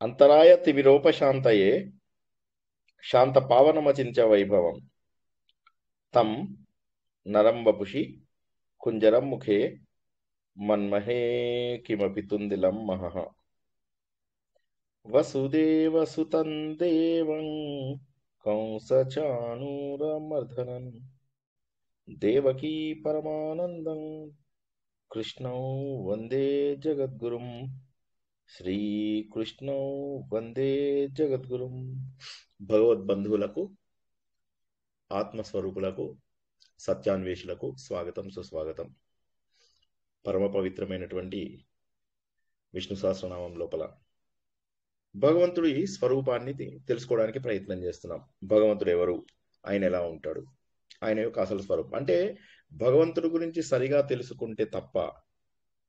అంతరాయతివిరోపశాంతయే శాంతపావనమచించ వైభవం తం నరం వపుషి కుంజరం ముఖే మన్మహే కిమపి తుందిలం మహః. వసుదేవసుతం దేవం కంసచాణూరమర్దనం దేవకీ పరమానందం కృష్ణౌ వందే జగద్గురుం. శ్రీకృష్ణౌ వందే జగద్గురుం. భగవద్బంధువులకు, ఆత్మస్వరూపులకు, సత్యాన్వేషులకు స్వాగతం, సుస్వాగతం. పరమ పవిత్రమైనటువంటి విష్ణు సహస్రనామం లోపల భగవంతుడి స్వరూపాన్ని తెలుసుకోవడానికి ప్రయత్నం చేస్తున్నాం. భగవంతుడు ఎవరు, ఆయన ఎలా ఉంటాడు, ఆయన యొక్క అసలు స్వరూపం అంటే భగవంతుడి గురించి సరిగా తెలుసుకుంటే తప్ప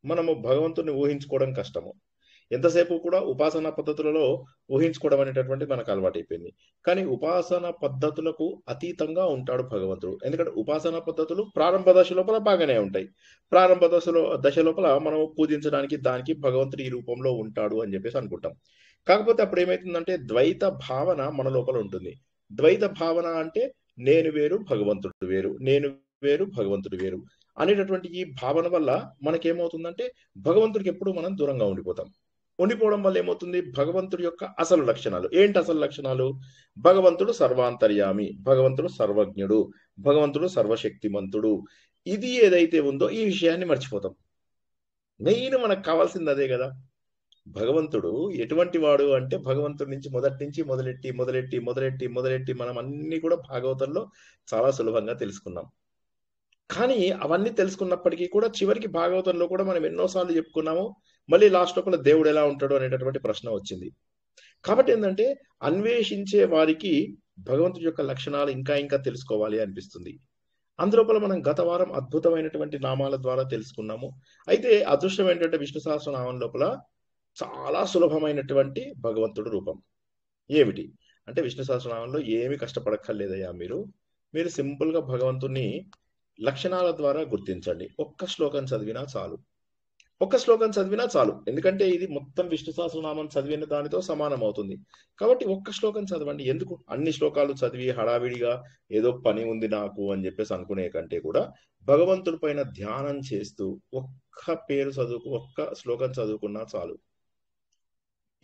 మనము భగవంతుడిని ఊహించుకోవడం కష్టము. ఎంతసేపు కూడా ఉపాసనా పద్ధతులలో ఊహించుకోవడం అనేటటువంటి మనకు అలవాటైపోయింది. కానీ ఉపాసనా పద్ధతులకు అతీతంగా ఉంటాడు భగవంతుడు. ఎందుకంటే ఉపాసనా పద్ధతులు ప్రారంభ దశ లోపల బాగానే ఉంటాయి. ప్రారంభ దశ లోపల మనం పూజించడానికి దానికి భగవంతుడు ఈ రూపంలో ఉంటాడు అని చెప్పేసి అనుకుంటాం. కాకపోతే అప్పుడు ఏమైతుందంటే ద్వైత భావన మన లోపల ఉంటుంది. ద్వైత భావన అంటే నేను వేరు భగవంతుడు వేరు, నేను వేరు భగవంతుడు వేరు అనేటటువంటి ఈ భావన వల్ల మనకేమవుతుందంటే భగవంతుడికి ఎప్పుడు మనం దూరంగా ఉండిపోతాం. ఉండిపోవడం వల్ల ఏమవుతుంది, భగవంతుడి యొక్క అసలు లక్షణాలు ఏంటి? అసలు లక్షణాలు భగవంతుడు సర్వాంతర్యామి, భగవంతుడు సర్వజ్ఞుడు, భగవంతుడు సర్వశక్తిమంతుడు. ఇది ఏదైతే ఉందో ఈ విషయాన్ని మర్చిపోతాం. మెయిన్ మనకు కావాల్సింది అదే కదా. భగవంతుడు ఎటువంటి వాడు అంటే భగవంతుడి నుంచి మొదలెట్టి మనం అన్ని కూడా భాగవతంలో చాలా సులభంగా తెలుసుకున్నాం. కానీ అవన్నీ తెలుసుకున్నప్పటికీ కూడా చివరికి భాగవతంలో కూడా మనం ఎన్నోసార్లు చెప్పుకున్నాము, మళ్ళీ లాస్ట్ లోపల దేవుడు ఎలా ఉంటాడు అనేటటువంటి ప్రశ్న వచ్చింది. కాబట్టి ఏంటంటే అన్వేషించే వారికి భగవంతుడి యొక్క లక్షణాలు ఇంకా ఇంకా తెలుసుకోవాలి అనిపిస్తుంది. అందులోపల మనం గత వారం అద్భుతమైనటువంటి నామాల ద్వారా తెలుసుకున్నాము. అయితే అదృష్టం ఏంటంటే విష్ణు సహస్రనామం లోపల చాలా సులభమైనటువంటి భగవంతుడు రూపం ఏమిటి అంటే విష్ణు సహస్రనామంలో ఏమి కష్టపడక్కర్లేదయ్యా. మీరు సింపుల్ గా భగవంతుని లక్షణాల ద్వారా గుర్తించండి. ఒక్క శ్లోకం చదివినా చాలు. ఎందుకంటే ఇది మొత్తం విష్ణు సహస్రనామం చదివిన దానితో సమానం అవుతుంది. కాబట్టి ఒక్క శ్లోకం చదవండి. ఎందుకు అన్ని శ్లోకాలు చదివి హడావిడిగా ఏదో పని ఉంది నాకు అని చెప్పేసి అనుకునే కంటే కూడా భగవంతుడి పైన ధ్యానం చేస్తూ ఒక్క శ్లోకం చదువుకున్నా చాలు.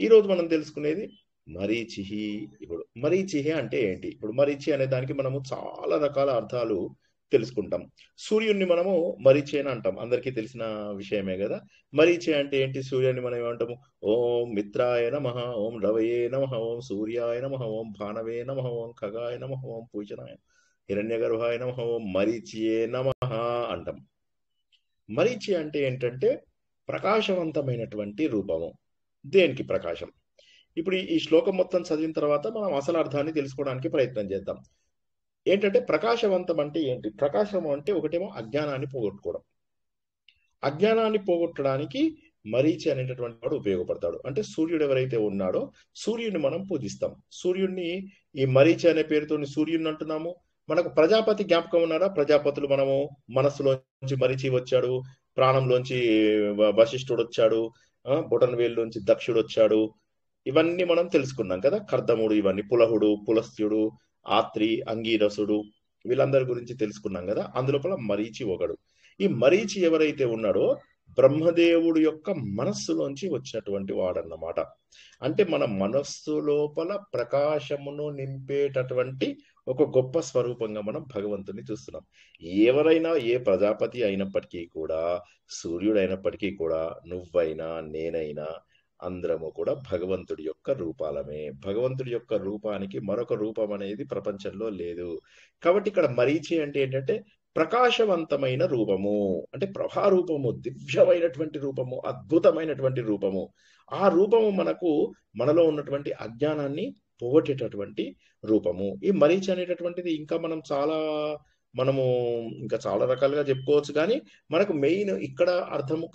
ఈరోజు మనం తెలుసుకునేది మరీచిహి. ఇప్పుడు మరీచిహి అంటే ఏంటి? ఇప్పుడు మరీచి అనే దానికి మనము చాలా రకాల అర్థాలు తెలుసుకుంటాం. సూర్యుడిని మనము మరీచి అని అంటాం, అందరికీ తెలిసిన విషయమే కదా. మరీచి అంటే ఏంటి? సూర్యుని మనం ఏమంటాము? ఓం మిత్రాయ నమః, ఓం రవయే నమః, ఓం సూర్యాయ నమః, ఓం భానవే నమః, ఓం ఖగాయ నమః, ఓం పూజనాయ హిరణ్యగర్భాయ నమః, ఓం మరీచియే నమః అంటాం. మరీచి అంటే ఏంటంటే ప్రకాశవంతమైనటువంటి రూపము. దేనికి ప్రకాశం? ఇప్పుడు ఈ శ్లోకం మొత్తం చదివిన తర్వాత మనం అసలు అర్థాన్ని తెలుసుకోవడానికి ప్రయత్నం చేద్దాం. ఏంటంటే ప్రకాశవంతం అంటే ఏంటి? ప్రకాశం అంటే ఒకటేమో అజ్ఞానాన్ని పోగొట్టుకోవడం. అజ్ఞానాన్ని పోగొట్టడానికి మరీచి అనేటటువంటి వాడు ఉపయోగపడతాడు. అంటే సూర్యుడు ఎవరైతే ఉన్నాడో సూర్యుడిని మనం పూజిస్తాం. సూర్యుడిని ఈ మరీచి అనే పేరుతో సూర్యుడిని అంటున్నాము. మనకు ప్రజాపతి జ్ఞాపకం ఉన్నారా? ప్రజాపతులు మనము మనస్సులోంచి మరీచి వచ్చాడు, ప్రాణంలోంచి వశిష్ఠుడు వచ్చాడు, బొటనవేలులోంచి దక్షుడు వచ్చాడు. ఇవన్నీ మనం తెలుసుకున్నాం కదా. కర్దముడు, ఇవన్నీ పులహుడు, పులస్త్యుడు, ఆత్రి, అంగీరసుడు, వీళ్ళందరి గురించి తెలుసుకున్నాం కదా. అందులోపల మరీచి ఒకడు. ఈ మరీచి ఎవరైతే ఉన్నాడో బ్రహ్మదేవుడు యొక్క మనస్సులోంచి వచ్చినటువంటి వాడన్నమాట. అంటే మన మనస్సు లోపల ప్రకాశమును నింపేటటువంటి ఒక గొప్ప స్వరూపంగా మనం భగవంతుని చూస్తున్నాం. ఎవరైనా, ఏ ప్రజాపతి అయినప్పటికీ కూడా, సూర్యుడు అయినప్పటికీ కూడా, నువ్వైనా నేనైనా అందరము కూడా భగవంతుడి యొక్క రూపాలమే. భగవంతుడి యొక్క రూపానికి మరొక రూపం అనేది ప్రపంచంలో లేదు. కాబట్టి ఇక్కడ మరీచి అంటే ఏంటంటే ప్రకాశవంతమైన రూపము, అంటే ప్రభారూపము, దివ్యమైనటువంటి రూపము, అద్భుతమైనటువంటి రూపము. ఆ రూపము మనలో ఉన్నటువంటి అజ్ఞానాన్ని పోగొట్టేటటువంటి రూపము. ఈ మరీచి అనేటటువంటిది మనము ఇంకా చాలా రకాలుగా చెప్పుకోవచ్చు. కానీ మనకు మెయిన్ ఇక్కడ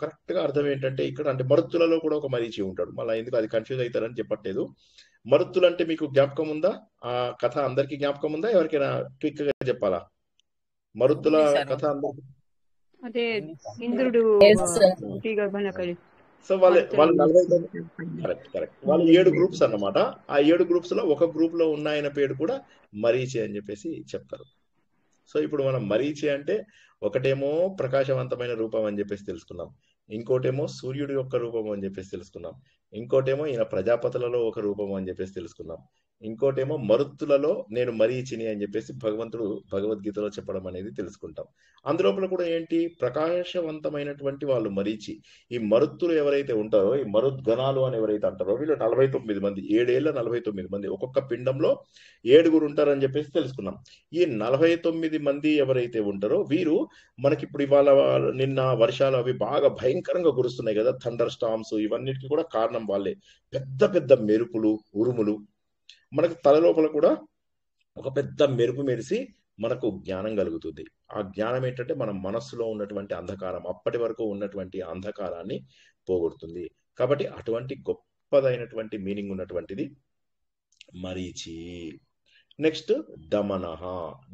కరెక్ట్ గా అర్థం ఏంటంటే, ఇక్కడ అంటే మరుత్తులలో కూడా ఒక మరీచి ఉంటాడు. మళ్ళీ ఎందుకు అది కన్ఫ్యూజ్ అవుతారని చెప్పట్లేదు. మరుత్తులు అంటే మీకు జ్ఞాపకం ఉందా? ఆ కథ అందరికీ జ్ఞాపకం ఉందా? ఎవరికైనా క్విక్ గా చెప్పాలా? మరుత్తుల కథ అందరికి అదే ఇంద్రుడు Yes, sir. గర్భాన కలిసి సో వాళ్ళు మరుతులు 49 కరెక్ట్ వాళ్ళు 7 గ్రూప్స్ అన్నమాట. ఆ 7 గ్రూప్స్ లో ఒక గ్రూప్ లో ఉన్న ఆయన పేరు కూడా మరీచి అని చెప్పేసి చెప్తారు. సో ఇప్పుడు మనం మరీచి అంటే ఒకటేమో ప్రకాశవంతమైన రూపం అని చెప్పేసి తెలుసుకున్నాం, ఇంకోటేమో సూర్యుడి యొక్క రూపం అని చెప్పేసి తెలుసుకున్నాం, ఇంకోటేమో ఈయన ప్రజాపతులలో ఒక రూపం అని చెప్పేసి తెలుసుకున్నాం, ఇంకోటేమో మరుత్తులలో నేను మరీచిని అని చెప్పేసి భగవంతుడు భగవద్గీతలో చెప్పడం అనేది తెలుసుకుంటాం. అందులోపల కూడా ఏంటి, ప్రకాశవంతమైనటువంటి వాళ్ళు మరీచి. ఈ మరుత్తులు ఎవరైతే ఉంటారో, ఈ మరుద్గణాలు అని ఎవరైతే అంటారో, వీళ్ళు 49 మంది, 7 ఏళ్ల 49 మంది, ఒక్కొక్క పిండంలో 7 ఉంటారని చెప్పేసి తెలుసుకున్నాం. ఈ 49 మంది ఎవరైతే ఉంటారో వీరు మనకి ఇప్పుడు ఇవాళ నిన్న వర్షాలు అవి బాగా భయంకరంగా కురుస్తున్నాయి కదా, థండర్ స్టామ్స్, ఇవన్నిటికీ కూడా కారణం వాళ్ళే. పెద్ద పెద్ద మెరుపులు, ఉరుములు, మనకు తల లోపల కూడా ఒక పెద్ద మెరుపు మెరిసి మనకు జ్ఞానం కలుగుతుంది. ఆ జ్ఞానం ఏంటంటే మన మనస్సులో ఉన్నటువంటి అంధకారం, అప్పటి వరకు ఉన్నటువంటి అంధకారాన్ని పోగొడుతుంది. కాబట్టి అటువంటి గొప్పదైనటువంటి మీనింగ్ ఉన్నటువంటిది మరీచి. నెక్స్ట్ దమనః.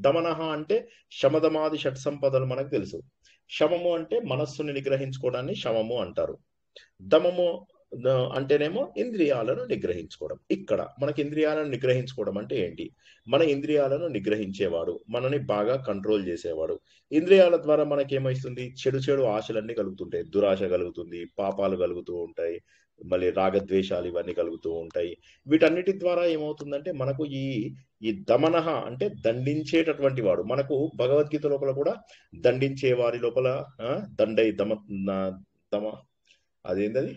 దమనః అంటే శమదమాది షట్ సంపదలు మనకు తెలుసు. శమము అంటే మనస్సుని నిగ్రహించుకోవడాన్ని శమము అంటారు. దమము అంటేనేమో ఇంద్రియాలను నిగ్రహించుకోవడం. ఇక్కడ మనకి ఇంద్రియాలను నిగ్రహించుకోవడం అంటే ఏంటి, మన ఇంద్రియాలను నిగ్రహించేవాడు, మనని బాగా కంట్రోల్ చేసేవాడు. ఇంద్రియాల ద్వారా మనకేమవుతుంది, చెడు చెడు ఆశలన్నీ కలుగుతుంటాయి, దురాశ కలుగుతుంది, పాపాలు కలుగుతూ ఉంటాయి, మళ్ళీ రాగద్వేషాలు ఇవన్నీ కలుగుతూ ఉంటాయి. వీటన్నిటి ద్వారా ఏమవుతుందంటే మనకు ఈ దమనః అంటే దండించేటటువంటి వాడు. మనకు భగవద్గీత లోపల కూడా దండించే వారి లోపల దండై దమ దమ అదేంటది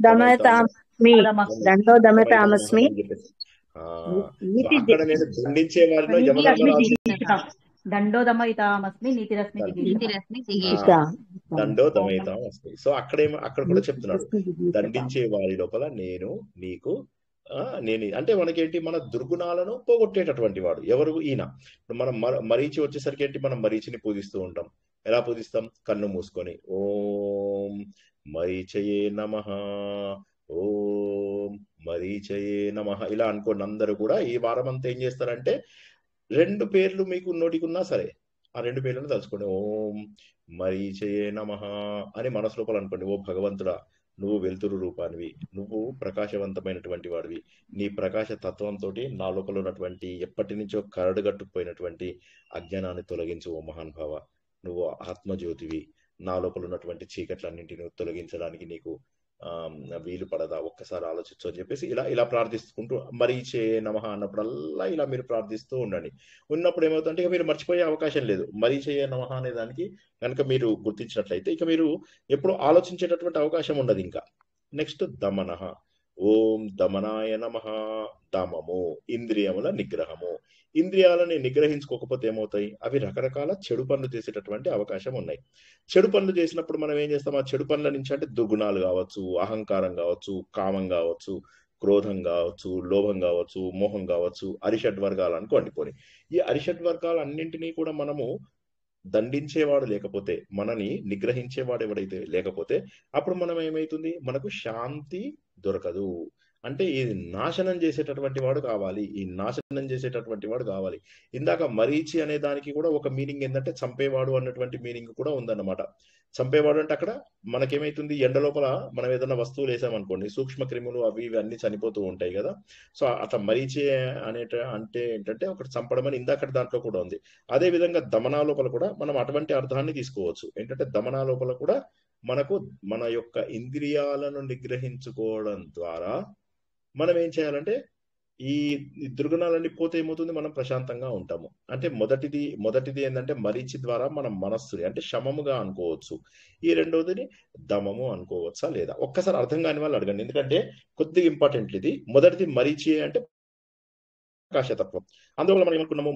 దమయతామస్మి దండో దమయతామస్మి అని చెప్పేసి అక్కడ నేను దండించే వారిలో దండో దమయితామస్మి నీతిరస్మి దండో దమయితామస్మి. సో అక్కడ కూడా చెప్తున్నాడు, దండించే వారి లోపల నేను నీకు నేను అంటే మనకేంటి, మన దుర్గుణాలను పోగొట్టేటటువంటి వాడు ఎవరు, ఈయన. ఇప్పుడు మనం మరీచి వచ్చేసరికి ఏంటి, మనం మరీచిని పూజిస్తూ ఉంటాం. ఎలా పూజిస్తాం, కన్ను మూసుకొని ఓం మరీచయే నమః, ఓం మరీచయే నమః ఇలా అనుకోండి. అందరూ కూడా ఈ వారం అంతా ఏం చేస్తారంటే 2 పేర్లు మీకు నోటికున్నా సరే ఆ 2 పేర్లను తలుచుకోండి. ఓం మరీచయే నమః అని మనసు లోపల అనుకోండి. ఓ భగవంతుడా, నువ్వు వెలుతురు రూపానివి, నువ్వు ప్రకాశవంతమైనటువంటి వాడివి, నీ ప్రకాశ తత్వంతో నా లోపల ఉన్నటువంటి ఎప్పటి నుంచో కరడుగట్టుకుపోయినటువంటి అజ్ఞానాన్ని తొలగించు ఓ మహానుభావ, నువ్వు ఆత్మజ్యోతివి, నా లోపల ఉన్నటువంటి చీకట్లన్నింటినీ తొలగించడానికి నీకు వీలు పడదా, ఒక్కసారి ఆలోచించు అని చెప్పేసి ఇలా ప్రార్థిస్తుంటూ మరీచే నమః అన్నప్పుడల్లా ఇలా మీరు ప్రార్థిస్తూ ఉండండి. ఉన్నప్పుడు ఏమవుతుందంటే ఇక మీరు మర్చిపోయే అవకాశం లేదు. మరీచే నమః అనే దానికి కనుక మీరు గుర్తించినట్లయితే ఇక మీరు ఎప్పుడు ఆలోచించేటటువంటి అవకాశం ఉండదు ఇంకా. నెక్స్ట్ దమనః. ఓం దమనాయ నమః. దమము ఇంద్రియముల నిగ్రహము. ఇంద్రియాలని నిగ్రహించుకోకపోతే ఏమవుతాయి, అవి రకరకాల చెడు పనులు చేసేటటువంటి అవకాశం ఉన్నాయి. చెడు పనులు చేసినప్పుడు మనం ఏం చేస్తాం, ఆ చెడు పనుల నుంచి అంటే దుర్గుణాలు కావచ్చు, అహంకారం కావచ్చు, కామం కావచ్చు, క్రోధం కావచ్చు, లోభం కావచ్చు, మోహం కావచ్చు, అరిషడ్ వర్గాలు అనుకోండి. పోనీ ఈ అరిషడ్ వర్గాలు అన్నింటినీ కూడా మనము దండించేవాడు లేకపోతే, మనని నిగ్రహించేవాడు ఎవడైతే లేకపోతే, అప్పుడు మనం ఏమైతుంది, మనకు శాంతి దొరకదు. అంటే ఈ నాశనం చేసేటటువంటి వాడు కావాలి, ఈ నాశనం చేసేటటువంటి వాడు కావాలి. ఇందాక మరీచి అనే దానికి కూడా ఒక మీనింగ్ ఏంటంటే చంపేవాడు అన్నటువంటి మీనింగ్ కూడా ఉందన్నమాట. చంపేవాడు అంటే అక్కడ మనకేమైతుంది, ఎండ లోపల మనం ఏదైనా వస్తువులు వేసామనుకోండి, సూక్ష్మ క్రిములు అవి ఇవి అన్ని చనిపోతూ ఉంటాయి కదా. సో అట్లా మరీచి అంటే ఏంటంటే ఒకటి చంపడం అని ఇందాక దాంట్లో కూడా ఉంది. అదే విధంగా దమనా లోపల కూడా మనం అటువంటి అర్థాన్ని తీసుకోవచ్చు. ఏంటంటే దమనా లోపల కూడా మనకు మన యొక్క ఇంద్రియాలను నిగ్రహించుకోవడం ద్వారా మనం ఏం చేయాలంటే ఈ దుర్గుణాలన్నీ పోతే ఏమవుతుంది, మనం ప్రశాంతంగా ఉంటాము. అంటే మొదటిది ఏంటంటే మరీచి ద్వారా మనం మనస్సుని అంటే శమముగా అనుకోవచ్చు. ఈ రెండవదిని దమము అనుకోవచ్చా లేదా, ఒక్కసారి అర్థం కాని వాళ్ళు అడగండి, ఎందుకంటే కొద్దిగా ఇంపార్టెంట్ ఇది. మొదటిది మరీచి అంటే ప్రకాశతత్వం. అందువల్ల మనం ఏమనుకున్నాము,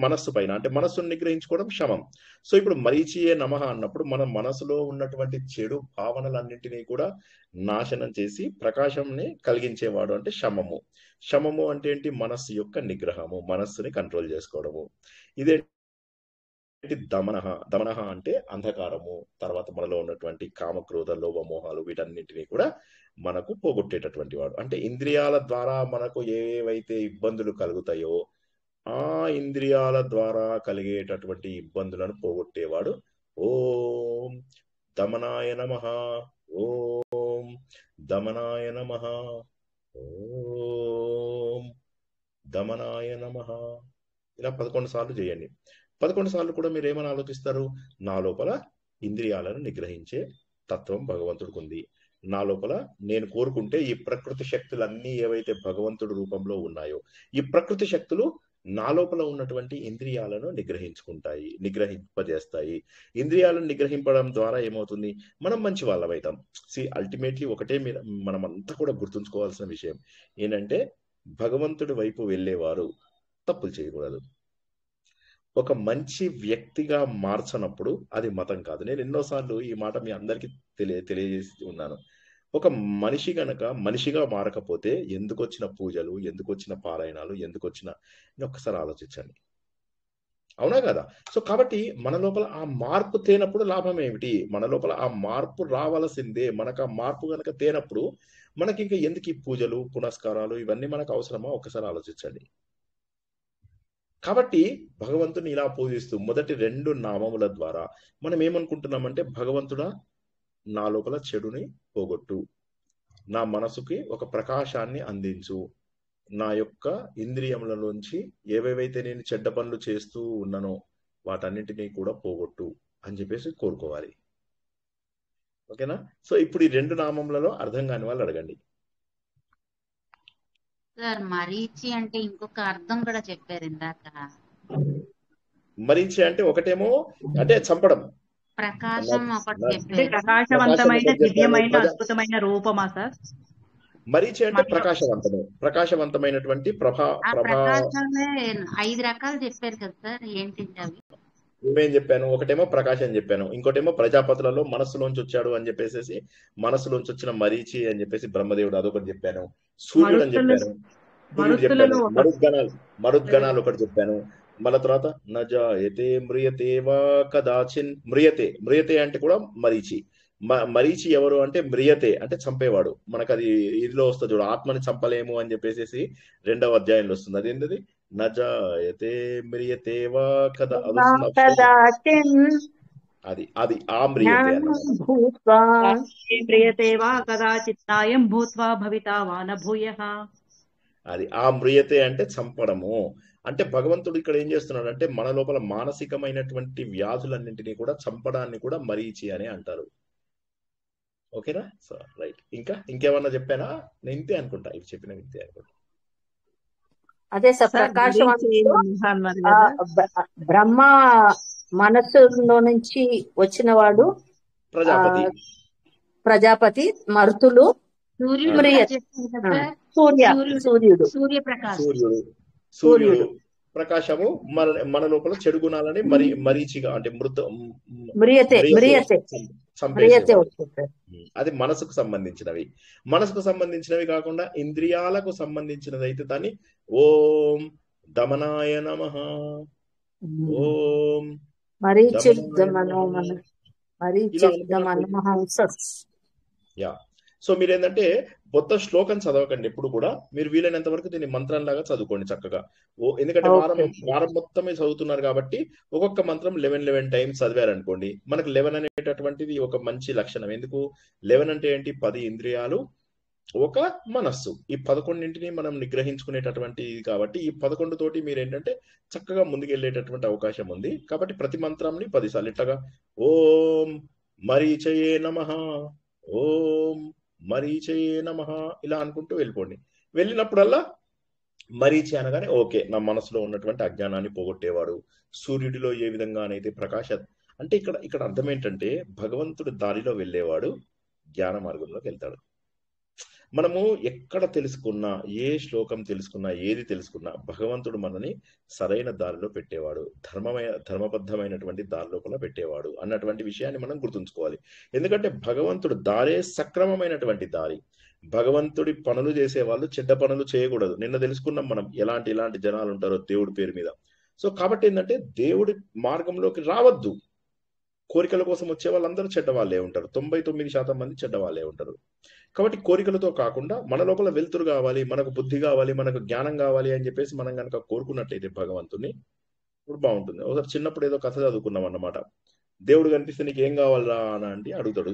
మనస్సు పైన అంటే మనస్సును నిగ్రహించుకోవడం శమం. సో ఇప్పుడు మరీచియే నమః అన్నప్పుడు మన మనసులో ఉన్నటువంటి చెడు భావనలన్నింటినీ కూడా నాశనం చేసి ప్రకాశంని కలిగించేవాడు అంటే శమము. శమము అంటే ఏంటి, మనస్సు యొక్క నిగ్రహము, మనస్సుని కంట్రోల్ చేసుకోవడము. ఇదే దమనః అంటే అంధకారము, తర్వాత మనలో ఉన్నటువంటి కామక్రోధ లోభ మోహాలు వీటన్నింటినీ కూడా మనకు పోగొట్టేటటువంటి వాడు. అంటే ఇంద్రియాల ద్వారా మనకు ఏవైతే ఇబ్బందులు కలుగుతాయో ఆ ఇంద్రియాల ద్వారా కలిగేటటువంటి ఇబ్బందులను పోగొట్టేవాడు ఓం దమనాయ నమః. ఓం దమనాయ నమః. ఓం దమనాయ నమః. ఇలా 11 సార్లు చేయండి. 11 సార్లు కూడా మీరు ఏమని ఆలోచిస్తారు? నా లోపల ఇంద్రియాలను నిగ్రహించే తత్వం భగవంతుడికి ఉంది. నా లోపల నేను కోరుకుంటే ఈ ప్రకృతి శక్తులన్నీ ఏవైతే భగవంతుడి రూపంలో ఉన్నాయో, ఈ ప్రకృతి శక్తులు నా లోపల ఉన్నటువంటి ఇంద్రియాలను నిగ్రహింపజేస్తాయి. ఇంద్రియాలను నిగ్రహింపడం ద్వారా ఏమవుతుంది? మనం మంచి వాళ్ళమవుతాం. అల్టిమేట్లీ ఒకటే మనం అంతా కూడా గుర్తుంచుకోవాల్సిన విషయం ఏంటంటే, భగవంతుడి వైపు వెళ్ళేవారు తప్పులు చేయకూడదు. ఒక మంచి వ్యక్తిగా మార్చనప్పుడు అది మతం కాదు. నేను ఎన్నోసార్లు ఈ మాట మీ అందరికీ తెలియజేసి ఉన్నాను. ఒక మనిషి గనక మనిషిగా మారకపోతే ఎందుకు వచ్చిన పూజలు, ఎందుకు వచ్చిన పారాయణాలు, ఎందుకు వచ్చిన ఒక్కసారి ఆలోచించండి. అవునా కదా? సో కాబట్టి మన లోపల ఆ మార్పు తేనప్పుడు లాభం ఏమిటి? మన లోపల ఆ మార్పు రావాల్సిందే. మనకు ఆ మార్పు గనక తేనప్పుడు మనకి ఇంకా ఎందుకు ఈ పూజలు, పునస్కారాలు ఇవన్నీ మనకు అవసరమా? ఒక్కసారి ఆలోచించండి. కాబట్టి భగవంతుని ఇలా పూజిస్తూ మొదటి 2 నామముల ద్వారా మనం ఏమనుకుంటున్నామంటే, భగవంతుడా నా లోపల చెడుని పోగొట్టు, నా మనసుకి ఒక ప్రకాశాన్ని అందించు, నా యొక్క ఇంద్రియముల నుంచి ఏవేవైతే నేను చెడ్డ పనులు చేస్తూ ఉన్నానో వాటన్నింటినీ కూడా పోగొట్టు అని చెప్పేసి కోరుకోవాలి. ఓకేనా? సో ఇప్పుడు ఈ 2 నామములలో అర్థం కాని వాళ్ళు అడగండి. సార్ మరీచి అంటే ఇంకొక అర్థం కూడా చెప్పారు ఇందాక. మరీచి అంటే ఒకటేమో అంటే చంపడం, ప్రకాశం ఒకటి అంటే చెప్పారు. ప్రకాశవంతమైన దివ్యమైన అద్భుతమైన రూపమా సార్? మరీచి అంటే ప్రకాశవంతమైనటువంటి ఆ ప్రకాశమే 5 రకాలు చెప్పారు కదా సార్, ఏంటింది అవి? ఏమేం చెప్పాను? ఒకటేమో ప్రకాశం చెప్పాను, ఇంకోటేమో ప్రజాపతులలో మనస్సులోంచి వచ్చాడు అని చెప్పేసి మనస్సులోంచి వచ్చిన మరీచి అని చెప్పేసి బ్రహ్మదేవుడు అదొకటి చెప్పాను. సూర్యుడు అని చెప్పాను, సూర్యుడు చెప్పాను. మరుద్గణాలు ఒకటి చెప్పాను. మళ్ళా తర్వాత నజాయతే మ్రియతే వా కదాచిన్. మ్రియతే అంటే కూడా మరీచి. మరీచి ఎవరు అంటే మ్రియతే అంటే చంపేవాడు. మనకు అది ఇదిలో వస్తుంది చూడు, ఆత్మని చంపలేము అని చెప్పేసి 2వ అధ్యాయంలో వస్తుంది. అది ఏంటది? నజాయతే మ్రియతే వా కదా, అది ఆ మ్రియతే మ్రియతే వా కదాచిత్ నాయం భూత్వా భవితా వా న భూయః. అది ఆ మ్రియతే అంటే చంపడము. అంటే భగవంతుడు ఇక్కడ ఏం చేస్తున్నాడు అంటే మన లోపల మానసికమైనటువంటి వ్యాధులన్నింటినీ కూడా చంపడాన్ని కూడా మరీచి అని అంటారు. ఓకేనా? So right. ఇంకేమన్నా చెప్పానా? నేను ఇంతే అనుకుంటా, ఇవి చెప్పిన ఇంతే అనుకుంటా. అదే సార్, ప్రకాశం బ్రహ్మ మనస్సులో నుంచి వచ్చిన వాడు ప్రజాపతి, మరుతులు, సూర్యుడు ప్రకాశము మన లోపల చెడు గుణాలని మరీచిగా అంటే అది మనసుకు సంబంధించినవి కాకుండా ఇంద్రియాలకు సంబంధించినది అయితే దాన్ని ఓం దమనాయ నమః, ఓం యా. సో మీరేంటంటే మొత్తం శ్లోకం చదవకండి ఎప్పుడు కూడా. మీరు వీలైనంత వరకు దీన్ని మంత్రంలాగా చదువుకోండి చక్కగా. ఎందుకంటే వారం మొత్తమే చదువుతున్నారు కాబట్టి ఒక్కొక్క మంత్రం 11 టైమ్స్ చదివారనుకోండి, మనకు 11 అనేటటువంటిది ఒక మంచి లక్షణం. ఎందుకు 11 అంటే ఏంటి? 10 ఇంద్రియాలు, ఒక మనస్సు, ఈ 11ంటిని మనం నిగ్రహించుకునేటటువంటి కాబట్టి ఈ 11 తోటి మీరు ఏంటంటే చక్కగా ముందుకెళ్ళేటటువంటి అవకాశం ఉంది. కాబట్టి ప్రతి మంత్రాన్ని 10 సార్లు ఇట్లాగా ఓం మరీచయే నమః, ఓం మరీచయే నమః ఇలా అనుకుంటూ వెళ్ళిపోండి. వెళ్ళినప్పుడల్లా మరీచి అనగానే ఓకే, నా మనసులో ఉన్నటువంటి అజ్ఞానాన్ని పోగొట్టేవాడు, సూర్యుడిలో ఏ విధంగానైతే అంటే ఇక్కడ అర్థం ఏంటంటే భగవంతుడు దారిలో వెళ్ళేవాడు జ్ఞాన మార్గంలోకి వెళ్తాడు. మనము ఎక్కడ తెలుసుకున్నా, ఏ శ్లోకం తెలుసుకున్నా, ఏది తెలుసుకున్నా భగవంతుడు మనని సరైన దారిలో పెట్టేవాడు, ధర్మబద్ధమైనటువంటి దారి లోపల పెట్టేవాడు అన్నటువంటి విషయాన్ని మనం గుర్తుంచుకోవాలి. ఎందుకంటే భగవంతుడు దారే సక్రమమైనటువంటి దారి. భగవంతుడి పనులు చేసే వాళ్ళు చెడ్డ పనులు చేయకూడదు. నిన్న తెలుసుకున్నాం మనం ఇలాంటి జనాలు ఉంటారో దేవుడి పేరు మీద. సో కాబట్టి ఏంటంటే దేవుడి మార్గంలోకి రావద్దు. కోరికల కోసం వచ్చే వాళ్ళందరూ చెడ్డ వాళ్ళే ఉంటారు. 99% మంది చెడ్డ వాళ్ళే ఉంటారు. కాబట్టి కోరికలతో కాకుండా మన లోపల వెలుతురు కావాలి, మనకు బుద్ధి కావాలి, మనకు జ్ఞానం కావాలి అని చెప్పేసి మనం కనుక కోరుకున్నట్లయితే భగవంతుని ఇప్పుడు బాగుంటుంది. ఒకసారి చిన్నప్పుడు ఏదో కథ చదువుకున్నాం అన్నమాట. దేవుడు కనిపిస్తే నీకు ఏం కావాలరా అని అంటే అడుగుతాడు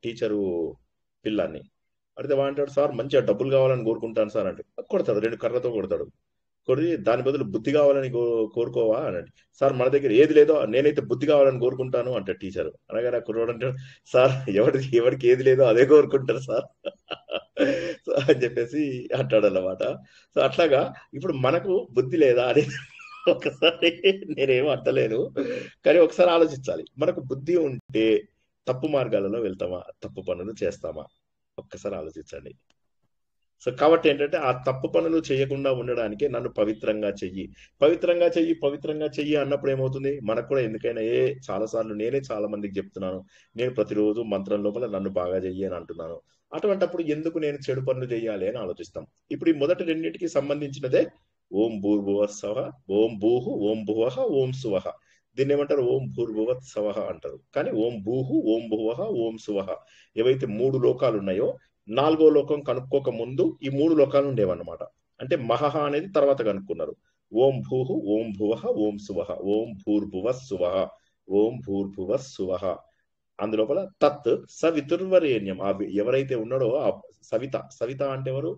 టీచరు పిల్లాన్ని. అడిగితే వాడు అంటాడు, సార్ మంచిగా డబ్బులు కావాలని కోరుకుంటాను సార్ అంటే కొడతాడు, 2 కర్రతో కొడతాడు. కొడి దాని బదులు బుద్ధి కావాలని కోరుకోవా అని అంటే, సార్ మన దగ్గర ఏది లేదో నేనైతే బుద్ధి కావాలని కోరుకుంటాను అంటాడు టీచర్. అనగా నా కుర్రోడు అంటాడు, సార్ ఎవరికి ఏది లేదో అదే కోరుకుంటారు సార్ సో అని చెప్పేసి అంటాడు అన్నమాట. సో అట్లాగా ఇప్పుడు మనకు బుద్ధి లేదా అని ఒకసారి నేనేం అంటలేను, కానీ ఒకసారి ఆలోచించాలి. మనకు బుద్ధి ఉంటే తప్పు మార్గాలలో వెళ్తామా, తప్పు పనులు చేస్తామా? ఒక్కసారి ఆలోచించండి. సో కాబట్టి ఏంటంటే ఆ తప్పు పనులు చేయకుండా ఉండడానికి నన్ను పవిత్రంగా చెయ్యి అన్నప్పుడు ఏమవుతుంది, మనకు కూడా ఎందుకైనా చాలాసార్లు నేనే చాలా మందికి చెప్తున్నాను, నేను ప్రతిరోజు మంత్రం లోపల నన్ను బాగా చెయ్యి అని అంటున్నాను. అటువంటప్పుడు ఎందుకు నేను చెడు పనులు చేయాలి అని ఆలోచిస్తాం. ఇప్పుడు ఈ మొదటి రెండింటికి సంబంధించినదే ఓం భూర్భువ స్వః, ఓం భూహు, ఓం భువః, ఓం సువః. దీన్ని ఏమంటారు? ఓం భూర్భువ స్వః అంటారు. కానీ ఓం భూహు, ఓం భువః, ఓం సువః ఏవైతే 3 లోకాలు ఉన్నాయో 4వ లోకం కనుక్కోక ముందు ఈ 3 లోకాలు ఉండేవన్నమాట. అంటే మహహ అనేది తర్వాత కనుక్కున్నారు. ఓం భూహు, ఓం భువః, ఓం సువః, ఓం భూర్భువ సువః, ఓం భూర్భువ సువః. అందులోపల తత్ సవితుర్వరేణ్యం. ఎవరైతే ఉన్నాడో ఆ సవిత అంటే ఎవరు?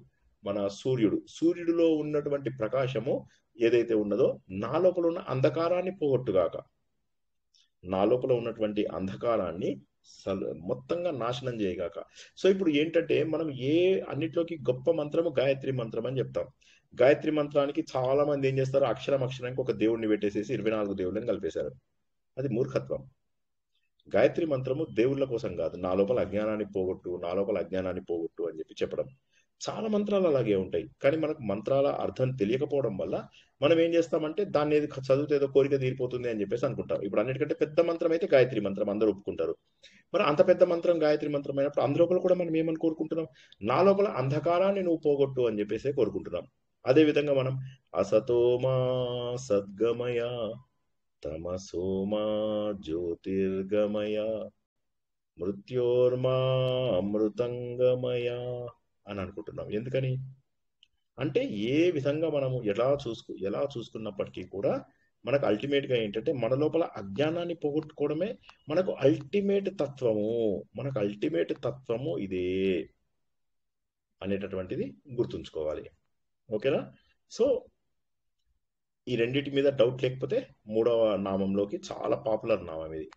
మన సూర్యుడిలో ఉన్నటువంటి ప్రకాశము ఏదైతే ఉన్నదో నా లోపల ఉన్న అంధకారాన్ని పోగొట్టుగాక, నా లోపల ఉన్నటువంటి అంధకారాన్ని మొత్తంగా నాశనం చేయగాక. సో ఇప్పుడు ఏంటంటే మనం అన్నిట్లోకి గొప్ప మంత్రము గాయత్రి మంత్రం అని చెప్తాం. గాయత్రి మంత్రానికి చాలా మంది ఏం చేస్తారు, అక్షరానికి ఒక దేవుడిని పెట్టేసేసి 24 దేవుళ్ళని కలిపేశారు. అది మూర్ఖత్వం. గాయత్రి మంత్రము దేవుళ్ళ కోసం కాదు, నా లోపల అజ్ఞానాన్ని పోగొట్టు అని చెప్పడం. చాలా మంత్రాలు అలాగే ఉంటాయి. కానీ మనకు మంత్రాల అర్థం తెలియకపోవడం వల్ల మనం ఏం చేస్తామంటే దాన్ని ఏది చదివితే ఏదో కోరిక తీరిపోతుంది అని చెప్పేసి అనుకుంటాం. ఇప్పుడు అన్నిటికంటే పెద్ద మంత్రం అయితే గాయత్రి మంత్రం, అందరూ ఒప్పుకుంటారు. మరి అంత పెద్ద మంత్రం గాయత్రి మంత్రం అయినప్పుడు అందులోపల కూడా మనం ఏమని కోరుకుంటున్నాం? నా లోపల అంధకారాన్ని నువ్వు పోగొట్టు అని చెప్పేసి కోరుకుంటున్నాం. అదే విధంగా మనం అసతోమా సద్గమయ, తమసోమా జ్యోతిర్గమయ, మృత్యోర్మా అమృతంగమయ అని అనుకుంటున్నాం. ఎందుకని అంటే ఏ విధంగా మనము ఎలా చూసుకున్నప్పటికీ కూడా మనకు అల్టిమేట్ గా ఏంటంటే మన లోపల అజ్ఞానాన్ని పోగొట్టుకోవడమే మనకు అల్టిమేట్ తత్వము ఇదే అనేటటువంటిది గుర్తుంచుకోవాలి. ఓకేనా? సో ఈ రెండింటి మీద డౌట్ లేకపోతే 3వ నామంలోకి చాలా పాపులర్ నామం ఇది.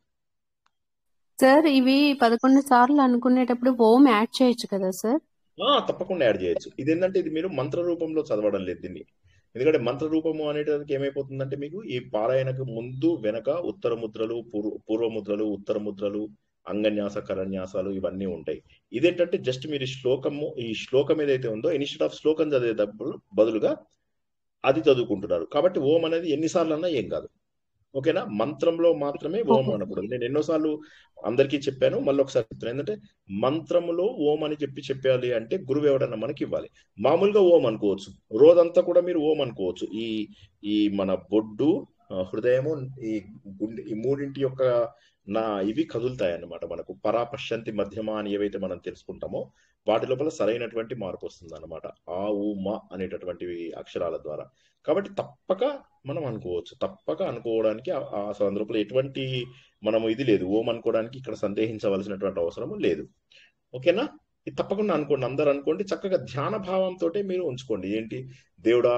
సార్ ఇవి 11 సార్లు అనుకునేటప్పుడు ఓం యాడ్ చేయొచ్చు కదా సార్? తప్పకుండా యాడ్ చేయొచ్చు. ఇదేంటంటే ఇది మీరు మంత్ర రూపంలో చదవడం లేదు దీన్ని. ఎందుకంటే మంత్ర రూపము అనేటానికి ఏమైపోతుందంటే మీకు ఈ పారాయణకు ముందు వెనక ఉత్తర ముద్రలు, పూర్వ ముద్రలు, ఉత్తర ముద్రలు, అంగన్యాస, కరన్యాసాలు ఇవన్నీ ఉంటాయి. ఇదేంటంటే జస్ట్ మీరు ఈ శ్లోకం ఏదైతే ఉందో ఇన్స్టెడ్ ఆఫ్ శ్లోకం చదివేటప్పుడు బదులుగా అది చదువుకుంటున్నారు. కాబట్టి ఓం అనేది ఎన్నిసార్లు అన్నా ఏం కాదు. ఓకేనా? మంత్రంలో మాత్రమే ఓం అనకూడదు. నేను ఎన్నోసార్లు అందరికీ చెప్పాను, మళ్ళీ ఒకసారి చెప్తాను. ఏంటంటే మంత్రములో ఓం అని చెప్పాలి అంటే గురువు ఎవడన్నా మనకి ఇవ్వాలి. మామూలుగా ఓం అనుకోవచ్చు, రోజంతా కూడా మీరు ఓం అనుకోవచ్చు. ఈ మన బొడ్డు, హృదయము, ఈ గుండె, ఈ మూడింటి యొక్క ఇవి కదులుతాయి అన్నమాట. మనకు పరాపశ్యంతి మధ్యమ అని ఏవైతే మనం తెలుసుకుంటామో వాటి లోపల సరైనటువంటి మార్పు వస్తుంది అనమాట. ఆ ఊ మా అనేటటువంటివి అక్షరాల ద్వారా. కాబట్టి తప్పక మనం అనుకోవచ్చు, తప్పక అనుకోవడానికి అందులోపల ఎటువంటి మనము ఇది లేదు, ఓం అనుకోవడానికి ఇక్కడ సందేహించవలసినటువంటి అవసరం లేదు. ఓకేనా? ఇది తప్పకుండా అనుకోండి, అందరు అనుకోండి. చక్కగా ధ్యాన భావంతో మీరు ఉంచుకోండి. ఏంటి? దేవుడా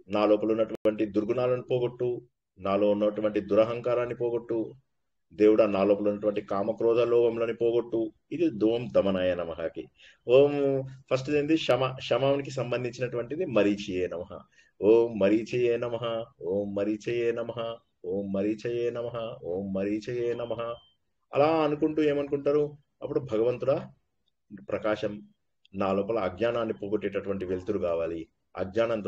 నా లోపల ఉన్నటువంటి దుర్గుణాలను పోగొట్టు, నాలో ఉన్నటువంటి దురహంకారాన్ని పోగొట్టు, దేవుడా నా లోపల ఉన్నటువంటి కామక్రోధ లోభంలని పోగొట్టు. ఇది ఓం దమనాయ నమఃకి. ఓం ఫస్ట్ ఏంది? శమానికి సంబంధించినటువంటిది మరీచియే నమః. ఓం మరీచయే నమః, ఓం మరీచయే నమః, ఓం మరీచయే నమః, ఓం మరీచయే నమః. అలా అనుకుంటూ ఏమనుకుంటారు? అప్పుడు భగవంతుడా ప్రకాశం, నా లోపల అజ్ఞానాన్ని పోగొట్టేటటువంటి వెలుతురు కావాలి. అజ్ఞానం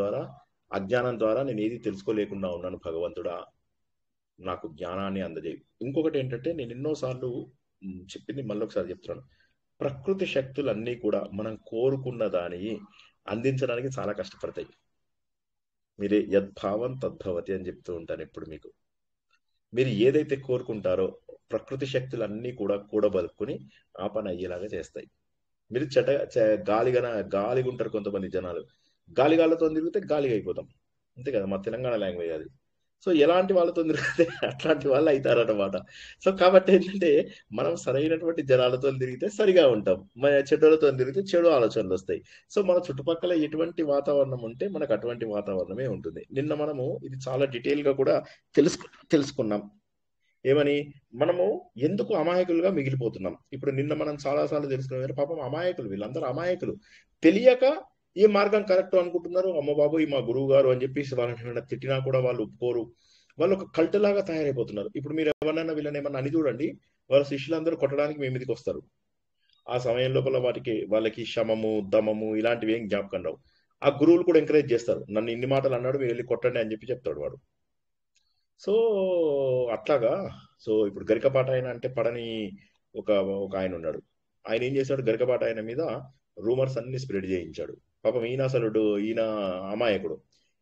ద్వారా నేను ఏది తెలుసుకోలేకుండా ఉన్నాను. భగవంతుడా నాకు జ్ఞానాన్ని అందజేయి. ఇంకొకటి ఏంటంటే నేను ఎన్నోసార్లు చెప్పింది మళ్ళీ ఒకసారి చెప్తున్నాను. ప్రకృతి శక్తులన్నీ కూడా మనం కోరుకున్న దాన్ని అందించడానికి చాలా కష్టపడతాయి. మీరే యద్భావం తద్భవతి అని చెప్తూ ఉంటాను ఎప్పుడు మీకు. మీరు ఏదైతే కోరుకుంటారో ప్రకృతి శక్తులన్నీ కూడా కూడబలుపుకుని ఆ పని అయ్యేలాగా చేస్తాయి. మీరు గాలిగా ఉంటారు కొంతమంది జనాలు, గాలిగాలతో తిరిగితే గాలిగా అయిపోతాం. అంతే కదా, మా తెలంగాణ లాంగ్వేజ్ అది. సో ఎలాంటి వాళ్ళతో తిరిగితే అట్లాంటి వాళ్ళు అవుతారన్నమాట. సో కాబట్టి ఏంటంటే మనం సరైనటువంటి జనాలతో తిరిగితే సరిగా ఉంటాం, చెడ్డలతో తిరిగితే చెడు ఆలోచనలు వస్తాయి. సో మన చుట్టుపక్కల ఎటువంటి వాతావరణం ఉంటే మనకు అటువంటి వాతావరణమే ఉంటుంది. నిన్న మనము ఇది చాలా డీటెయిల్ గా కూడా తెలుసుకున్నాం. ఏమని, మనము ఎందుకు అమాయకులుగా మిగిలిపోతున్నాం. ఇప్పుడు నిన్న మనం చాలాసార్లు తెలుసుకున్నాం, పాపం అమాయకులు, వీళ్ళందరూ అమాయకులు, తెలియక ఈ మార్గం కరెక్ట్ అనుకుంటున్నారు. అమ్మ బాబు ఈ మా గురువు గారు అని చెప్పేసి వాళ్ళని తిట్టినా కూడా వాళ్ళు ఒప్పుకోరు. వాళ్ళు ఒక కల్ట్ లాగా తయారైపోతున్నారు. ఇప్పుడు మీరు ఎవరినైనా వీళ్ళని ఏమన్నా అని చూడండి, వాళ్ళ శిష్యులందరూ కొట్టడానికి మీ మీదకి వస్తారు. ఆ సమయం లోపల వాళ్ళకి శమము, దమము ఇలాంటివి ఏం జ్ఞాపకం రావు. ఆ గురువులు కూడా ఎంకరేజ్ చేస్తారు, నన్ను ఇన్ని మాటలు అన్నాడు, మీరు వెళ్ళి కొట్టండి అని చెప్పి చెప్తాడు వాడు. సో అట్లాగా. సో ఇప్పుడు గరికపాట ఆయన అంటే పడని ఒక ఆయన ఉన్నాడు. ఆయన ఏం చేశాడు, గరికపాట ఆయన మీద రూమర్స్ అన్ని స్ప్రెడ్ చేయించాడు. పాపం ఈయన అమాయకుడు,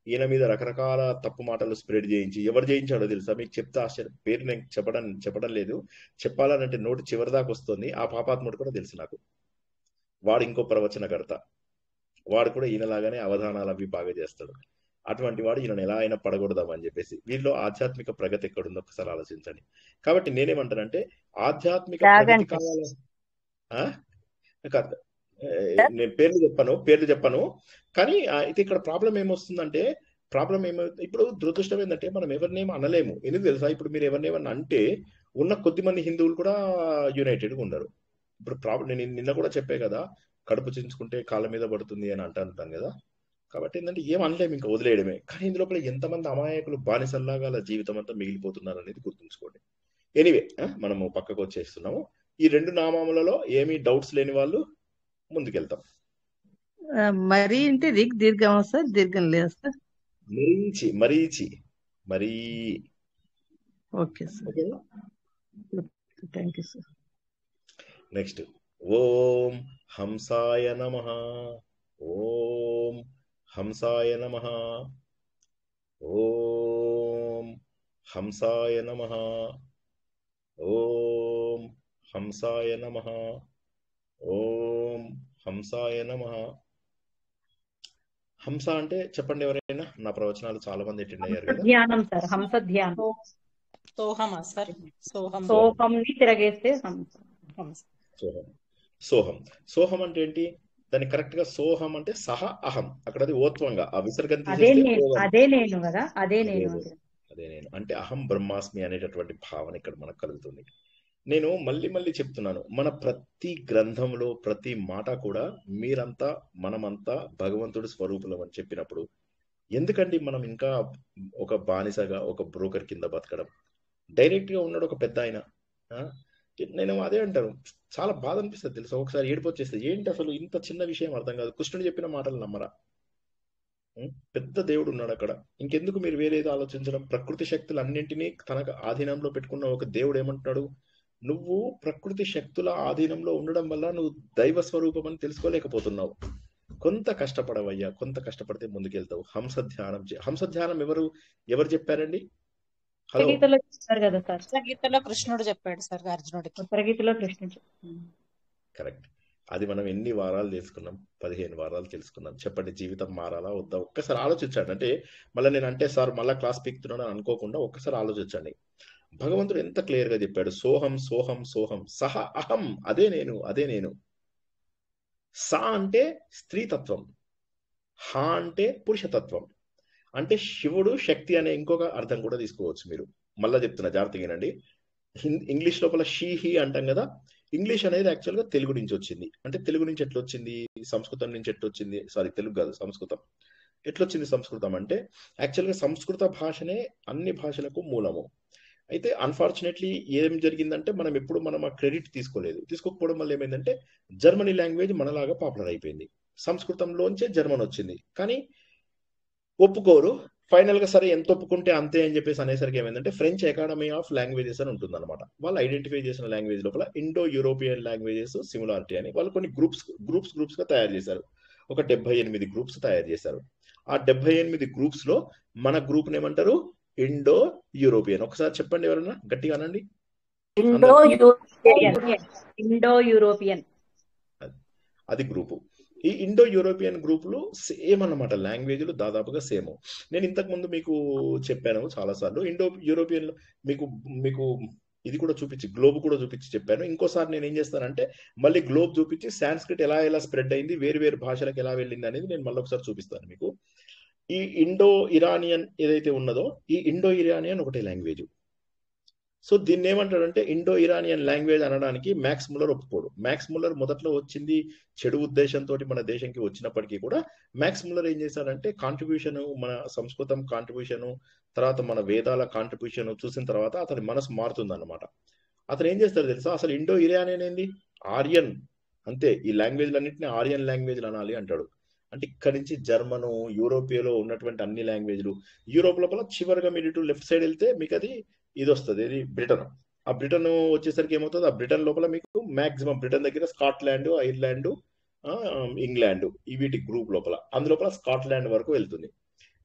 ఈయన మీద రకరకాల తప్పు మాటలు స్ప్రెడ్ చేయించి, ఎవరు చేయించాడో తెలుసా మీకు? చెప్తే ఆశ్చర్య, పేరు నేను చెప్పడం లేదు, చెప్పాలనంటే నోటి చివరి దాకా వస్తుంది. ఆ పాపాత్ముడు కూడా తెలుసు నాకు, వాడు ఇంకో ప్రవచనకర్త, వాడు కూడా ఈయనలాగానే అవధానాలు అవి బాగా చేస్తాడు. అటువంటి వాడు ఈయనను ఎలా అయినా పడగొడదామని చెప్పేసి. వీళ్ళలో ఆధ్యాత్మిక ప్రగతి ఎక్కడుందో ఒకసారి ఆలోచించండి. కాబట్టి నేనేమంటానంటే ఆధ్యాత్మిక ప్రగతి కావాలి. కాదు, నేను పేర్లు చెప్పను కానీ అయితే ఇక్కడ ప్రాబ్లం ఏమొస్తుందంటే, ఇప్పుడు దురదృష్టం ఏంటంటే మనం ఎవరినేమో అనలేము. ఎందుకు తెలుసా? ఇప్పుడు మీరు ఎవరినేమన్నా అంటే ఉన్న కొద్ది మంది హిందువులు కూడా యునైటెడ్గా ఉండరు. ఇప్పుడు ప్రాబ్లం నేను నిన్న కూడా చెప్పే కదా, కడుపు చించుకుంటే కాళ్ళ మీద పడుతుంది అని అంటాను కదా. కాబట్టి ఏంటంటే ఏం అనలేము, ఇంకా వదిలేయడమే. కానీ ఇందులోపల ఎంతమంది అమాయకులు బానిసల్లాగా జీవితం అంతా మిగిలిపోతున్నారు అనేది గుర్తుంచుకోండి. ఎనీవే, మనము పక్కకు వచ్చేస్తున్నాము. ఈ రెండు నామములలో ఏమీ డౌట్స్ లేని వాళ్ళు ముందుకెళ్తాం. మరీ అంటే దీర్ఘం సార్? దీర్ఘం లేదు సార్. మరీ. Okay sir, thank you sir. Next, ఓం హంసాయ నమః. ఓం హంసాయ నమః. ఓం హంసాయ నమః. ఓం హంసాయ నమః. ఓం హంసాయ నమః. హంస అంటే చెప్పండి ఎవరైనా. నా ప్రవచనాలు చాలా మంది అటెండ్ అయ్యారు కదా. ధ్యానం సార్, హంస ధ్యానం. సోహమా సార్? సోహం ని తిరగేస్తే సోహం అంటే ఏంటి? దాన్ని కరెక్ట్ గా సోహం అంటే సహ అహం, అక్కడ అది ఓత్వంగా ఆ విసర్గం అదే నేను కదా, అదే నేను అంటే అహం బ్రహ్మాస్మి అనేటటువంటి భావన ఇక్కడ మనకు కలుగుతుంది. నేను మళ్ళీ చెప్తున్నాను, మన ప్రతి గ్రంథంలో ప్రతి మాట కూడా మీరంతా మనమంతా భగవంతుడి స్వరూపులం అని చెప్పినప్పుడు ఎందుకండి మనం ఇంకా ఒక బానిసగా ఒక బ్రోకర్ కింద బతకడం? డైరెక్ట్ గా ఉన్నాడు ఒక పెద్ద ఆయన. నేను అదే అంటాను, చాలా బాధ అనిపిస్తుంది తెలుసా, ఒకసారి ఏడుపు వచ్చేస్తుంది. ఏంటి అసలు ఇంత చిన్న విషయం అర్థం కాదు, కృష్ణుడు చెప్పిన మాటలు నమ్మరా? పెద్ద దేవుడు ఉన్నాడు అక్కడ, ఇంకెందుకు మీరు వేరేది ఆలోచించడం? ప్రకృతి శక్తులు అన్నింటినీ తనకు ఆధీనంలో పెట్టుకున్న ఒక దేవుడు ఏమంటున్నాడు, నువ్వు ప్రకృతి శక్తుల ఆధీనంలో ఉండడం వల్ల నువ్వు దైవ స్వరూపం అని తెలుసుకోలేకపోతున్నావు. కొంత కష్టపడవయ్యా, కొంత కష్టపడితే ముందుకెళ్తావు. హంస ధ్యానం ఎవరు చెప్పారండి? గీతలో కృష్ణుడు చెప్పాడు సార్ అర్జునుడికి. కరెక్ట్. అది మనం ఎన్ని వారాలు తెలుసుకున్నాం? 15 వారాలు తెలుసుకున్నాం. చెప్పండి, జీవితం మారాలా వద్దా? ఒక్కసారి ఆలోచించండి. అంటే మళ్ళీ నేను అంటే సార్ మళ్ళీ క్లాస్ పీకుతున్నాను అనుకోకుండా ఒక్కసారి ఆలోచించండి. భగవంతుడు ఎంత క్లియర్ గా చెప్పాడు, సోహం సోహం సోహం సహ అహం, అదే నేను. సా అంటే స్త్రీతత్వం, హా అంటే పురుషతత్వం. అంటే శివుడు శక్తి అనే ఇంకొక అర్థం కూడా తీసుకోవచ్చు మీరు. మళ్ళా చెప్తున్నా, జాగ్రత్తగానండి. ఇంగ్లీష్ లోపల షీ హీ అంటాం కదా, ఇంగ్లీష్ అనేది యాక్చువల్గా తెలుగు నుంచి వచ్చింది. అంటే తెలుగు నుంచి ఎట్లొచ్చింది? సంస్కృతం నుంచి ఎట్లొచ్చింది? సారీ, తెలుగు కాదు, సంస్కృతం. ఎట్లొచ్చింది సంస్కృతం అంటే యాక్చువల్గా సంస్కృత భాషనే అన్ని భాషలకు మూలము. అయితే అన్ఫార్చునేట్లీ ఏం జరిగిందంటే మనం ఆ క్రెడిట్ తీసుకోకపోవడం వల్ల ఏమైందంటే జర్మనీ లాంగ్వేజ్ మనలాగా పాపులర్ అయిపోయింది. సంస్కృతంలోంచే జర్మన్ వచ్చింది, కానీ ఒప్పుకోరు. ఫైనల్ గా సరే ఎంత ఒప్పుకుంటే అంతే అని చెప్పేసి అనేసరికి ఏమైందంటే ఫ్రెంచ్ అకాడమీ ఆఫ్ లాంగ్వేజెస్ అని ఉంటుంది అనమాట. వాళ్ళు ఐడెంటిఫై చేసిన లాంగ్వేజ్ లోపల ఇండో యూరోపియన్ లాంగ్వేజెస్ సిమిలారిటీ అని వాళ్ళు కొన్ని గ్రూప్స్ గా తయారు చేశారు. ఒక 78 గ్రూప్స్ తయారు చేశారు. ఆ 78 గ్రూప్స్ లో మన గ్రూప్ ఏమంటారు? Indo European. ఒకసారి చెప్పండి ఎవరన్నా, గట్టిగా అనండి. Indo European. అది గ్రూపు. ఈ ఇండో యూరోపియన్ గ్రూపులు సేమ్ అన్నమాట, లాంగ్వేజ్లు దాదాపుగా సేమ్. నేను ఇంతకు ముందు మీకు చెప్పాను చాలాసార్లు, ఇండో యూరోపియన్ మీకు మీకు ఇది కూడా చూపించి, గ్లోబ్ కూడా చూపించి చెప్పాను. ఇంకోసారి నేను ఏం చేస్తానంటే మళ్ళీ గ్లోబ్ చూపించి సాంస్క్రిట్ ఎలా ఎలా స్ప్రెడ్ అయింది, వేరు వేరు భాషలకు ఎలా వెళ్ళింది అనేది నేను మళ్ళీ ఒకసారి చూపిస్తాను మీకు. ఈ ఇండో ఇరానియన్ ఏదైతే ఉన్నదో, ఈ ఇండో ఇరానియన్ ఒకటే లాంగ్వేజ్. సో దీన్ని ఏమంటాడంటే ఇండో ఇరానియన్ లాంగ్వేజ్ అనడానికి మ్యాక్స్ ముల్లర్ ఒప్పుకోడు. మ్యాక్స్ ముల్లర్ మొదట్లో వచ్చింది చెడు ఉద్దేశంతో మన దేశంకి వచ్చినప్పటికీ కూడా మ్యాక్స్ ముల్లర్ ఏం చేశాడంటే కాంట్రిబ్యూషన్, మన సంస్కృతం కాంట్రిబ్యూషన్, తర్వాత మన వేదాల కాంట్రిబ్యూషన్ చూసిన తర్వాత అతని మనసు మారుతుంది అన్నమాట. అతను ఏం చేస్తాడు తెలుసా, అసలు ఇండో ఇరానియన్ ఏంది, ఆర్యన్ అంతే, ఈ లాంగ్వేజ్లన్నింటినీ ఆర్యన్ లాంగ్వేజ్లు అనాలి అంటాడు. అంటే ఇక్కడి నుంచి జర్మను, యూరోపియాలో ఉన్నటువంటి అన్ని లాంగ్వేజ్లు, యూరోప్ లోపల చివరిగా మీరు ఇటు లెఫ్ట్ సైడ్ వెళ్తే మీకు అది ఇది వస్తుంది, ఇది బ్రిటన్. ఆ బ్రిటన్ వచ్చేసరికి ఏమవుతుంది, ఆ బ్రిటన్ లోపల మీకు మాక్సిమం బ్రిటన్ దగ్గర స్కాట్లాండ్, ఐర్లాండ్, ఇంగ్లాండ్, ఈ వీటి గ్రూప్ లోపల, అందులోపల స్కాట్లాండ్ వరకు వెళ్తుంది.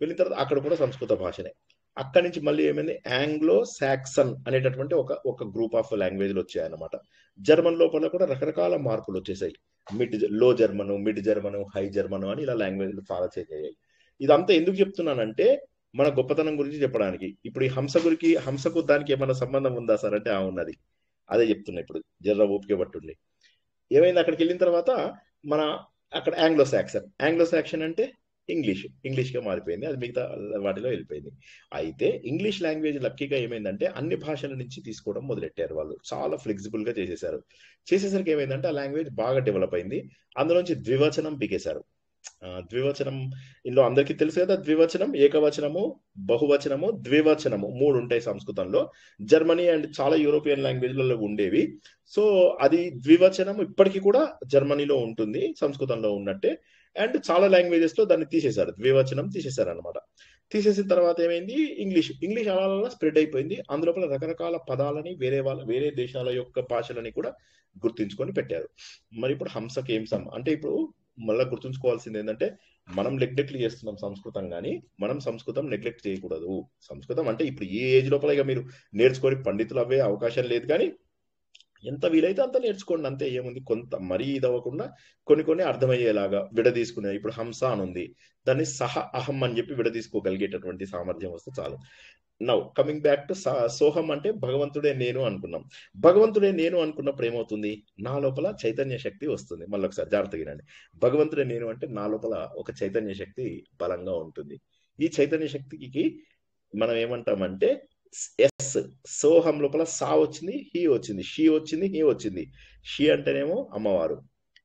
వెళ్ళిన తర్వాత అక్కడ కూడా సంస్కృత భాషనే. అక్కడి నుంచి మళ్ళీ ఏమైంది, ఆంగ్లో సాక్సన్ అనేటటువంటి ఒక గ్రూప్ ఆఫ్ లాంగ్వేజ్లు వచ్చాయన్నమాట. జర్మన్ లోపల కూడా రకరకాల మార్పులు వచ్చేసాయి. లో German, mid German, high German అని ఇలా లాంగ్వేజ్లు చాలా చేంజ్ అయ్యాయి. ఇదంతా ఎందుకు చెప్తున్నానంటే మన గొప్పతనం గురించి చెప్పడానికి. ఇప్పుడు ఈ హంసకు దానికి ఏమైనా సంబంధం ఉందా సార్ అంటే ఉన్నది, అదే చెప్తున్నా. ఇప్పుడు జర్ర ఓపిక పట్టుండి. ఏమైంది, అక్కడికి వెళ్ళిన తర్వాత మన అక్కడ ఆంగ్లో సాక్షన్ అంటే ఇంగ్లీష్గా మారిపోయింది, అది మిగతా వాటిలో వెళ్ళిపోయింది. అయితే ఇంగ్లీష్ లాంగ్వేజ్ లక్కీగా ఏమైందంటే అన్ని భాషల నుంచి తీసుకోవడం మొదలెట్టారు వాళ్ళు, చాలా ఫ్లెక్సిబుల్ గా చేసేసరికి ఏమైందంటే ఆ లాంగ్వేజ్ బాగా డెవలప్ అయింది. అందులోంచి ద్వివచనం బిగేశారు. ద్వివచనం ఇందులో అందరికీ తెలుసు కదా, ద్వివచనం, ఏకవచనము, బహువచనము, ద్వివచనము 3 ఉంటాయి సంస్కృతంలో. జర్మనీ అండ్ చాలా యూరోపియన్ లాంగ్వేజ్లలో ఉండేవి. సో అది ద్వివచనం ఇప్పటికీ కూడా జర్మనీలో ఉంటుంది, సంస్కృతంలో ఉన్నట్టే. అండ్ చాలా లాంగ్వేజెస్ లో దాన్ని తీసేశారు, ద్వివచనం తీసేశారు అనమాట. తీసేసిన తర్వాత ఏమైంది, ఇంగ్లీష్ అలా స్ప్రెడ్ అయిపోయింది. అందులోపల రకరకాల పదాలని వేరే దేశాల యొక్క భాషలని కూడా గుర్తించుకొని పెట్టారు. మరి ఇప్పుడు హంసకి ఏం అంటే ఇప్పుడు మళ్ళీ గుర్తుంచుకోవాల్సింది ఏంటంటే మనం నెగ్లెక్ట్ చేస్తున్నాం సంస్కృతం, కానీ మనం సంస్కృతం నెగ్లెక్ట్ చేయకూడదు. సంస్కృతం అంటే ఇప్పుడు ఈ ఏజ్ లోపల ఇక మీరు నేర్చుకొని పండితులు అవ్వే అవకాశం లేదు, కానీ ఎంత వీలైతే అంత నేర్చుకోండి, అంతే. ఏముంది, కొంత మరీ ఇది అవ్వకుండా కొన్ని అర్థమయ్యేలాగా విడదీసుకునే. ఇప్పుడు హంస అని ఉంది, దాన్ని సహ అహం అని చెప్పి విడదీసుకోగలిగేటటువంటి సామర్థ్యం వస్తే చాలు. నౌ కమింగ్ బ్యాక్ టు సోహం అంటే భగవంతుడే నేను అనుకున్నాం. భగవంతుడే నేను అనుకున్నప్పుడు ఏమవుతుంది, నా లోపల చైతన్య శక్తి వస్తుంది. మళ్ళీ ఒకసారి జాగ్రత్తగా వినండి. భగవంతుడే నేను అంటే నా లోపల ఒక చైతన్య శక్తి బలంగా ఉంటుంది. ఈ చైతన్య శక్తికి మనం ఏమంటామంటే ఎస్, సోహం లోపల సా వచ్చింది, హీ వచ్చింది, షీ వచ్చింది, హీ వచ్చింది. షీ అంటేనేమో అమ్మవారు,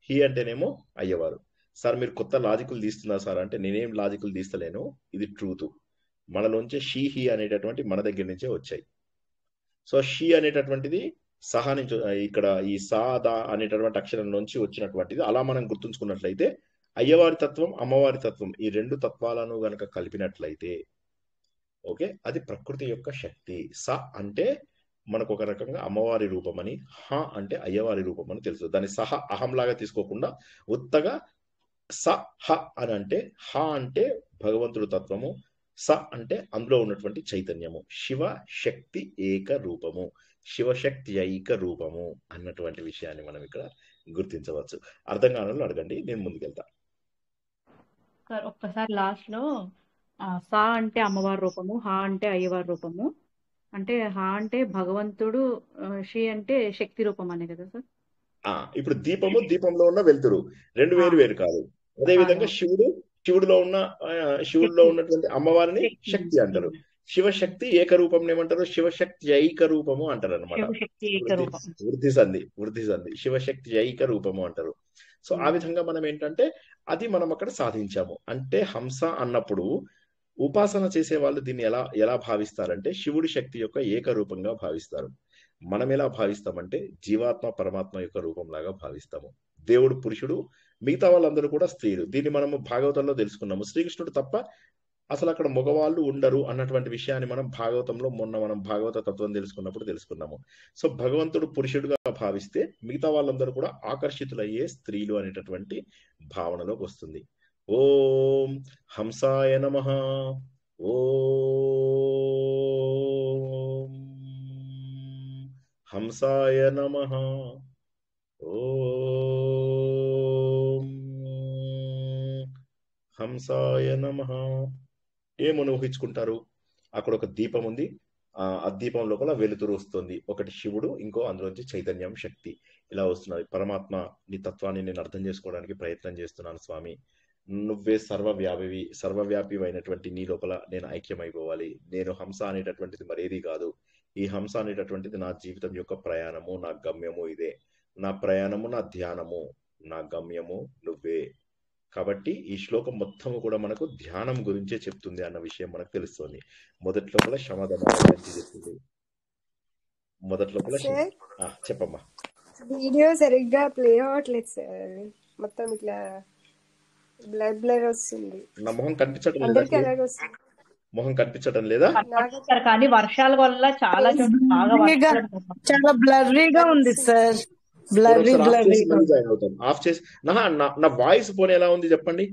హీ అంటేనేమో అయ్యవారు. సార్ మీరు కొత్త లాజికులు తీస్తున్నారు సార్ అంటే నేనేం లాజికులు తీస్తలేను, ఇది ట్రూత్. మనలోంచే షీ, హీ అనేటటువంటి మన దగ్గర నుంచే వచ్చాయి. సో షీ అనేటటువంటిది సహా నుంచి, ఇక్కడ ఈ సా దా అనేటటువంటి అక్షరం నుంచి వచ్చినటువంటిది. అలా మనం గుర్తుంచుకున్నట్లయితే అయ్యవారి తత్వం, అమ్మవారి తత్వం, ఈ 2 తత్వాలను గనక కలిపినట్లయితే ఓకే, అది ప్రకృతి యొక్క శక్తి. స అంటే మనకు ఒక రకంగా అమ్మవారి రూపమని, హ అంటే అయ్యవారి రూపమని తెలుసు. దాన్ని సహ అహంలాగా తీసుకోకుండా ఉత్తగా స హ అని అంటే, హ అంటే భగవంతుడు తత్వము, స అంటే అందులో ఉన్నటువంటి చైతన్యము, శివ శక్తి ఏక రూపము, శివశక్తి ఐక రూపము అన్నటువంటి విషయాన్ని మనం ఇక్కడ గుర్తించవచ్చు. అర్థం కాని వాళ్ళు అడగండి, నేను ముందుకెళ్తా. సార్ ఒక్కసారి లాస్ట్ లో సా అంటే అమ్మవారి రూపము, హా అంటే అయ్యవారి రూపము, అంటే హా అంటే భగవంతుడు, షీ అంటే శక్తి రూపం అనే కదా సార్? ఇప్పుడు దీపంలో ఉన్న వెలుతురు 2 వేరు కాదు. అదే విధంగా శివుడిలో ఉన్నటువంటి అమ్మవారిని శక్తి అంటారు. శివశక్తి ఏకరూపం ఏమంటారు, శివశక్తి ఐక రూపము అంటారు అనమాట. వృద్ధి సంధి శివశక్తి ఐక రూపము అంటారు. సో ఆ విధంగా మనం ఏంటంటే అది మనం అక్కడ సాధించాము. అంటే హంస అన్నప్పుడు ఉపాసన చేసే వాళ్ళు దీన్ని ఎలా భావిస్తారంటే శివుడి శక్తి యొక్క ఏకరూపంగా భావిస్తారు. మనం ఎలా భావిస్తామంటే జీవాత్మ పరమాత్మ యొక్క రూపంలాగా భావిస్తాము. దేవుడు పురుషుడు, మిగతా వాళ్ళందరూ కూడా స్త్రీలు. దీన్ని మనము భాగవతంలో తెలుసుకున్నాము. శ్రీకృష్ణుడు తప్ప అసలు అక్కడ మగవాళ్ళు ఉండరు అన్నటువంటి విషయాన్ని మనం భాగవతంలో మనం భాగవత తత్వం తెలుసుకున్నాము. సో భగవంతుడు పురుషుడుగా భావిస్తే మిగతా వాళ్ళందరూ కూడా ఆకర్షితులయ్యే స్త్రీలు అనేటటువంటి భావనలోకి వస్తుంది. ఓం హంసాయ నమః. ఓం హంసాయ నమః. ఓం హంసాయ నమః. ఏమని ఊహించుకుంటారు? అక్కడ ఒక దీపం ఉంది. ఆ దీపం లోపల వెలుతురు వస్తుంది. ఒకటి శివుడు, ఇంకో అందులోంచి చైతన్యం, శక్తి ఇలా వస్తున్నది. పరమాత్మ నీ తత్వాన్ని నేను అర్థం చేసుకోవడానికి ప్రయత్నం చేస్తున్నాను స్వామి. నువ్వే సర్వవ్యాపి అయినటువంటి నీ లోపల నేను ఐక్యమైపోవాలి. నేను హంస అనేటటువంటిది మరేది కాదు. ఈ హంస అనేటటువంటిది నా జీవితం యొక్క ప్రయాణము, నా గమ్యము ఇదే. నా ప్రయాణము నా ధ్యానము, నా గమ్యము నువ్వే. కాబట్టి ఈ శ్లోకం మొత్తం కూడా మనకు ధ్యానం గురించే చెప్తుంది అన్న విషయం మనకు తెలుస్తుంది. మొదటి లోపల క్షమాధనాల గురించి చెప్తుంది. మొదటి లోపల సార్ చెప్పమ్మా. వీడియో సరిగ్గా ప్లే అవ్వట్లేదు సార్, మొత్తం ఇట్లా బ్లర్ వస్తుంది. నా మొహం కనిపించడం లేదా? అందరికి అలాగే వస్తుంది. మొహం కనిపించడం లేదా? కనపడుతున్నారు కానీ వర్షాల వల్ల చాలా చోట్ల బాగా బ్లర్రీగా, వర్షాలు పడుతున్నాయి. చాలా బ్లర్రీగా ఉంది సార్. ఒకసారి ఆఫ్ చేసి బ్లర్రీగా మళ్ళీ జాయిన్ అవుతాను. ఆఫ్ చేసి నా వాయిస్ పోనీ ఎలా ఉంది చెప్పండి.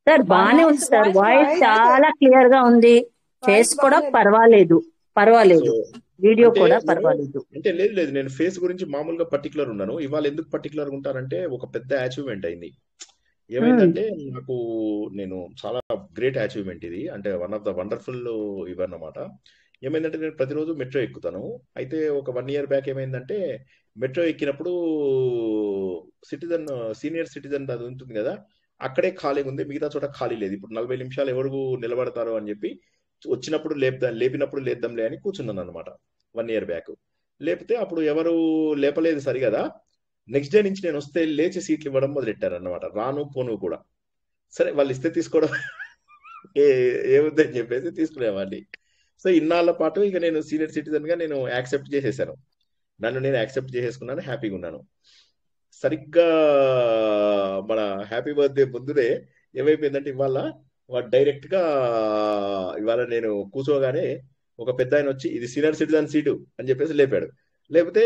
సార్ బానే ఉంది సార్, వాయిస్ చాలా క్లియర్ గా ఉంది. ఫేస్ కూడా పర్వాలేదు. సో వీడియో అంటే కూడా నేను పర్వాలేదు. అంటే లేదు నేను ఫేస్ గురించి మామూలుగా పర్టికులర్ ఉన్నాను. ఇవాళ ఎందుకు పర్టికులర్ ఉంటానంటే ఒక పెద్ద అచీవ్మెంట్ అయింది. ఏమైందంటే నేను చాలా గ్రేట్ అచీవ్మెంట్ ఇది, అంటే వన్ ఆఫ్ ద వండర్ఫుల్ ఇవన్నమాట. ఏమైందంటే నేను ప్రతిరోజు మెట్రో ఎక్కుతాను. అయితే ఒక 1 year బ్యాక్ ఏమైందంటే మెట్రో ఎక్కినప్పుడు సీనియర్ సిటిజన్ అది ఉంటుంది కదా, అక్కడే ఖాళీగా ఉంది, మిగతా చోట ఖాళీ లేదు. ఇప్పుడు 40 నిమిషాలు ఎవరు నిలబడతారు అని చెప్పి వచ్చినప్పుడు లేపినప్పుడు లేద్దాంలే అని కూర్చున్నాను అనమాట 1 year బ్యాక్. లేపితే అప్పుడు ఎవరు లేపలేదు సరిగదా. నెక్స్ట్ డే నుంచి నేను వస్తే లేచి సీట్లు ఇవ్వడం మొదలెట్టారు అన్నమాట, రాను పోను కూడా. సరే వాళ్ళు ఇస్తే తీసుకోవడం ఏముందని చెప్పేసి తీసుకునేవాడిని. సో ఇన్నాళ్ళ పాటు ఇక నేను సీనియర్ సిటిజన్ గా నేను యాక్సెప్ట్ చేసేసాను, నన్ను నేను యాక్సెప్ట్ చేసేసుకున్నాను, హ్యాపీగా ఉన్నాను. సరిగ్గా మన హ్యాపీ బర్త్డే ముందునే ఏమైపోయిందంటే ఇవాళ డైరెక్ట్ గా ఇవాళ నేను కూర్చోగానే ఒక పెద్ద ఆయన వచ్చి ఇది సీనియర్ సిటిజన్ సీటు అని చెప్పేసి లేపాడు. లేకపోతే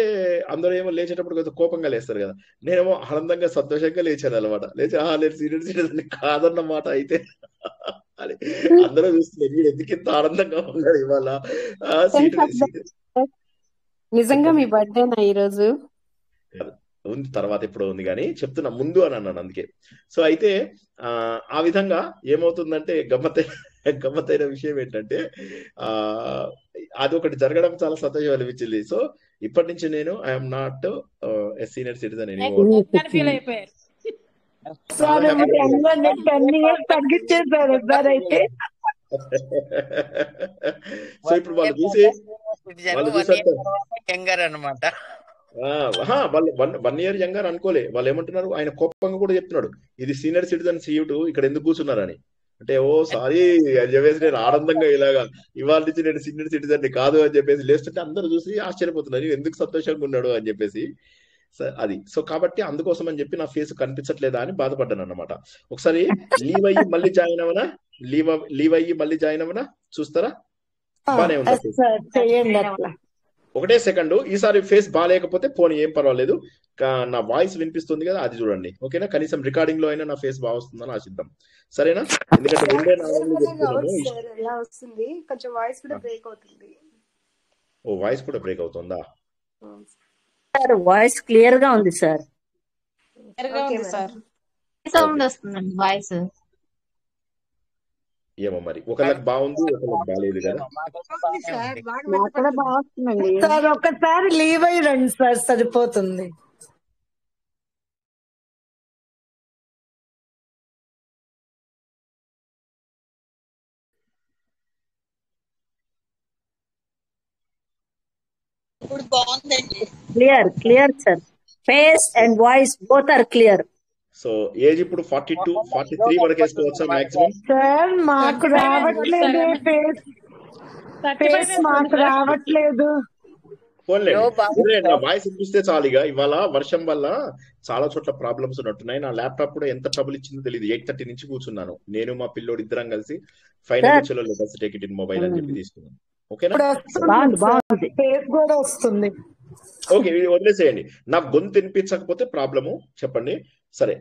అందరూ ఏమో లేచేటప్పుడు కొంచెం కోపంగా లేస్తారు కదా, నేనేమో ఆనందంగా సంతోషంగా లేచాను అనమాట. లేచి నేను సీనియర్ సిటిజన్ కాదన్నమాట అయితే అని అందరూ చూస్తున్నారు, వీడు ఎందుకు ఇంత ఆనందంగా ఉన్నాడు ఇవాళ సీటు. నిజంగా మీ బర్త్డేనా ఈరోజు? ఉంది, తర్వాత ఎప్పుడో ఉంది కానీ చెప్తున్నా ముందు అని అన్నాను అందుకే. సో అయితే ఆ విధంగా ఏమవుతుందంటే గమ్మత్తైన విషయం ఏంటంటే అది ఒకటి జరగడం చాలా సంతోషం అనిపించింది. సో ఇప్పటి నుంచి నేను I'm not senior citizen anymore. Feel అయిపోయారు. సార్ 10 years తగ్గించేశారు సార్ అయితే. సో ఇప్పుడు వాళ్ళు చూసారు యంగర్ అనమాట. వాళ్ళు 1 year యంగర్ అనుకోలే. వాళ్ళు ఏమంటున్నారు, ఆయన కోపంగా కూడా చెప్తున్నాడు ఇది సీనియర్ సిటిజన్ సీటు, ఇక్కడ ఎందుకు కూర్చున్నారని. అంటే ఓ సారీ అని చెప్పేసి నేను ఆనందంగా ఇలాగా ఇవాళ నుంచి నేను సీనియర్ సిటిజన్ కాదు అని చెప్పేసి లేస్తుంటే అందరూ చూసి ఆశ్చర్యపోతున్నారు ఎందుకు సంతోషంగా ఉన్నాడు అని చెప్పేసి. అది సో కాబట్టి అందుకోసం అని చెప్పి నా ఫేస్ కనిపించట్లేదా అని బాధపడ్డాను అనమాట. ఒకసారి లీవ్ అయ్యి మళ్ళీ జాయిన్ అవనా, లీవ్ అయ్యి మళ్ళీ జాయిన్ అవనా, చూస్తారా? బానే ఉంది. ఒకటే సెకండ్, ఈసారి ఫేస్ బాగాలేకపోతే పోనీ ఏం పర్వాలేదు, నా వాయిస్ వినిపిస్తుంది కదా అది చూడండి, ఓకేనా? కనీసం రికార్డింగ్ లో అయినా నా ఫేస్ బాగా వస్తుందని ఆశిద్దాం, సరేనా? ఎందుకంటే ఎలా వస్తుంది, కొంచెం వాయిస్ కూడా బ్రేక్ అవుతుంది. ఓ వాయిస్ కూడా బ్రేక్ అవుతుందా? సార్ వాయిస్ క్లియర్ గా ఉంది సార్. సౌండ్ వస్తుందండి వాయిస్. ఏమో మరి ఒకళ్ళకి బాగుంది ఒకళ్ళకి బాగాలేదు కదా. సార్ ఒకసారి లీవ్ అయ్యి రండి సార్, సరిపోతుంది. ఇప్పుడు బాగుందండి. Clear sir, face and voice both are clear. So age ఇప్పుడు 42, 43 వరకు వేసుకోవచ్చా మాక్సిమం? సార్ మాకు రావట్లేదు ఫేస్, మాకు రావట్లేదు. నా వాయిస్ వినిపిస్తే చాలు. ఇక ఇవాళ వర్షం వల్ల చాలా చోట్ల ప్రాబ్లమ్స్ ఉన్నట్టున్నాయి. నా ల్యాప్టాప్ కూడా ఎంత ట్రబుల్ ఇచ్చిందో తెలియదు. 8:30 నుంచి కూర్చున్నాను నేను మా పిల్లోడు ఇద్దరం కలిసి. ఫైనల్ చలో let's take it in mobile అని చెప్పి తీసుకున్నాను. ఓకేనా? ఫేస్ కూడా వస్తుంది. ఓకే వదిలేసేయండి. నాకు గొంతు వినిపించకపోతే ప్రాబ్లము చెప్పండి. సరే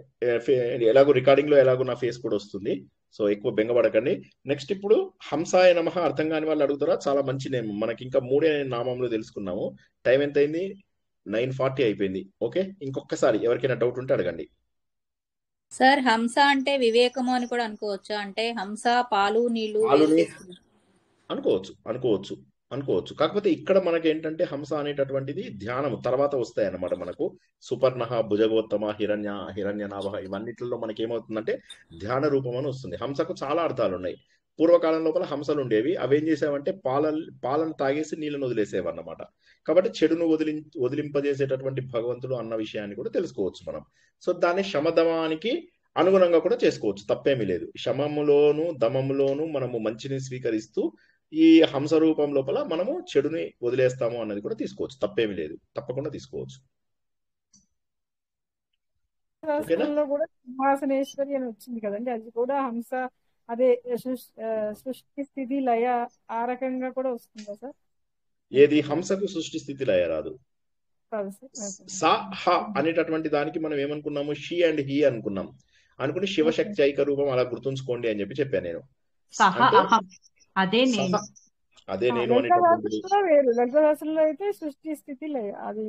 ఎలాగో రికార్డింగ్ లో ఎలాగో నా ఫేస్ కూడా వస్తుంది, సో ఎక్కువ బెంగపడకండి. నెక్స్ట్ ఇప్పుడు హంసాయ నమః అర్థం కాని వాళ్ళు అడుగుతారా? చాలా మంచి నేమ్, మనకి ఇంకా 3 నామంలో తెలుసుకున్నాము. టైం ఎంత అయింది? 9:40 అయిపోయింది. ఓకే, ఇంకొకసారి ఎవరికైనా డౌట్ ఉంటే అడగండి. సార్ హంస అంటే వివేకము అని కూడా అనుకోవచ్చా? అంటే హంస పాలు నీళ్లు వేరు పాలుని చేస్తుంది. అనుకోవచ్చు. కాకపోతే ఇక్కడ మనకి ఏంటంటే హంస అనేటటువంటిది ధ్యానం తర్వాత వస్తాయి అన్నమాట. మనకు సుపర్ణహ, భుజగోత్తమ, హిరణ్యనాభ ఇవన్నిటిలో మనకి ఏమవుతుందంటే ధ్యాన రూపం అని వస్తుంది. హంసకు చాలా అర్థాలు ఉన్నాయి. పూర్వకాలం లోపల హంసలు ఉండేవి. అవి ఏం చేసావంటే పాలను తాగేసి నీళ్ళను వదిలేసేవి అన్నమాట. కాబట్టి చెడును వదిలింపజేసేటటువంటి భగవంతుడు అన్న విషయాన్ని కూడా తెలుసుకోవచ్చు మనం. సో దాన్ని శమదమానికి అనుగుణంగా కూడా చేసుకోవచ్చు, తప్పేమీ లేదు. శమములోను దమములోను మనము మంచిని స్వీకరిస్తూ ఈ హంస రూపం లోపల మనము చెడుని వదిలేస్తాము అన్నది కూడా తీసుకోవచ్చు, తప్పేమీ లేదు, తప్పకుండా తీసుకోవచ్చు. ఓకేనా? శాస్త్రంలో కూడా సింహాసనేశ్వరి అని వచ్చింది కదండి, అది కూడా హంస అదే సృష్టి స్థితి లయ ఆ రకంగా కూడా వస్తుందా సార్? ఏది హంసకు సృష్టి స్థితి లయ రాదు. కాదు సార్. సా హ అనేటటువంటి దానికి మనం ఏమనుకున్నాము, షీ అండ్ హీ అనుకుని శివశక్తి ఐక రూపం అలా గుర్తుంచుకోండి అని చెప్పాను నేను. సహ అంటే అహం అదే నేను. అదే నేను లలిత అనేటటువంటి శాస్త్రంలో వేరు, లలిత శాస్త్రంలో అయితే సృష్టి స్థితి లయ, అది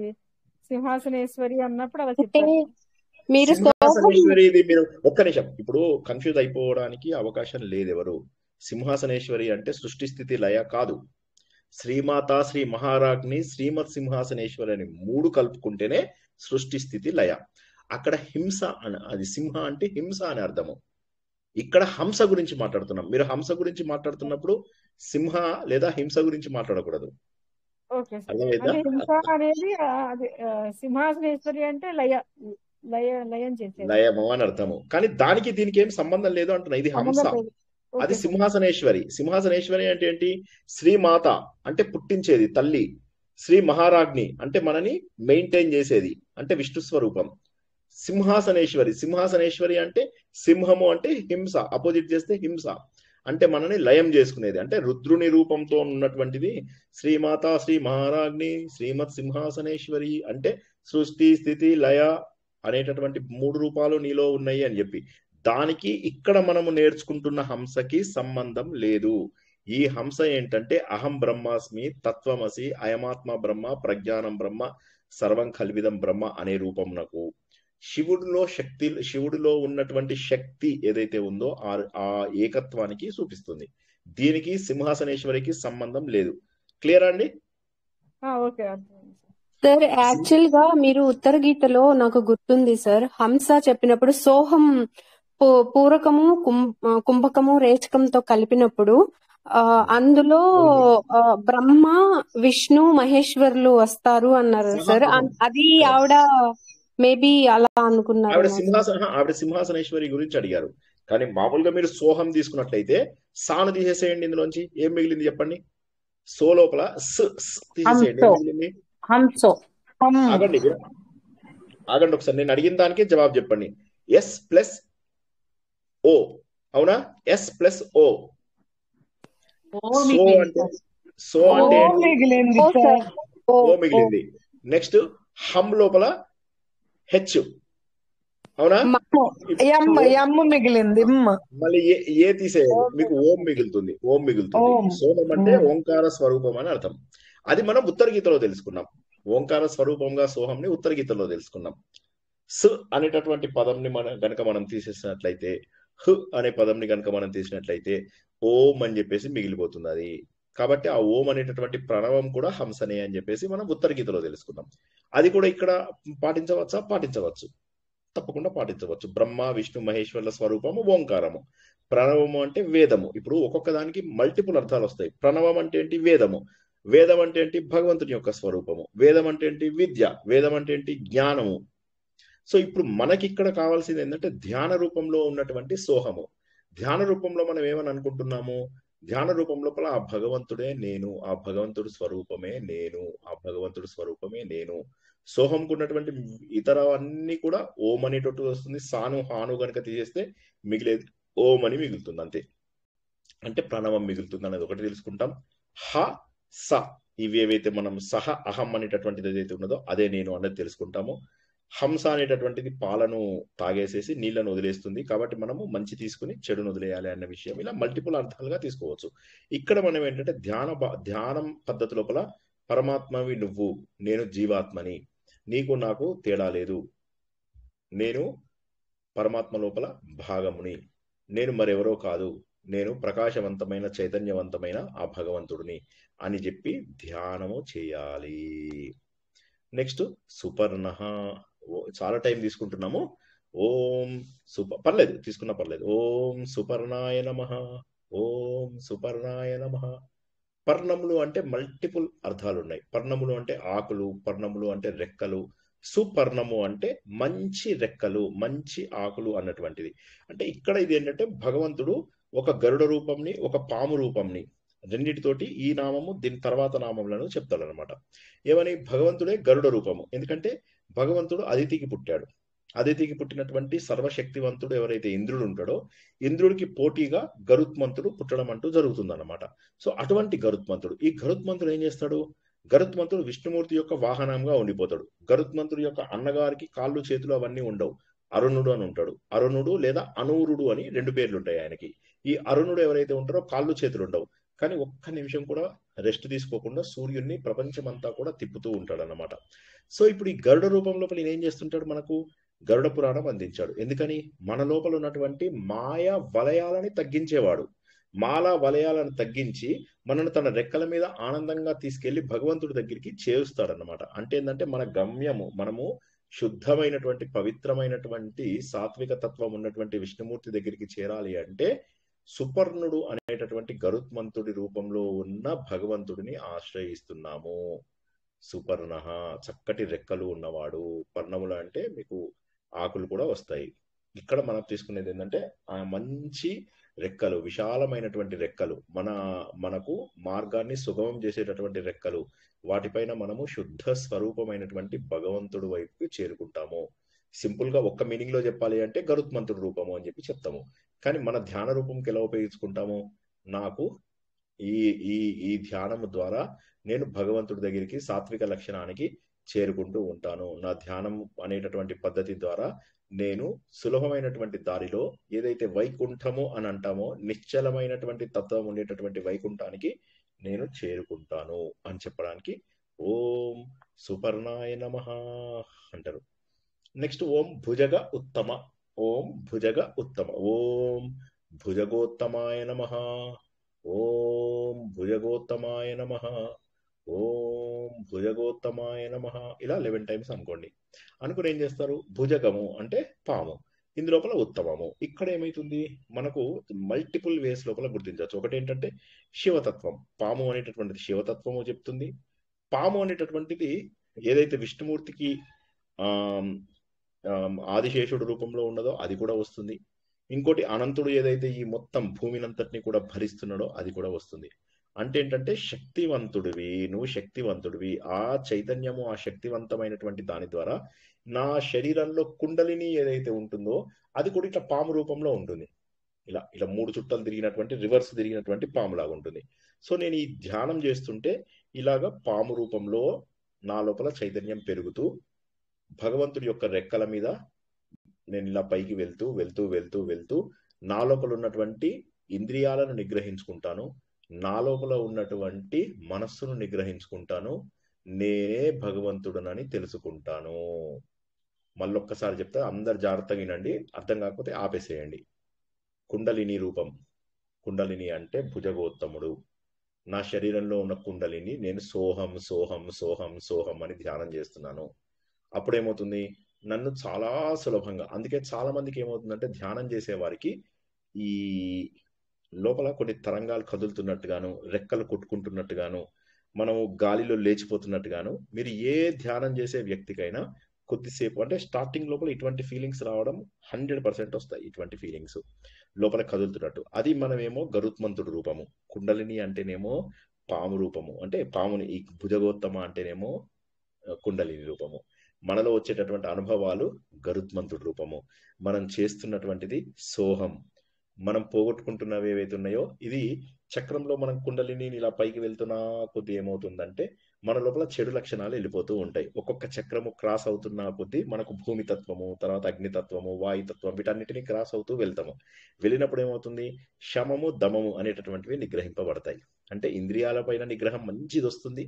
సింహాసనేశ్వరి అన్నప్పుడు అలా అంటే చెప్పారు. మీరు సింహాసనేశ్వరి ఇది మీరు ఒక్క నిమిషం ఇప్పుడు కన్ఫ్యూజ్ అయిపోవడానికి అవకాశం లేదు ఎవరు. సింహాసనేశ్వరి అంటే సృష్టి స్థితి లయ కాదు. శ్రీమాత, శ్రీ మహారాజ్ని, శ్రీమత్ సింహాసనేశ్వరి అని 3 కలుపుకుంటేనే సృష్టి స్థితి లయ. అక్కడ హింస అని, అది సింహ అంటే హింస అని అర్థము. ఇక్కడ హంస గురించి మాట్లాడుతున్నాం. మీరు హంస గురించి మాట్లాడుతున్నప్పుడు సింహ లేదా హింస గురించి మాట్లాడకూడదు. Okay sir. అర్థమైందా? అంటే హింస అనేది అది సింహాసనేశ్వరి అంటే లయం చేసేది, లయము అని అర్థము. కానీ దానికి దీనికి ఏం సంబంధం లేదు అంటున్నా. ఇది హంస, సంబంధం లేదు. అది ఓకే సార్. సింహాసనేశ్వరి. సింహాసనేశ్వరి అంటే ఏంటి? శ్రీమాత అంటే పుట్టించేది తల్లి. శ్రీ మహారాజ్ని అంటే మనని మెయింటైన్ చేసేది, అంటే విష్ణు స్వరూపం. సింహాసనేశ్వరి అంటే సింహము అంటే హింస, అపోజిట్ చేస్తే హింస అంటే మనని లయం చేసుకునేది. అంటే రుద్రుని రూపంతో ఉన్నటువంటిది శ్రీమాత, శ్రీ మహారాజ్ని, శ్రీమత్ సింహాసనేశ్వరి అంటే సృష్టి స్థితి లయ అనేటటువంటి 3 రూపాలు నీలో ఉన్నాయి అని చెప్పి. దానికి ఇక్కడ మనము నేర్చుకుంటున్న హంసకి సంబంధం లేదు. ఈ హంస ఏంటంటే అహం బ్రహ్మాస్మి, తత్వమసి, అయమాత్మ బ్రహ్మ, ప్రజ్ఞానం బ్రహ్మ, సర్వం కల్విదం బ్రహ్మ అనే రూపమునకు శివుడిలో ఉన్నటువంటి శక్తి ఏదైతే ఉందో ఆ ఏకత్వానికి చూపిస్తుంది. దీనికి సింహాసనేశ్వరికి సంబంధం లేదు. క్లియర్ అండి? ఓకే, అర్థమైంది సార్. యాక్చువల్ గా మీరు ఉత్తర గీతలో నాకు గుర్తుంది సార్, హంస చెప్పినప్పుడు సోహం పూరకము కుంభకము రేచకంతో కలిపినప్పుడు అందులో బ్రహ్మ విష్ణు మహేశ్వరులు వస్తారు అన్నారు సార్. అది ఆవిడ మేబీ అలా అనుకున్నారు. ఆవిడ సింహాసనేశ్వరి గురించి అడిగారు. కానీ మామూలుగా మీరు సోహం తీసుకున్నట్లయితే సాను తీసేసేయండి, ఇందులోంచి ఏం మిగిలింది చెప్పండి. సో లోపల తీసేసేయండి, ఏం మిగిలింది? ఆగండి ఒకసారి, నేను అడిగిన దానికే జవాబు చెప్పండి. ఎస్ ప్లస్ ఓ, అవునా? ఎస్ ప్లస్ ఓ. సో అంటే ఓ మిగిలింది. నెక్స్ట్ హమ్ లోపల హెచ్, అవునా? మిగిలింది. మళ్ళీ ఏ తీసేయాలి, మీకు ఓం మిగులుతుంది. సోమం అంటే ఓంకార స్వరూపం అని అర్థం. అది మనం ఉత్తర గీతలో తెలుసుకున్నాం. ఓంకార స్వరూపంగా సోహంని ఉత్తర గీతలో తెలుసుకున్నాం. స్ అనేటటువంటి పదంని గనక మనం తీసేసినట్లయితే, హ్ అనే పదంని గనక మనం తీసినట్లయితే ఓం అని చెప్పేసి మిగిలిపోతుంది అది. కాబట్టి ఆ ఓం అనేటటువంటి ప్రణవం కూడా హంసనే అని చెప్పేసి మనం ఉత్తర గీతలో తెలుసుకున్నాం. అది కూడా ఇక్కడ పాటించవచ్చు, తప్పకుండా పాటించవచ్చు. బ్రహ్మ విష్ణు మహేశ్వరుల స్వరూపము ఓంకారము. ప్రణవము అంటే వేదము. ఇప్పుడు ఒక్కొక్క దానికి మల్టిపుల్ అర్థాలు వస్తాయి. ప్రణవం అంటే ఏంటి? వేదం అంటే ఏంటి? భగవంతుని యొక్క స్వరూపము. వేదం అంటే ఏంటి? విద్య. వేదం అంటే ఏంటి? జ్ఞానము. సో ఇప్పుడు మనకి ఇక్కడ కావాల్సింది ఏంటంటే ధ్యాన రూపంలో ఉన్నటువంటి సోహము. ధ్యాన రూపంలో మనం ఏమని అనుకుంటున్నాము? ధ్యాన రూపం లోపల ఆ భగవంతుడే నేను, ఆ భగవంతుడు స్వరూపమే నేను, ఆ భగవంతుడు స్వరూపమే నేను. సోహంకు ఉన్నటువంటి ఇతర అన్ని కూడా ఓం అనేటట్టు వస్తుంది. సాను హాను గనక తీసేస్తే మిగిలేది ఓం అని మిగులుతుంది, అంతే. అంటే ప్రణవం మిగులుతుంది అనేది ఒకటి తెలుసుకుంటాం. హ స ఇవి ఏవైతే మనం సహ అహం అనేటటువంటిది ఏదైతే ఉన్నదో అదే నేను అన్నది తెలుసుకుంటాము. హంస అనేటటువంటిది పాలను తాగేసేసి నీళ్లను వదిలేస్తుంది. కాబట్టి మనము మంచి తీసుకుని చెడును వదిలేయాలి అన్న విషయం ఇలా మల్టిపుల్ అర్థాలుగా తీసుకోవచ్చు. ఇక్కడ మనం ఏంటంటే ధ్యానం పద్ధతి లోపల పరమాత్మవి నువ్వు, నేను జీవాత్మని, నీకు నాకు తేడా లేదు, నేను పరమాత్మ లోపల భాగముని, నేను మరెవరో కాదు, నేను ప్రకాశవంతమైన చైతన్యవంతమైన ఆ భగవంతుడిని అని చెప్పి ధ్యానము చేయాలి. నెక్స్ట్ సుపర్ణ. చాలా టైం తీసుకుంటున్నాము. ఓం పర్లేదు, తీసుకున్నా పర్లేదు. ఓం సుపర్ణాయ నమః, ఓం సుపర్ణాయ నమః. పర్ణములు అంటే మల్టిపుల్ అర్థాలు ఉన్నాయి. పర్ణములు అంటే ఆకులు, పర్ణములు అంటే రెక్కలు, సుపర్ణము అంటే మంచి రెక్కలు, మంచి ఆకులు అన్నటువంటిది. అంటే ఇక్కడ ఇది ఏంటంటే భగవంతుడు ఒక గరుడ రూపంని, ఒక పాము రూపంని, రెండిటితోటి ఈ నామము దీని తర్వాత నామములను చెప్తాడు అనమాట. ఏమని? భగవంతుడే గరుడ రూపము. ఎందుకంటే భగవంతుడు అదితికి పుట్టాడు. అదితికి పుట్టినటువంటి సర్వశక్తివంతుడు ఎవరైతే ఇంద్రుడు ఉంటాడో, ఇంద్రుడికి పోటీగా గరుత్మంతుడు పుట్టడం అంటూ జరుగుతుందన్నమాట. సో అటువంటి గరుత్మంతుడు, ఈ గరుత్మంతుడు ఏం చేస్తాడు? గరుత్మంతుడు విష్ణుమూర్తి యొక్క వాహనంగా ఉండిపోతాడు. గరుత్మంతుడి యొక్క అన్నగారికి కాళ్ళు చేతులు అవన్నీ ఉండవు. అరుణుడు అని ఉంటాడు. అరుణుడు లేదా అనూరుడు అని 2 పేర్లు ఉంటాయి ఆయనకి. ఈ అరుణుడు ఎవరైతే ఉంటారో కాళ్ళు చేతులు ఉండవు, కానీ ఒక్క నిమిషం కూడా రెస్ట్ తీసుకోకుండా సూర్యుడిని ప్రపంచమంతా కూడా తిప్పుతూ ఉంటాడు అన్నమాట. సో ఇప్పుడు ఈ గరుడ రూపం లోపల ఈయన ఏం చేస్తుంటాడు? మనకు గరుడ పురాణం అందించాడు. ఎందుకని? మన లోపల ఉన్నటువంటి మాయా వలయాలని తగ్గించేవాడు. మాలా వలయాలను తగ్గించి మనను తన రెక్కల మీద ఆనందంగా తీసుకెళ్లి భగవంతుడి దగ్గరికి చేరుస్తాడన్నమాట. అంటే ఏంటంటే మన గమ్యము, మనము శుద్ధమైనటువంటి పవిత్రమైనటువంటి సాత్విక తత్వం ఉన్నటువంటి విష్ణుమూర్తి దగ్గరికి చేరాలి అంటే సుపర్ణుడు అనేటటువంటి గరుత్మంతుడి రూపంలో ఉన్న భగవంతుడిని ఆశ్రయిస్తున్నాము. సుపర్ణ, చక్కటి రెక్కలు ఉన్నవాడు. పర్ణములు అంటే మీకు ఆకులు కూడా వస్తాయి. ఇక్కడ మనం తీసుకునేది ఏంటంటే ఆ మంచి రెక్కలు, విశాలమైనటువంటి రెక్కలు, మనకు మార్గాన్ని సుగమం చేసేటటువంటి రెక్కలు. వాటిపైన మనము శుద్ధ స్వరూపమైనటువంటి భగవంతుడి వైపుకి చేరుకుంటాము. సింపుల్ గా ఒక్క మీనింగ్ లో చెప్పాలి అంటే గరుత్మంతుడి రూపము అని చెప్పి చెప్తాము. కానీ మన ధ్యాన రూపంకి ఎలా ఉపయోగించుకుంటాము? నాకు ఈ ఈ ఈ ధ్యానము ద్వారా నేను భగవంతుడి దగ్గరికి సాత్విక లక్షణానికి చేరుకుంటూ ఉంటాను. నా ధ్యానం అనేటటువంటి పద్ధతి ద్వారా నేను సులభమైనటువంటి దారిలో ఏదైతే వైకుంఠము అని అంటామో, నిశ్చలమైనటువంటి తత్వం ఉండేటటువంటి వైకుంఠానికి నేను చేరుకుంటాను అని చెప్పడానికి ఓం సుపర్ణాయ నమః అంటారు. నెక్స్ట్ ఓం భుజగ ఉత్తమ. ఓం భుజగ ఉత్తమ. ఓం భుజగోత్తమాయ నమః. ఓం భుజగోత్తమాయ నమః. ఓం భుజగోత్తమాయ నమః. ఇలా 11 టైమ్స్ అనుకోండి. అనుకుని ఏం చేస్తారు? భుజగము అంటే పాము, ఇందులోపల ఉత్తమము. ఇక్కడ ఏమైతుంది? మనకు మల్టిపుల్ వేస్ లోపల గుర్తించవచ్చు. ఒకటి ఏంటంటే శివతత్వం. పాము అనేటటువంటిది శివతత్వము చెప్తుంది. పాము అనేటటువంటిది ఏదైతే విష్ణుమూర్తికి ఆదిశేషుడు రూపంలో ఉన్నదో అది కూడా వస్తుంది. ఇంకోటి అనంతుడు ఏదైతే ఈ మొత్తం భూమినంతటిని కూడా భరిస్తున్నాడో అది కూడా వస్తుంది. అంటే ఏంటంటే శక్తివంతుడివి, నువ్వు శక్తివంతుడివి. ఆ చైతన్యము, ఆ శక్తివంతమైనటువంటి దాని ద్వారా నా శరీరంలో కుండలిని ఏదైతే ఉంటుందో అది కూడా ఇట్లా పాము రూపంలో ఉంటుంది. ఇలా ఇలా 3 చుట్టలు తిరిగినటువంటి, రివర్స్ తిరిగినటువంటి పాము లాగా ఉంటుంది. సో నేను ఈ ధ్యానం చేస్తుంటే ఇలాగా పాము రూపంలో నా లోపల చైతన్యం పెరుగుతూ భగవంతుడి యొక్క రెక్కల మీద నేను ఇలా పైకి వెళ్తూ వెళ్తూ వెళ్తూ వెళ్తూ నా లోపల ఉన్నటువంటి ఇంద్రియాలను నిగ్రహించుకుంటాను. నా లోపల ఉన్నటువంటి మనస్సును నిగ్రహించుకుంటాను. నేనే భగవంతుడనని తెలుసుకుంటాను. మళ్ళొక్కసారి చెప్తా, అందరు జాగ్రత్తగా వినండి. అర్థం కాకపోతే ఆపేసేయండి. కుండలిని రూపం. కుండలిని అంటే భుజగోత్తముడు. నా శరీరంలో ఉన్న కుండలిని నేను సోహం సోహం సోహం సోహం అని ధ్యానం చేస్తున్నాను. అప్పుడేమవుతుంది? నన్ను చాలా సులభంగా, అందుకే చాలా మందికి ఏమవుతుందంటే ధ్యానం చేసే వారికి ఈ లోపల కొన్ని తరంగాలు కదులుతున్నట్టుగాను, రెక్కలు కొట్టుకుంటున్నట్టుగాను, మనము గాలిలో లేచిపోతున్నట్టుగాను, మీరు ఏ ధ్యానం చేసే వ్యక్తికైనా కొద్దిసేపు అంటే స్టార్టింగ్ లోపల ఇటువంటి ఫీలింగ్స్ రావడం 100% వస్తాయి. ఇటువంటి ఫీలింగ్స్ లోపల కదులుతున్నట్టు. అది మనమేమో గరుత్మంతుడు రూపము. కుండలిని అంటేనేమో పాము రూపము, అంటే పాముని. ఈ భుజగోత్తమ అంటేనేమో కుండలిని రూపము. మనలో వచ్చేటటువంటి అనుభవాలు గరుత్మంతుడి రూపము. మనం చేస్తున్నటువంటిది సోహం. మనం పోగొట్టుకుంటున్నవి ఏవైతే ఉన్నాయో, ఇది చక్రంలో మనం కుండలిని ఇలా పైకి వెళ్తున్నా కొద్ది ఏమవుతుందంటే మన లోపల చెడు లక్షణాలు వెళ్ళిపోతూ ఉంటాయి. ఒక్కొక్క చక్రము క్రాస్ అవుతున్న కొద్దీ మనకు భూమి తత్వము, తర్వాత అగ్నితత్వము, వాయుతత్వం, వీటన్నిటిని క్రాస్ అవుతూ వెళ్తాము. వెళ్ళినప్పుడు ఏమవుతుంది? శమము దమము అనేటటువంటివి నిగ్రహింపబడతాయి. అంటే ఇంద్రియాలపైన నిగ్రహం మంచిది వస్తుంది.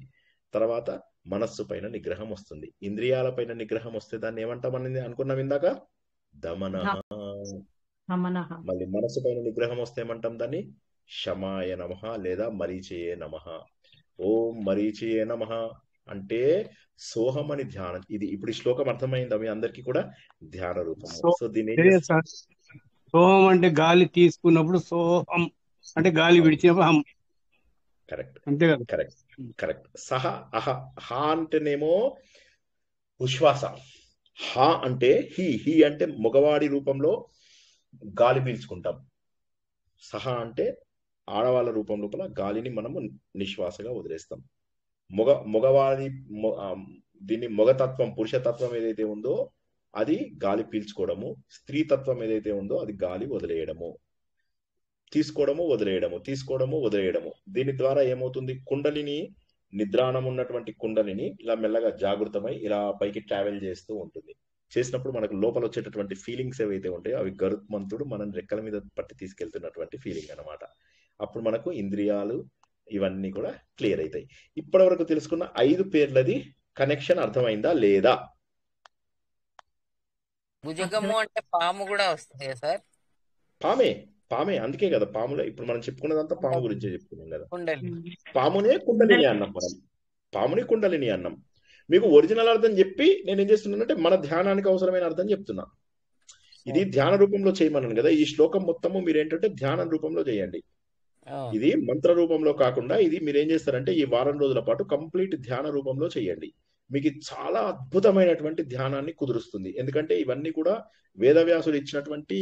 తర్వాత మనస్సు పైన నిగ్రహం వస్తుంది. ఇంద్రియాలపైన నిగ్రహం వస్తే దాన్ని ఏమంటామని అనుకున్నాం ఇందాక? దమనః. దమనః. మళ్ళీ మనసు పైన నిగ్రహం వస్తే ఏమంటాం దాన్ని? శమాయ నమః లేదా మరీచయే నమః. ఓం మరీచయే నమః అంటే సోహం అని ధ్యానం. ఇది ఇప్పుడు ఈ శ్లోకం అర్థమైందా మీ అందరికీ కూడా? ధ్యాన రూపము. సో దీన్ని ఏం చేస్తాం? సోహం అంటే గాలి తీసుకున్నప్పుడు సోహం అంటే గాలి విడిచినప్పుడు హం. కరెక్ట్, అంతే కదా? Correct, correct. సహ అహ. హ అంటేనేమో ఉశ్వాస. హ అంటే హి అంటే మగవాడి రూపంలో గాలి పీల్చుకుంటాం. సహ అంటే ఆడవాళ్ళ రూపం లోపల గాలిని మనము నిశ్వాసగా వదిలేస్తాం. మగవాడి దీన్ని మొగతత్వం, పురుషతత్వం ఏదైతే ఉందో అది గాలి పీల్చుకోవడము, స్త్రీ తత్వం ఏదైతే ఉందో అది గాలి వదిలేయడము. తీసుకోవడము వదిలేయడము, తీసుకోవడము వదిలేయడము. దీని ద్వారా ఏమవుతుంది? కుండలిని, నిద్రాణం ఉన్నటువంటి కుండలిని ఇలా మెల్లగా జాగృతమై ఇలా పైకి ట్రావెల్ చేస్తూ ఉంటుంది. చేసినప్పుడు మనకు లోపల వచ్చేటటువంటి ఫీలింగ్స్ ఏవైతే ఉంటాయో అవి గరుత్మంతుడు మనం రెక్కల మీద పట్టి తీసుకెళ్తున్నటువంటి ఫీలింగ్ అన్నమాట. అప్పుడు మనకు ఇంద్రియాలు ఇవన్నీ కూడా క్లియర్ అవుతాయి. ఇప్పటి వరకు తెలుసుకున్న 5 పేర్లది కనెక్షన్ అర్థమైందా లేదా? భుజగము అంటే పాము కూడా వస్తుంది కదా సార్? పామే అందుకే కదా పాములో ఇప్పుడు మనం చెప్పుకున్నదంతా పాము గురించే చెప్పుకున్నాం కదా. కుండలి. పామునే కుండలిని అన్నాం మనం. పాముని కుండలిని అన్నాం. మీకు ఒరిజినల్ అర్థం చెప్పి నేను ఏం చేస్తున్నానంటే మన ధ్యానానికి అవసరమైన అర్థం చెప్తున్నా. ఇది ధ్యాన రూపంలో చేయమన్నాను కదా. ఈ శ్లోకం మొత్తము మీరు ఏంటంటే ధ్యాన రూపంలో చేయండి. ఇది మంత్ర రూపంలో కాకుండా ఇది మీరు ఏం చేస్తారంటే ఈ వారం రోజుల పాటు కంప్లీట్ ధ్యాన రూపంలో చేయండి. మీకు చాలా అద్భుతమైనటువంటి ధ్యానాన్ని కుదురుస్తుంది. ఎందుకంటే ఇవన్నీ కూడా వేదవ్యాసుడు ఇచ్చినటువంటి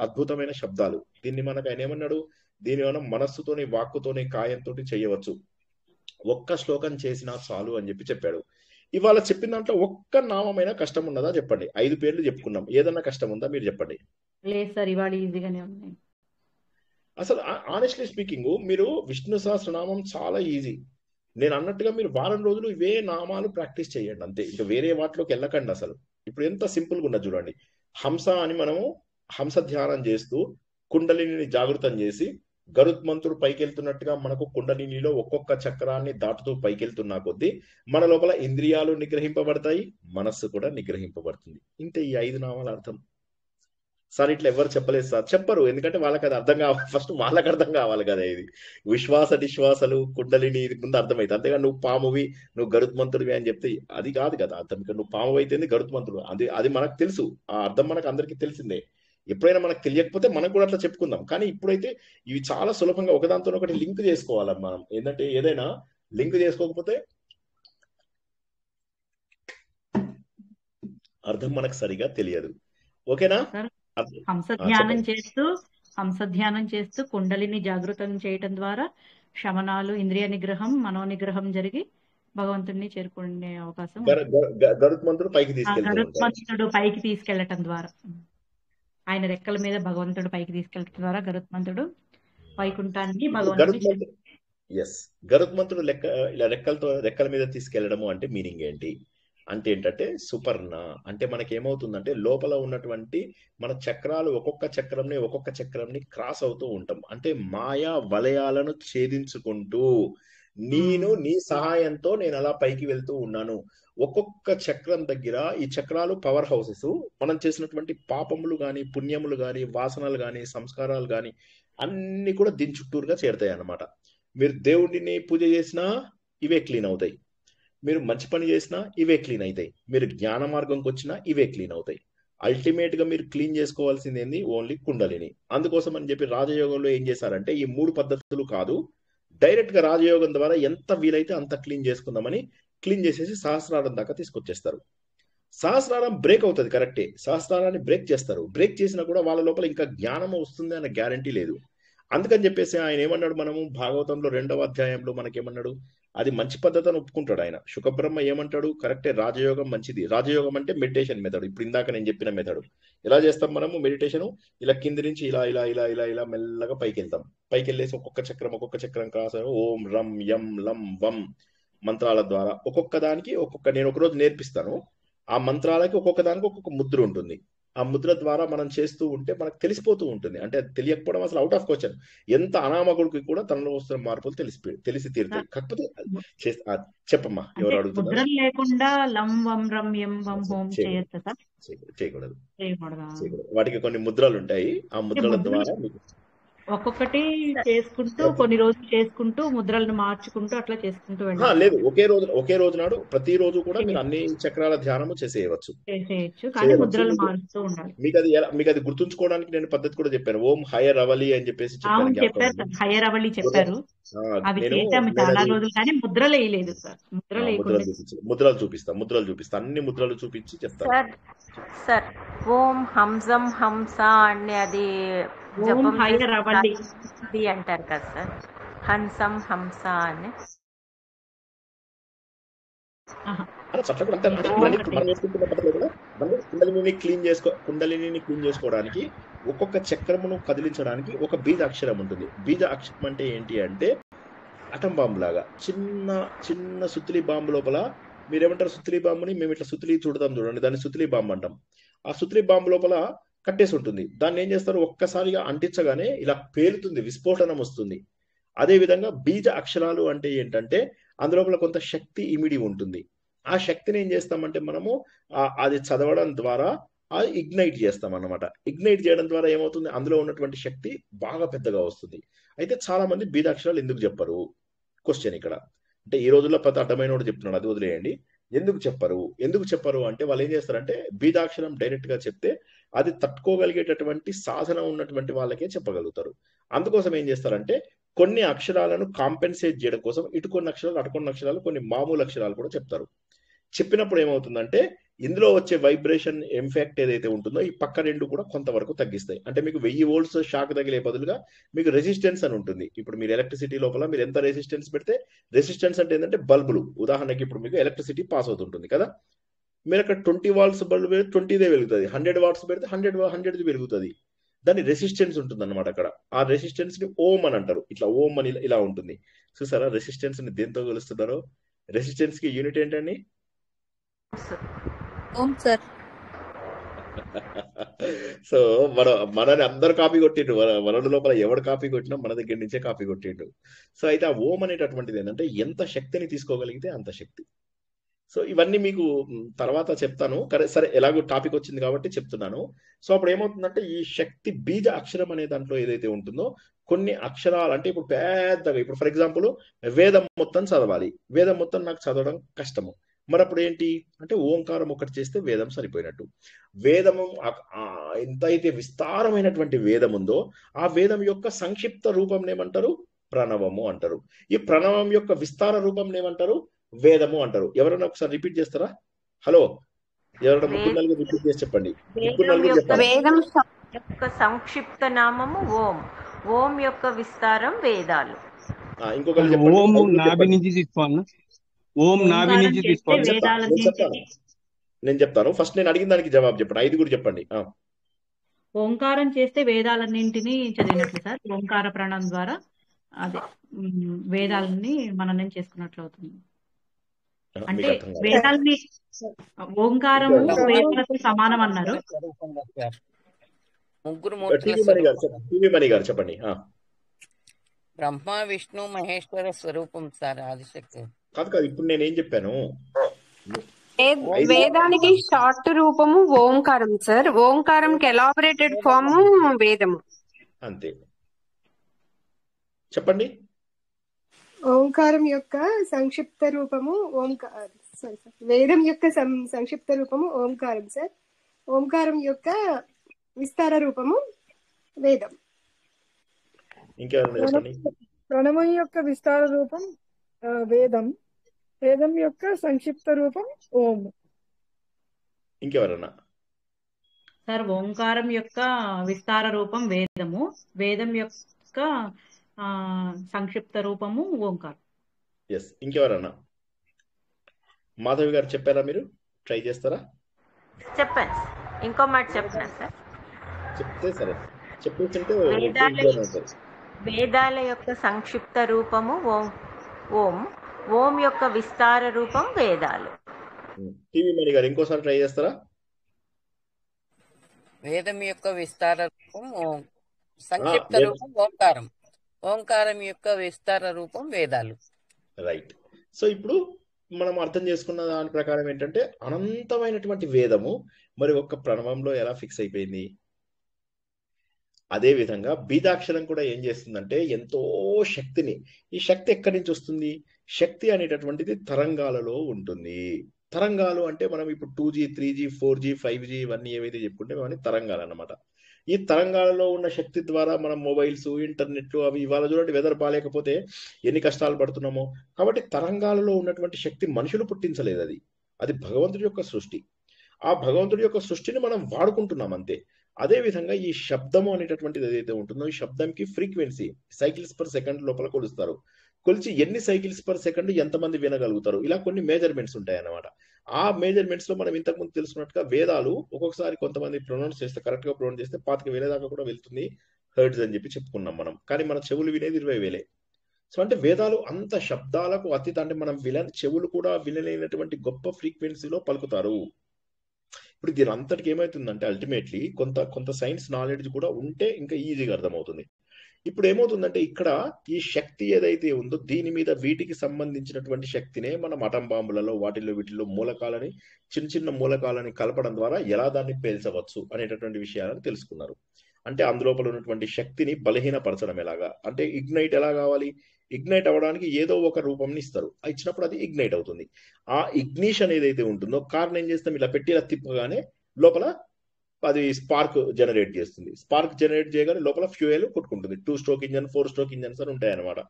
అద్భుతమైన శబ్దాలు. దీన్ని మనకు ఆయన ఏమన్నాడు? దీన్ని మనం మనస్సుతోని, వాక్కుతోని, కాయంతో చేయవచ్చు. ఒక్క శ్లోకం చేసినా చాలు అని చెప్పాడు. ఇవాళ చెప్పిన దాంట్లో ఒక్క నామమైనా కష్టం ఉన్నదా చెప్పండి. 5 పేర్లు చెప్పుకున్నాం, ఏదన్నా కష్టం ఉందా మీరు చెప్పండి. లేదు సార్, ఇవాళ ఈజీగానే ఉన్నాయి. అసలు ఆనెస్ట్లీ స్పీకింగ్ మీరు విష్ణు సహస్రనామం చాలా ఈజీ. నేను అన్నట్టుగా మీరు వారం రోజులు ఇవే నామాలు ప్రాక్టీస్ చేయండి అంతే. ఇంకా వేరే వాటిలోకి వెళ్ళకండి. అసలు ఇప్పుడు ఎంత సింపుల్గా ఉన్నది చూడండి. హంస అని మనము హంస ధ్యానం చేస్తూ కుండలిని జాగృతం చేసి గరుత్మంతుడు పైకెళ్తున్నట్టుగా మనకు కుండలినిలో ఒక్కొక్క చక్రాన్ని దాటుతూ పైకెళ్తున్నా కొద్దీ మన లోపల ఇంద్రియాలు నిగ్రహింపబడతాయి, మనస్సు కూడా నిగ్రహింపబడుతుంది. ఇంతే ఈ 5 నామాల అర్థం. సార్ ఇట్లా ఎవరు చెప్పలేదు సార్. చెప్పరు, ఎందుకంటే వాళ్ళకి అది అర్థం కావాలి. ఫస్ట్ వాళ్ళకి అర్థం కావాలి కదా. ఇది విశ్వాస నిశ్వాసలు కుండలిని ఇది ముందు అర్థమైతే, అంతేగా నువ్వు పామువి నువ్వు గరుత్మంతుడివి అని చెప్తే అది కాదు కదా అర్థం. ఇక్కడ నువ్వు పాము అయితేంది గరుత్మంతుడు, అది మనకు తెలుసు. ఆ అర్థం మనకు అందరికీ తెలిసిందే. ఎప్పుడైనా మనకు తెలియకపోతే మనం కూడా అట్లా చెప్పుకుందాం. కానీ ఇప్పుడైతే ఇవి చాలా సులభంగా ఒకదాంతో ఒకటి లింక్ చేసుకోవాలి. మనం ఏంటంటే ఏదైనా లింక్ చేసుకోకపోతే అర్థం మనకు సరిగా తెలియదు. ఓకేనా? హంస ధ్యానం చేస్తూ కుండలిని జాగృతం చేయటం ద్వారా శమనాలు, ఇంద్రియ నిగ్రహం, మనో నిగ్రహం జరిగి భగవంతుడిని చేరుకునే అవకాశం. గరుత్మంతుడు పైకి తీసుకెళ్లటం ద్వారా, ఆయన రెక్కల మీద భగవంతుడు పైకి తీసుకెళ్లటం ద్వారా గరుత్మంతుడు వైకుంఠానికి గరుత్మంతుడు ఇలా రెక్కల మీద తీసుకెళ్లడము అంటే మీనింగ్ ఏంటి అంటే ఏంటంటే సుపర్ణ అంటే మనకి ఏమవుతుందంటే లోపల ఉన్నటువంటి మన చక్రాలు ఒక్కొక్క చక్రంని క్రాస్ అవుతూ ఉంటాం. అంటే మాయా వలయాలను ఛేదించుకుంటూ నేను నీ సహాయంతో నేను అలా పైకి వెళ్తూ ఉన్నాను. ఒక్కొక్క చక్రం దగ్గర ఈ చక్రాలు పవర్ హౌసెస్. మనం చేసినటువంటి పాపములు కానీ, పుణ్యములు కానీ, వాసనలు కానీ, సంస్కారాలు కానీ అన్ని కూడా దీని చుట్టూరుగా చేరుతాయి అన్నమాట. మీరు దేవుడిని పూజ చేసినా ఇవే క్లీన్ అవుతాయి, మీరు మంచి పని చేసినా ఇవే క్లీన్ అవుతాయి, మీరు జ్ఞాన మార్గంకి వచ్చినా ఇవే క్లీన్ అవుతాయి. అల్టిమేట్ గా మీరు క్లీన్ చేసుకోవాల్సింది ఏంది? ఓన్లీ కుండలిని. అందుకోసం అని చెప్పి రాజయోగంలో ఏం చేశారంటే ఈ 3 పద్ధతులు కాదు, డైరెక్ట్ గా రాజయోగం ద్వారా ఎంత వీలైతే అంత క్లీన్ చేసుకుందామని క్లీన్ చేసేసి సహస్రారం దాకా తీసుకొచ్చేస్తారు. సహస్రారం బ్రేక్ అవుతుంది కరెక్టే, సహస్రారాన్ని బ్రేక్ చేస్తారు. బ్రేక్ చేసినా కూడా వాళ్ళ లోపల ఇంకా జ్ఞానం వస్తుంది అన్న గ్యారంటీ లేదు. అందుకని చెప్పేసి ఆయన ఏమన్నాడు? మనము భాగవతంలో 2వ అధ్యాయంలో మనకేమన్నాడు? అది మంచి పద్ధతి అని ఒప్పుకుంటాడు ఆయన. శుకబ్రహ్మ ఏమంటాడు? కరెక్టే, రాజయోగం మంచిది. రాజయోగం అంటే మెడిటేషన్ మెథడ్. ఇప్పుడు ఇందాక నేను చెప్పిన మెథడ్ ఎలా చేస్తాం మనము? మెడిటేషన్ ఇలా కింది నుంచి ఇలా ఇలా ఇలా ఇలా ఇలా మెల్లగా పైకి వెళ్తాం. పైకి వెళ్ళేసి ఒక్కొక్క చక్రం కాస ఓం రం యం లం వం మంత్రాల ద్వారా ఒక్కొక్క దానికి నేను ఒకరోజు నేర్పిస్తాను. ఆ మంత్రాలకి ఒక్కొక్క దానికి ఒక్కొక్క ముద్ర ఉంటుంది. ఆ ముద్ర ద్వారా మనం చేస్తూ ఉంటే మనకు తెలిసిపోతూ ఉంటుంది. అంటే అది తెలియకపోవడం అసలు అవుట్ ఆఫ్ క్వశ్చన్. ఎంత అనామకుడికి కూడా తనలో వస్తున్న మార్పులు తెలిసి తీరుతాయి. కాకపోతే చెప్పమ్మా, అంటే ఎవరు అడుగుతున్నారు? ముద్రలు లేకుండా లం వం రం యం వం హోం చేయకూడదు చేయొచ్చా సార్? చేయకూడదు చేయకూడదా? చేయకూడదు. వాటికి కొన్ని ముద్రలు ఉంటాయి. ఆ అంటే ముద్రల ముద్రలు ద్వారా మీకు ఒక్కొక్కటి చేసుకుంటూ కొన్ని రోజులు చేసుకుంటూ ముద్రలను మార్చుకుంటూ అట్లా చేసుకుంటూ వెళ్ళాలి లేదు, ఒకే రోజు నాడు ప్రతిరోజు కూడా మీరు అన్ని చక్రాల ధ్యానము చేసేయవచ్చు. చేసేయచ్చు, కానీ ముద్రలు మారుస్తూ ఉండాలి. మీకు అది గుర్తుంచుకోవడానికి నేను పద్ధతి కూడా చెప్పాను. ఓం హయర్ అవలి అని చెప్పేసి చెప్పాను. అవును, చెప్పారు సార్, హయ్యర్ అవలి చెప్పారు. అవి చేసాము చాలా రోజులు, కానీ ముద్రలు వేయలేదు సార్. ముద్రలు చూపిస్తా అన్ని ముద్రలు చూపించి చెప్తాను. సార్ ఓం హంసం హంస అని అది ఓం హయ్యర్ అవలి అంటారు కదా సార్, హంసం హంస అని. కుండలిని క్లీన్ చేసుకోవడానికి ఒక్కొక్క చక్రమును కదిలించడానికి ఒక బీజ అక్షరం ఉంటుంది. బీజ అక్షరం అంటే ఏంటి అంటే అటం బాంబు లాగా చిన్న చిన్న సుత్తిలి బాంబు లోపల మీరేమంటారు, సుత్తిలి బాంబుని మేము ఇట్లా సుత్తిలి చూడదాం చూడండి, దాన్ని సుత్తిలి బాంబు అంటాం. ఆ సుత్తిలి బాంబు లోపల కట్టేసి ఉంటుంది. దాన్ని ఏం చేస్తారు, ఒక్కసారిగా అంటించగానే ఇలా పేలుతుంది, విస్ఫోటనం వస్తుంది. అదే విధంగా బీజ అక్షరాలు అంటే ఏంటంటే అందులోపల కొంత శక్తి ఇమిడి ఉంటుంది. ఆ శక్తిని ఏం చేస్తామంటే మనము అది చదవడం ద్వారా అది ఇగ్నైట్ చేస్తాం అన్నమాట. ఇగ్నైట్ చేయడం ద్వారా ఏమవుతుంది, అందులో ఉన్నటువంటి శక్తి బాగా పెద్దగా వస్తుంది. అయితే చాలా మంది బీజాక్షరాలు ఎందుకు చెప్పరు క్వశ్చన్ ఇక్కడ. అంటే ఈ రోజుల్లో ప్రతి అడ్డమైన వాడు చెప్తున్నాడు, అది వదిలేయండి. ఎందుకు చెప్పరు అంటే వాళ్ళు ఏం చేస్తారంటే బీజాక్షరం డైరెక్ట్ గా చెప్తే అది తట్టుకోగలిగేటటువంటి సాధన ఉన్నటువంటి వాళ్ళకే చెప్పగలుగుతారు. అందుకోసం ఏం చేస్తారంటే కొన్ని అక్షరాలను కాంపెన్సేట్ చేయడం కోసం ఇటు కొన్ని అక్షరాలు అటు కొన్ని అక్షరాలు కొన్ని మామూలు అక్షరాలు కూడా చెప్తారు. చెప్పినప్పుడు ఏమవుతుందంటే ఇందులో వచ్చే వైబ్రేషన్ ఇంపాక్ట్ ఏదైతే ఉంటుందో ఈ పక్క రెండు కూడా కొంతవరకు తగ్గిస్తాయి. అంటే మీకు 1000 volts షాక్ తగిలే బదులుగా మీకు రెసిస్టెన్స్ అని ఉంటుంది. ఇప్పుడు మీరు ఎలక్ట్రిసిటీ లోపల మీరు ఎంత రెసిస్టెన్స్ పెడితే, రెసిస్టెన్స్ అంటే ఏంటంటే బల్బులు, ఉదాహరణకి ఇప్పుడు మీకు ఎలక్ట్రిసిటీ పాస్ అవుతుంటుంది కదా, మీరు అక్కడ 20 watts బల్బు పెడితే 20దే వెలుగుతుంది, 100 watts పెడితే 100ది వెలుగుతుంది. దాని రెసిస్టెన్స్ ఉంటుంది అనమాట. అక్కడ ఆ రెసిస్టెన్స్ ని ఓం అని అంటారు. ఇట్లా ఓం అని ఇలా ఉంటుంది. చూసారా రెసిస్టెన్స్ ని దేంతో కొలుస్తున్నారో? రెసిస్టెన్స్ కి యూనిట్ ఏంటండి? ఓం సార్. సో మనని అందరు కాపీ కొట్టిండు. మన లోపల ఎవడు కాపీ కొట్టినా మన దగ్గర నుంచే కాపీ కొట్టిండు. సో అయితే ఆ ఓం అనేటటువంటిది ఏంటంటే ఎంత శక్తిని తీసుకోగలిగితే అంత శక్తి. సో ఇవన్నీ మీకు తర్వాత చెప్తాను. సరే ఎలాగో టాపిక్ వచ్చింది కాబట్టి చెప్తున్నాను. సో అప్పుడు ఏమవుతుందంటే ఈ శక్తి బీజ అక్షరం అనే దాంట్లో ఏదైతే ఉంటుందో కొన్ని అక్షరాలు అంటే ఇప్పుడు పెద్దగా, ఇప్పుడు ఫర్ ఎగ్జాంపుల్ వేదం మొత్తం చదవాలి, వేదం మొత్తం నాకు చదవడం కష్టము. మరి అప్పుడు ఏంటి అంటే ఓంకారం ఒకటి చేస్తే వేదం సరిపోయినట్టు. వేదము ఎంతైతే విస్తారమైనటువంటి వేదం ఉందో ఆ వేదం యొక్క సంక్షిప్త రూపం ఏమంటారు? ప్రణవము అంటారు. ఈ ప్రణవం యొక్క విస్తార రూపం ఏమంటారు? వేదము అంటారు. ఎవరైనా ఒకసారి రిపీట్ చేస్తారా? హలో, ఎవరైనా ముగ్గురు నలుగురు రిపీట్ చేసి చెప్పండి. వేదం యొక్క సంక్షిప్త నామము ఓం, ఓం యొక్క విస్తారం వేదాలు. ఇంకొకరు ఓం నాభి నుంచి తీసుకోవాలన్నా? ఓం నాభి నుంచి తీసుకోవాలి. నేను చెప్తాను. ఫస్ట్ నేను అడిగిన దానికి జవాబు చెప్పండి. 5 కూడా చెప్పండి. ఓంకారం చేస్తే వేదాలన్నింటినీ చదివినట్లు సార్. ఓంకార ప్రాణం ద్వారా అదే వేదాలని మననం చేసుకున్నట్లు అవుతుంది. అంటే వేదాలని ఓంకారము వేదాలతో సమానం అన్నారు. మణి గారు చెప్పండి. బ్రహ్మ విష్ణు మహేశ్వర స్వరూపం సార్ ఆదిశక్తి. కాదు ఇప్పుడు నేనేం చెప్పాను? వేదానికి షార్ట్ రూపము ఓంకారం సార్. ఓంకారంకి ఎలాబరేటెడ్ ఫామ్ వేదము. అంతే. చెప్పండి. ఓంకారం యొక్క సంక్షిప్త రూపము వేదం యొక్క సంక్షిప్త రూపము ఓంకారం సార్. ఓంకారం యొక్క విస్తార రూపము వేదం. ప్రణవం యొక్క విస్తార రూపం వేదం, వేదం యొక్క సంక్షిప్త రూపం ఓం. ఇంకెవరన్నా? సార్ ఓంకారం యొక్క విస్తార రూపం వేదము, వేదం యొక్క సంక్షిప్త రూపము ఓంకారం. ఎస్. ఇంకెవరన్నా? మాధవి గారు చెప్పారా? మీరు ట్రై చేస్తారా? చెప్పండి. ఇంకో మాట చెప్పనా సార్? చెప్తే సరే. చెప్పేస్తుంటే వేదాల యొక్క సంక్షిప్త రూపము ఓం, ఓం యొక్క విస్తార రూపం వేదాలు. టీవీ మణి గారు ఇంకోసారి ట్రై చేస్తారా? వేదం యొక్క విస్తార రూపం సంక్షిప్త వేద రూపం ఓంకారం. ఓంకారం యొక్క విస్తార రూపం వేదాలు. రైట్. సో ఇప్పుడు మనం అర్థం చేసుకున్న దాని ప్రకారం ఏంటంటే అనంతమైనటువంటి వేదము మరి ఒక్క ప్రణవంలో ఎలా ఫిక్స్ అయిపోయింది. అదే విధంగా బీజాక్షరం కూడా ఏం చేస్తుందంటే ఎంతో శక్తిని, ఈ శక్తి ఎక్కడి నుంచి వస్తుంది? శక్తి అనేటటువంటిది తరంగాలలో ఉంటుంది. తరంగాలు అంటే మనం ఇప్పుడు 2G 3G 4G 5G ఇవన్నీ ఏవైతే చెప్పుకుంటే ఇవన్నీ తరంగాలు అన్నమాట. ఈ తరంగాలలో ఉన్న శక్తి ద్వారా మనం మొబైల్స్, ఇంటర్నెట్ అవి ఇవాళ చూడండి వెదర్ బాగాలేకపోతే ఎన్ని కష్టాలు పడుతున్నామో. కాబట్టి తరంగాలలో ఉన్నటువంటి శక్తి మనుషులు పుట్టించలేదు, అది భగవంతుడి యొక్క సృష్టి. ఆ భగవంతుడి యొక్క సృష్టిని మనం వాడుకుంటున్నాం అంతే. అదే విధంగా ఈ శబ్దము అనేటటువంటిది ఏదైతే ఉంటుందో ఈ శబ్దంకి ఫ్రీక్వెన్సీ సైకిల్స్ పర్ సెకండ్ లోపల కొలుస్తారు. కొలిచి ఎన్ని సైకిల్స్ పర్ సెకండ్ ఎంతమంది వినగలుగుతారు, ఇలా కొన్ని మెజర్మెంట్స్ ఉంటాయి అన్నమాట. ఆ మెజర్మెంట్స్ లో మనం ఇంతకుముందు తెలుసుకున్నట్టుగా వేదాలు ఒక్కొక్కసారి కొంతమంది ప్రొనౌన్స్ చేస్తే, కరెక్ట్ గా ప్రొనౌన్స్ చేస్తే 25,000 దాకా కూడా వెళ్తుంది హెర్ట్జ్ అని చెప్పి చెప్పుకున్నాం మనం. కానీ మన చెవులు వినేది 20,000. సో అంటే వేదాలు అంత శబ్దాలకు అతీత, అంటే మనం చెవులు కూడా వినలేనటువంటి గొప్ప ఫ్రీక్వెన్సీలో పలుకుతారు. ఇప్పుడు దీని అంతటికి ఏమవుతుందంటే అల్టిమేట్లీ కొంత సైన్స్ నాలెడ్జ్ కూడా ఉంటే ఇంకా ఈజీగా అర్థమవుతుంది. ఇప్పుడు ఏమవుతుందంటే ఇక్కడ ఈ శక్తి ఏదైతే ఉందో దీని మీద వీటికి సంబంధించినటువంటి శక్తినే మనం అటం బాంబులలో వీటిల్లో మూలకాలని చిన్న చిన్న మూలకాలని కలపడం ద్వారా ఎలా దాన్ని పేల్చవచ్చు అనేటటువంటి విషయాలను తెలుసుకున్నారు. అంటే అందులోపల ఉన్నటువంటి శక్తిని బలహీనపరచడం ఎలాగా, అంటే ఇగ్నైట్ ఎలా కావాలి, ఇగ్నైట్ అవ్వడానికి ఏదో ఒక రూపంని ఇస్తారు, ఇచ్చినప్పుడు అది ఇగ్నైట్ అవుతుంది. ఆ ఇగ్నిషన్ ఏదైతే ఉంటుందో కార్ని ఏం చేస్తాం, ఇలా పెట్టి ఇలా తిప్పగానే లోపల అది స్పార్క్ జనరేట్ చేస్తుంది. స్పార్క్ జనరేట్ చేయగానే లోపల ఫ్యూయల్ కొట్టుకుంటుంది. 2 స్ట్రోక్ ఇంజన్ 4 స్ట్రోక్ ఇంజన్స్ అని ఉంటాయి అనమాట.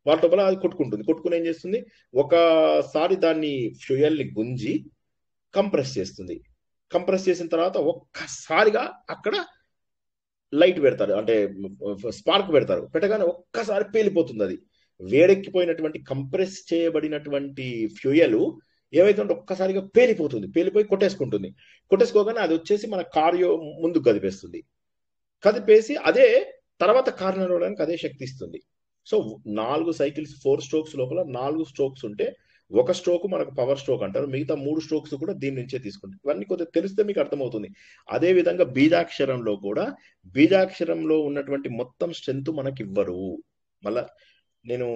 వాటి లోపల అది కొట్టుకుంటుంది. కొట్టుకుని ఏం చేస్తుంది, ఒకసారి దాన్ని ఫ్యూయల్ ని గుంజి కంప్రెస్ చేస్తుంది. కంప్రెస్ చేసిన తర్వాత ఒక్కసారిగా అక్కడ లైట్ పెడతారు, అంటే స్పార్క్ పెడతారు. పెట్టగానే ఒక్కసారి పేలిపోతుంది. అది వేడెక్కిపోయినటువంటి కంప్రెస్ చేయబడినటువంటి ఫ్యూయల్ ఏమైతుంటే ఒక్కసారిగా పేలిపోతుంది, పేలిపోయి కొట్టేసుకుంటుంది. కొట్టేసుకోగానే అది వచ్చేసి మన కారు ముందుకు కదిపేస్తుంది. కదిపేసి అదే తర్వాత కారు నడవడానికి అదే శక్తి ఇస్తుంది. సో 4 సైకిల్స్ 4 స్ట్రోక్స్ లోపల 4 స్ట్రోక్స్ ఉంటే ఒక స్ట్రోక్ మనకు పవర్ స్ట్రోక్ అంటారు, మిగతా 3 స్ట్రోక్స్ కూడా దీని నుంచే తీసుకుంటారు. ఇవన్నీ కొద్దిగా తెలిస్తే మీకు అర్థమవుతుంది. అదే విధంగా బీజాక్షరంలో కూడా బీజాక్షరంలో ఉన్నటువంటి మొత్తం స్ట్రెంత్ మనకి ఇవ్వరు. మళ్ళా నేను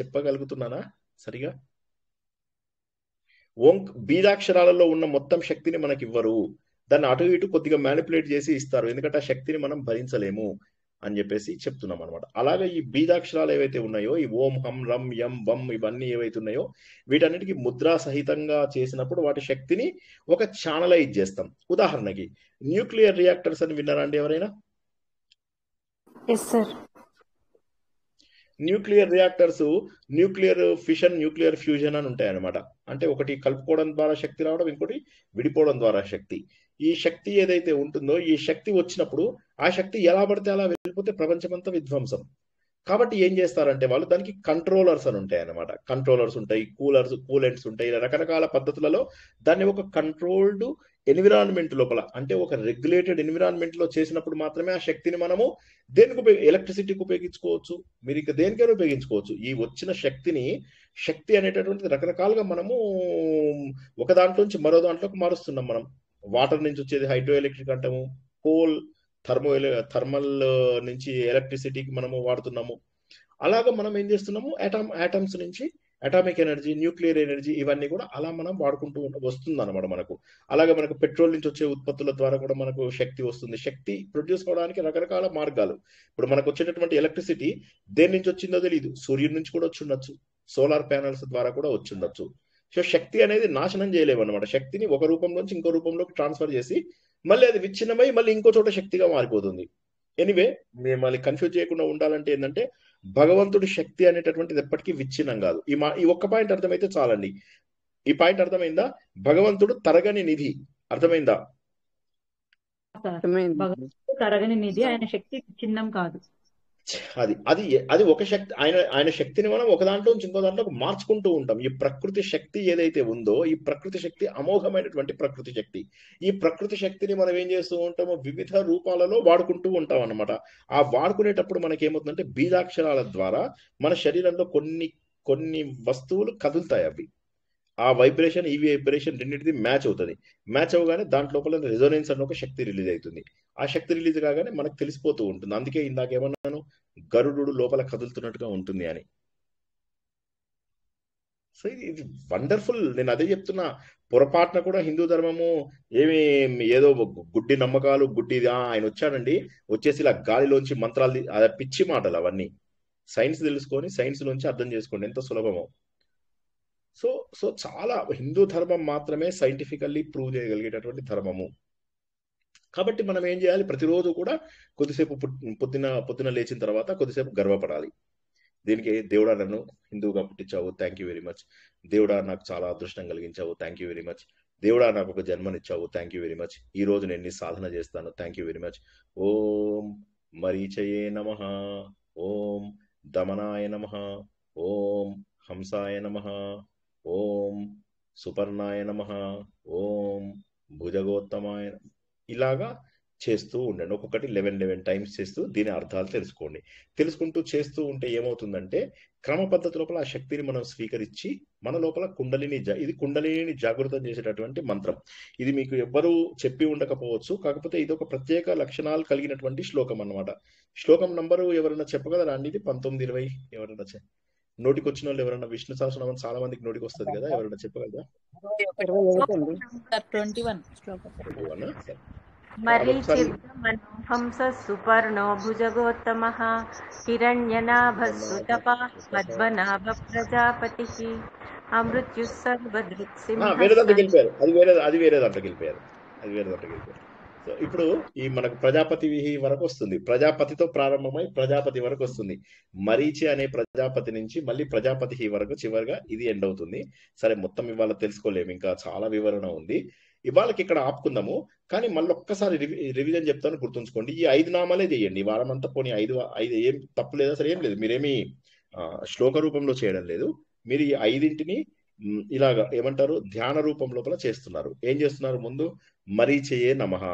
చెప్పగలుగుతున్నానా సరిగా? బీజాక్షరాలలో ఉన్న మొత్తం శక్తిని మనకి ఇవ్వరు, దాన్ని అటు ఇటు కొద్దిగా మ్యానిపులేట్ చేసి ఇస్తారు. ఎందుకంటే ఆ శక్తిని మనం భరించలేము అని చెప్పేసి చెప్తున్నాం అనమాట. అలాగే ఈ బీజాక్షరాలు ఏవైతే ఉన్నాయో ఈ ఓం హం రం యం వం ఇవన్నీ ఏవైతే ఉన్నాయో వీటన్నిటికీ ముద్రా సహితంగా చేసినప్పుడు వాటి శక్తిని ఒక ఛానలైజ్ చేస్తాం. ఉదాహరణకి న్యూక్లియర్ రియాక్టర్స్ అని విన్నారా అండి ఎవరైనా? Nuclear reactors nuclear fission, nuclear fusion అని ఉంటాయి అనమాట. అంటే ఒకటి కలుపుకోవడం ద్వారా శక్తి రావడం, ఇంకోటి విడిపోవడం ద్వారా శక్తి. ఈ శక్తి ఏదైతే ఉంటుందో ఈ శక్తి వచ్చినప్పుడు ఆ శక్తి ఎలా పడితే అలా వెళ్ళిపోతే ప్రపంచమంతా విధ్వంసం. కాబట్టి ఏం చేస్తారంటే వాళ్ళు దానికి కంట్రోలర్స్ అని ఉంటాయి అన్నమాట. కంట్రోలర్స్ ఉంటాయి, కూలెంట్స్ ఉంటాయి, ఇలా రకరకాల పద్ధతులలో దాన్ని ఒక కంట్రోల్డ్ ఎన్విరాన్మెంట్ లోపల, అంటే ఒక రెగ్యులేటెడ్ ఎన్విరాన్మెంట్ లో చేసినప్పుడు మాత్రమే ఆ శక్తిని మనము దేనికి ఎలక్ట్రిసిటీకి ఉపయోగించుకోవచ్చు, మీరు ఇక దేనికైనా ఉపయోగించుకోవచ్చు. ఈ వచ్చిన శక్తి అనేటటువంటిది రకరకాలుగా మనము ఒక దాంట్లో నుంచి మరో దాంట్లోకి మారుస్తున్నాం. మనం వాటర్ నుంచి వచ్చేది హైడ్రో ఎలక్ట్రిక్ అంటాము, కోల్ థర్మల్ నుంచి ఎలక్ట్రిసిటీకి మనము వాడుతున్నాము. అలాగా మనం ఏం చేస్తున్నాము, ఆటమ్స్ నుంచి అటామిక్ ఎనర్జీ, న్యూక్లియర్ ఎనర్జీ ఇవన్నీ కూడా అలా మనం వాడుకుంటూ వస్తుంది అనమాట మనకు. అలాగే మనకు పెట్రోల్ నుంచి వచ్చే ఉత్పత్తుల ద్వారా కూడా మనకు శక్తి వస్తుంది. శక్తి ప్రొడ్యూస్ కావడానికి రకరకాల మార్గాలు. ఇప్పుడు మనకు వచ్చేటటువంటి ఎలక్ట్రిసిటీ దేని నుంచి వచ్చిందో తెలియదు, సూర్యుడి నుంచి కూడా వచ్చి ఉండొచ్చు, సోలార్ ప్యానల్స్ ద్వారా కూడా వచ్చి ఉండొచ్చు. సో శక్తి అనేది నాశనం చేయలేము అనమాట. శక్తిని ఒక రూపం నుంచి ఇంకో రూపంలోకి ట్రాన్స్ఫర్ చేసి మళ్ళీ అది విచ్ఛిన్నమై మళ్ళీ ఇంకో చోట శక్తిగా మారిపోతుంది. ఎనీవే మిమ్మల్ని కన్ఫ్యూజ్ చేయకుండా ఉండాలంటే ఏంటంటే భగవంతుడి శక్తి అనేటటువంటిది ఎప్పటికీ విచ్ఛిన్నం కాదు. ఈ ఒక్క పాయింట్ అర్థమైతే చాలండి. ఈ పాయింట్ అర్థమైందా? భగవంతుడు తరగని నిధి, అర్థమైందా? భగవంతుడు తరగని నిధి, ఆయన శక్తి విచ్ఛిన్నం కాదు. అది ఒక శక్తి. ఆయన శక్తిని మనం ఒక దాంట్లో నుంచి ఇంకో దాంట్లోకి మార్చుకుంటూ ఉంటాం. ఈ ప్రకృతి శక్తి ఏదైతే ఉందో ఈ ప్రకృతి శక్తి అమోఘమైనటువంటి ప్రకృతి శక్తి. ఈ ప్రకృతి శక్తిని మనం ఏం చేస్తూ ఉంటామో వివిధ రూపాలలో వాడుకుంటూ ఉంటాం అన్నమాట. ఆ వాడుకునేటప్పుడు మనకి ఏమవుతుందంటే బీజాక్షరాల ద్వారా మన శరీరంలో కొన్ని వస్తువులు కదులుతాయి. ఆ వైబ్రేషన్ ఈ వైబ్రేషన్ రెండింటిది మ్యాచ్ అవుతుంది. మ్యాచ్ అవగానే దాంట్ లోపల రెజోనెన్స్ అన్న ఒక శక్తి రిలీజ్ అవుతుంది. ఆ శక్తి రిలీజ్ కాగానే మనకు తెలిసిపోతూ ఉంటుంది. అందుకే ఇందాక ఏమన్నాను, గరుడు లోపల కదులుతున్నట్టుగా ఉంటుంది అని. సో ఇది వండర్ఫుల్. నేను అదే చెప్తున్నా, పొరపాటున కూడా హిందూ ధర్మము ఏమి ఏదో గుడ్డి నమ్మకాలు గుడ్డిది ఆయన వచ్చాడండి వచ్చేసి ఇలా గాలిలోంచి మంత్రాలు అది పిచ్చి మాటలు అవన్నీ. సైన్స్ తెలుసుకొని సైన్స్ నుంచి అర్థం చేసుకోండి ఎంత సులభమో. సో సో చాలా హిందూ ధర్మం మాత్రమే సైంటిఫికల్లీ ప్రూవ్ చేయగలిగేటటువంటి ధర్మము. కాబట్టి మనం ఏం చేయాలి, ప్రతిరోజు కూడా కొద్దిసేపు పొద్దున లేచిన తర్వాత కొద్దిసేపు గర్వపడాలి. దీనికి దేవుడా నన్ను హిందువుగా పుట్టించావు, థ్యాంక్ యూ వెరీ మచ్. దేవుడా నాకు చాలా అదృష్టం కలిగించావు, థ్యాంక్ యూ వెరీ మచ్. దేవుడా నాకు ఒక జన్మనిచ్చావు, థ్యాంక్ యూ వెరీ మచ్. ఈ రోజు నేను నీ సాధన చేస్తాను, థ్యాంక్ యూ వెరీ మచ్. ఓం మరీచయే నమః, ఓం దమనాయ నమః, ఓం హంసాయ నమః, ఓం సుపర్ణాయ నమః, ఓం భుజగోత్తమాయ. ఇలాగా చేస్తూ ఉండండి. ఒక్కొక్కటి 11 టైమ్స్ చేస్తూ దీని అర్థాలు తెలుసుకోండి. తెలుసుకుంటూ చేస్తూ ఉంటే ఏమవుతుందంటే క్రమ పద్ధతి లోపల ఆ శక్తిని మనం స్వీకరించి మన లోపల ఇది కుండలిని జాగృతం చేసేటటువంటి మంత్రం. ఇది మీకు ఎవ్వరూ చెప్పి ఉండకపోవచ్చు, కాకపోతే ఇది ఒక ప్రత్యేక లక్షణాలు కలిగినటువంటి శ్లోకం అన్నమాట. శ్లోకం నంబరు ఎవరైనా చెప్పగలరా అండి? ఇది 19-20 ఎవరైనా నోటికి వచ్చిన వాళ్ళు ఎవరైనా విష్ణు సహస్రనామం చాలా మందికి నోటికి వస్తుంది కదా, ఎవరైనా చెప్పగలరా? 21 మరీచిర్గమనోహంస సుపర్ణో భుజగోత్తమః హిరణ్యనాభస్సుతపా పద్మనాభ ప్రజాపతిః అమృత్యుః సర్వదృక్సింహ. వేరే దాంట్లోకి వెళ్ళిపోయారు. అది వేరే దాంట్లోకి వెళ్ళిపోయారు. సో ఇప్పుడు ఈ మనకు ప్రజాపతి వరకు వస్తుంది, ప్రజాపతితో ప్రారంభమై ప్రజాపతి వరకు వస్తుంది. మరీచి అనే ప్రజాపతి నుంచి మళ్ళీ ప్రజాపతి వరకు చివరిగా ఇది ఎండ్ అవుతుంది. సరే, మొత్తం ఇవాళ తెలుసుకోలేము, ఇంకా చాలా వివరణ ఉంది. ఇవాళకి ఇక్కడ ఆపుకుందాము. కానీ మళ్ళీ ఒక్కసారి రివిజన్ చెప్తాను, గుర్తుంచుకోండి. ఈ 5 నామాలే చేయండి ఈ వారం అంతా. పోనీ 5 ఏం తప్పు లేదా? సరే, ఏం లేదు, మీరేమి శ్లోక రూపంలో చేయడం లేదు. మీరు ఈ 5ంటిని ఇలాగా ఏమంటారు, ధ్యాన రూపం లోపల చేస్తున్నారు. ఏం చేస్తున్నారు? ముందు మరీచయే నమః.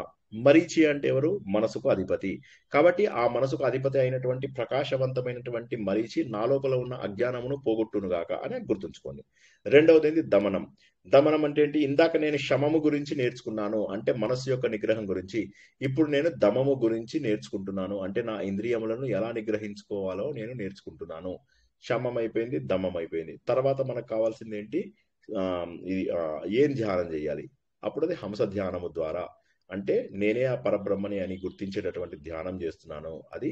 మరీచి అంటే ఎవరు? మనసుకు అధిపతి. కాబట్టి ఆ మనసుకు అధిపతి అయినటువంటి ప్రకాశవంతమైనటువంటి మరీచి నా లోపల ఉన్న అజ్ఞానమును పోగొట్టునుగాక అని గుర్తుంచుకోండి. రెండవది దమనం. దమనం అంటే ఏంటి? ఇందాక నేను శమము గురించి నేర్చుకున్నాను, అంటే మనసు యొక్క నిగ్రహం గురించి. ఇప్పుడు నేను దమము గురించి నేర్చుకుంటున్నాను, అంటే నా ఇంద్రియములను ఎలా నిగ్రహించుకోవాలో నేను నేర్చుకుంటున్నాను. శమం అయిపోయింది, దమం అయిపోయింది. తర్వాత మనకు కావాల్సింది ఏంటి? ఏం ధ్యానం చేయాలి? అప్పుడు అది హంస ధ్యానము ద్వారా, అంటే నేనే ఆ పరబ్రహ్మని అని గుర్తించేటటువంటి ధ్యానం చేస్తున్నాను. అది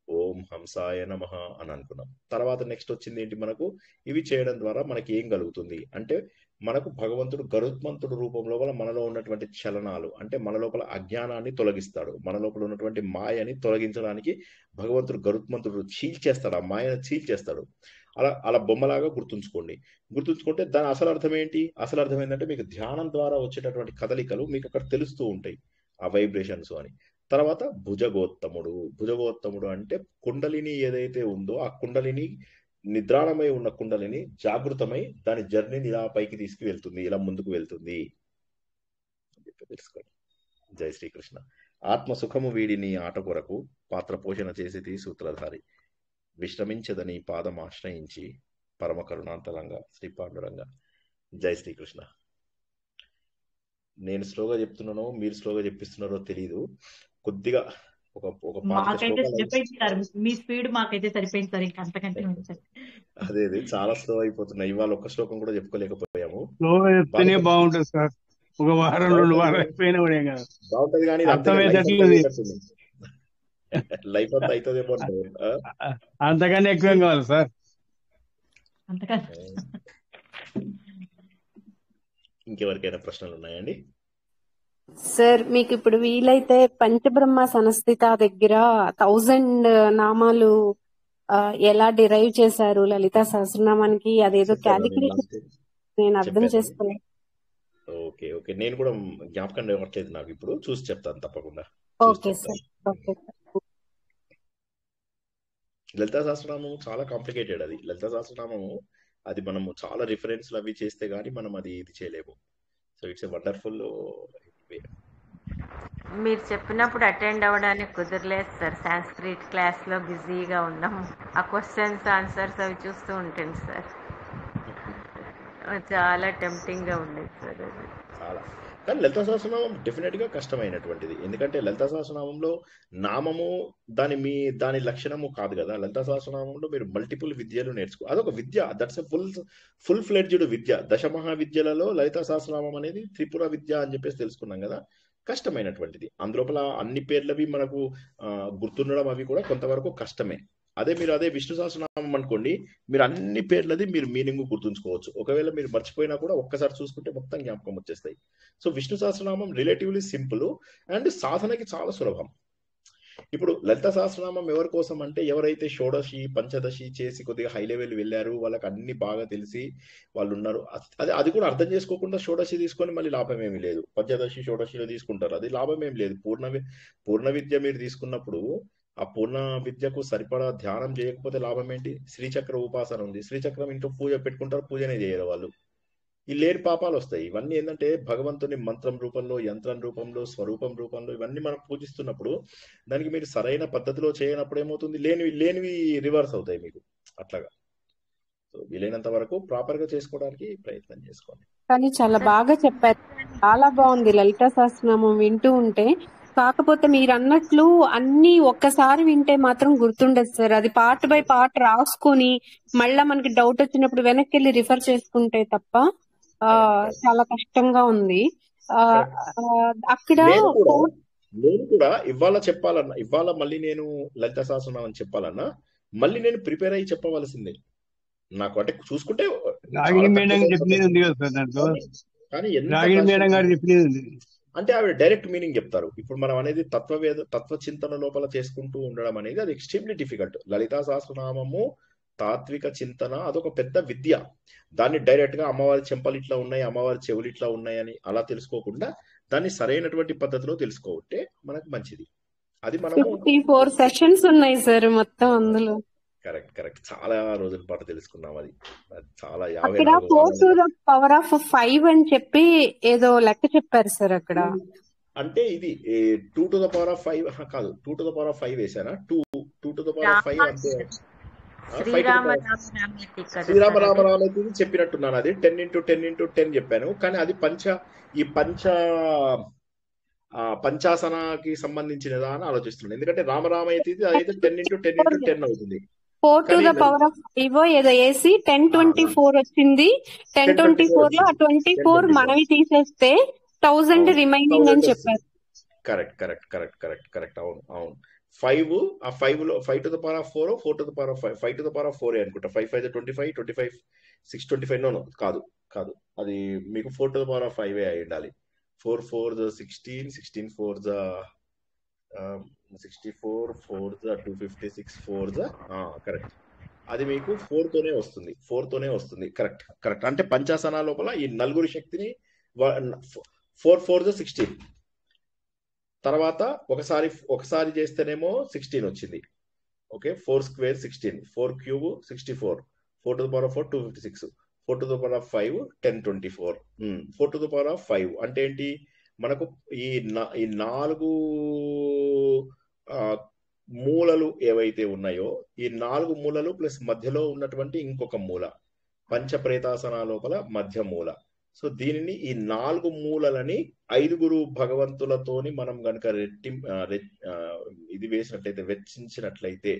ఓం హంసాయ నమః అని అనుకున్నాం. తర్వాత నెక్స్ట్ వచ్చింది ఏంటి మనకు? ఇవి చేయడం ద్వారా మనకి ఏం కలుగుతుంది అంటే, మనకు భగవంతుడు గరుత్మంతుడు రూపంలో మనలో ఉన్నటువంటి చలనాలు, అంటే మన లోపల అజ్ఞానాన్ని తొలగిస్తాడు. మన లోపల ఉన్నటువంటి మాయని తొలగించడానికి భగవంతుడు గరుత్మంతుడు చీల్చేస్తాడు, ఆ మాయను చీల్చేస్తాడు. అలా బొమ్మలాగా గుర్తుంచుకుంటే దాని అసలు అర్థం ఏంటి? అసలు అర్థం ఏంటంటే, మీకు ధ్యానం ద్వారా వచ్చేటటువంటి కదలికలు మీకు అక్కడ తెలుస్తూ ఉంటాయి, ఆ వైబ్రేషన్స్ అని. తర్వాత భుజగోత్తముడు అంటే కుండలిని ఏదైతే ఉందో ఆ కుండలిని, నిద్రాణమై ఉన్న కుండలిని జాగృతమై దాని జర్నీని ఇలా పైకి తీసుకువెళ్తుంది, ఇలా ముందుకు వెళ్తుంది తెలుసుకోండి. జై శ్రీకృష్ణ. ఆత్మ సుఖము వీడిని ఆట కొరకు పాత్ర పోషణ చేసేది సూత్రధారి. విశ్రమించదని పాదం ఆశ్రయించి పరమ కరుణాంతరంగా శ్రీ పాండురంగా. జై శ్రీకృష్ణ. నేను స్లోగా చెప్తున్నానో మీరు స్లోగా చెప్పిస్తున్నారో తెలీదు. కొద్దిగా ఒక మాకైతే సరిపోయింది సార్, మీ స్పీడ్ మాకైతే సరిపోయింది సార్, ఇంకా అంతకంటే అదే చాలా స్లో అయిపోతున్నాయి. ఇవాళ ఒక్క శ్లోకం కూడా చెప్పుకోలేకపోయాము. స్లోగా చెప్తేనే బాగుంటుంది సార్. ఒక వారం 2 వారం అయిపోయినా కూడా ఏం కాదు, బాగుంటది. కానీ లైఫ్ అంతా అవుతుందేమో. అంతకన్నా ఎక్కువేం కావాలి సార్. ఇంకెవరికైనా ప్రశ్నలు ఉన్నాయండి? సార్, మీకు ఇప్పుడు వీలైతే పంచబ్రహ్మ సంస్థిత దగ్గర 1000 నామాలు ఎలా డిరైవ్ చేశారు లలితా సహస్రనామానికి, అదేదో క్యాలిక్యులేషన్ నేను అర్థం చేసుకోలేదు. ఓకే, నేను కూడా జ్ఞాపకం ఇవ్వట్లేదు నాకు, ఇప్పుడు చూసి చెప్తాను తప్పకుండా. Okay sir. లలితా సహస్రనామము చాలా కాంప్లికేటెడ్. అది లలితా సహస్రనామము, అది మనము చాలా రిఫరెన్స్లు అవి చేస్తే గానీ మనం అది ఇది చేయలేము. So it's a wonderful. మీరు చెప్పినప్పుడు అటెండ్ అవ్వడానికి కుదరలేదు సార్, సాంస్క్రిట్ క్లాస్ లో బిజీగా ఉన్నాం. ఆ క్వశ్చన్స్ ఆన్సర్స్ అవి చూస్తూ ఉంటాను సార్. చాలా టెంప్టింగ్ గా ఉండేది సార్ అది. చాలా. కానీ లలితా సహస్రనామం డెఫినెట్ గా కష్టమైనటువంటిది. ఎందుకంటే లలితా సహస్రనామంలో నామము దాని లక్షణము కాదు కదా. లలితా సహస్రనామంలో మీరు మల్టిపుల్ విద్యలు అదొక విద్య. దట్స్ ఎ ఫుల్ ఫ్లెడ్జ్డ్ విద్య. దశమహా విద్యలలో లలితా సహస్రనామం అనేది త్రిపుర విద్య అని చెప్పేసి తెలుసుకున్నాం కదా. కష్టమైనటువంటిది. అందులోపల అన్ని పేర్లవి మనకు గుర్తుండడం అవి కూడా కొంతవరకు కష్టమే. అదే విష్ణు సహస్రనామం అనుకోండి, మీరు అన్ని పేర్లది మీరు మీనింగ్ గుర్తుంచుకోవచ్చు. ఒకవేళ మీరు మర్చిపోయినా కూడా ఒక్కసారి చూసుకుంటే మొత్తం జ్ఞాపకం వచ్చేస్తాయి. So Vishnu Sahasranamam relatively simple and సాధనకి చాలా సులభం. ఇప్పుడు లలిత సహస్రనామం ఎవరి కోసం అంటే, ఎవరైతే షోడశి పంచదశి చేసి కొద్దిగా హై లెవెల్ వెళ్ళారు, వాళ్ళకి అన్ని బాగా తెలిసి వాళ్ళు ఉన్నారు. అది కూడా అర్థం చేసుకోకుండా షోడశి తీసుకొని మళ్ళీ లాభం ఏమీ లేదు. పంచదశి షోడశిలో తీసుకుంటారు, అది లాభం ఏం లేదు. పూర్ణ విద్య మీరు తీసుకున్నప్పుడు ఆ పూర్ణ విద్యకు సరిపడా ధ్యానం చేయకపోతే లాభం ఏంటి? శ్రీచక్ర ఉపాసన ఉంది, శ్రీచక్రం ఇంట్లో పూజ పెట్టుకుంటారు, పూజనే చేయరు వాళ్ళు. ఈ లేని పాపాలు వస్తాయి. ఇవన్నీ ఏంటంటే భగవంతుని మంత్రం రూపంలో, యంత్రం రూపంలో, స్వరూపం రూపంలో ఇవన్నీ మనం పూజిస్తున్నప్పుడు దానికి మీరు సరైన పద్ధతిలో చేయనప్పుడు ఏమవుతుంది? లేనివి రివర్స్ అవుతాయి మీకు. అట్లాగా సో వీలైనంత వరకు ప్రాపర్ గా చేసుకోవడానికి ప్రయత్నం చేసుకోండి. కానీ చాలా బాగా చెప్పారు, చాలా బాగుంది లలితా సహస్రనామం వింటూ ఉంటే. కాకపోతే మీరు అన్నట్లు అన్ని ఒక్కసారి వింటే మాత్రం గుర్తుండదు సార్. అది పార్ట్ బై పార్ట్ రాసుకొని మళ్ళా మనకి డౌట్ వచ్చినప్పుడు వెనక్కి వెళ్ళి రిఫర్ చేసుకుంటే తప్ప చాలా కష్టంగా ఉంది. అక్కడ నేను కూడా ఇవాళ మళ్ళీ నేను లలితా సహస్రనామం చెప్పాలన్నా మళ్ళీ నేను ప్రిపేర్ అయ్యి చెప్పవలసిందే నాకు. అంటే చూసుకుంటే అంటే ఆవిడ డైరెక్ట్ మీనింగ్ చెప్తారు. ఇప్పుడు మనం అనేది తత్వ చింతన లోపల చేసుకుంటూ ఉండడం అనేది అది ఎక్స్ట్రీమ్లీ డిఫికల్ట్. లలితా సహస్రనామము తాత్విక చింతన అదొక పెద్ద విద్య. దాన్ని డైరెక్ట్ గా అమ్మవారి చెంపలు ఇట్లా ఉన్నాయి, అమ్మవారి చెవులు ఇట్లా ఉన్నాయని అలా తెలుసుకోకుండా దాన్ని సరైనటువంటి పద్ధతిలో తెలుసుకోవట్టే మనకు మంచిది. అది మనము 54 సెషన్స్ ఉన్నాయి సార్ మొత్తం అందులో. కరెక్ట్ చాలా రోజుల పాటు తెలుసుకున్నాం. అది చాలా అక్కడ 4 to the power of 5 అని చెప్పి ఏదో లెక్క చెప్పారు సార్ అక్కడ. అంటే ఇది 2 to the power of 5 కాదు, 2 to the power of 5 వేసానా? 2 to the power of 5 అంటే శ్రీరామరామరామతి చెప్పినట్టున్నాను. అది 10 into 10 into 10 చెప్పాను. కానీ అది పంచాసనకి సంబంధించినదా అని ఆలోచిస్తున్నాను. ఎందుకంటే రామరామయతి అయితే 10 into 10 into 10 అవుతుంది. 4 to the power of 5 ఏదో వేసి 1024 వచ్చింది. 1024 లో ఆ 24 మనవి తీసేస్తే 1000 రిమైనింగ్ అని చెప్పారు. కరెక్ట్ అవును 5 ఆ 5 లో 5 to the power of 4 4 to the power of 5 to the power of 4 అనుకుంటా. 5 5 25 25 6 25 నో కాదు అది మీకు 4 to the power of 5 అయి ఉండాలి. 4 4 the 16 16 4 the 64 4 the 256 4 the correct. అది మీకు 4 తోనే వస్తుంది. కరెక్ట్ అంటే పంచాసన లోపల ఈ నలుగురి శక్తిని 4 4 the 16 తర్వాత ఒకసారి చేస్తేనేమో 16 వచ్చింది. Okay, 4 square 16, 4 cube 64, 4 to the power of 4 256, 4 to the power of 5 1024. 4 to the power of 5 అంటే ఏంటి? మనకు ఈ 4 మూలలు ఏవైతే ఉన్నాయో ఈ 4 మూలలు ప్లస్ మధ్యలో ఉన్నటువంటి ఇంకొక మూల, పంచప్రేతాసన లోపల మధ్య మూల. సో దీనిని ఈ 4 మూలలని 5 భగవంతులతోని మనం కనుక ఇది వేసినట్లయితే వెచ్చించినట్లయితే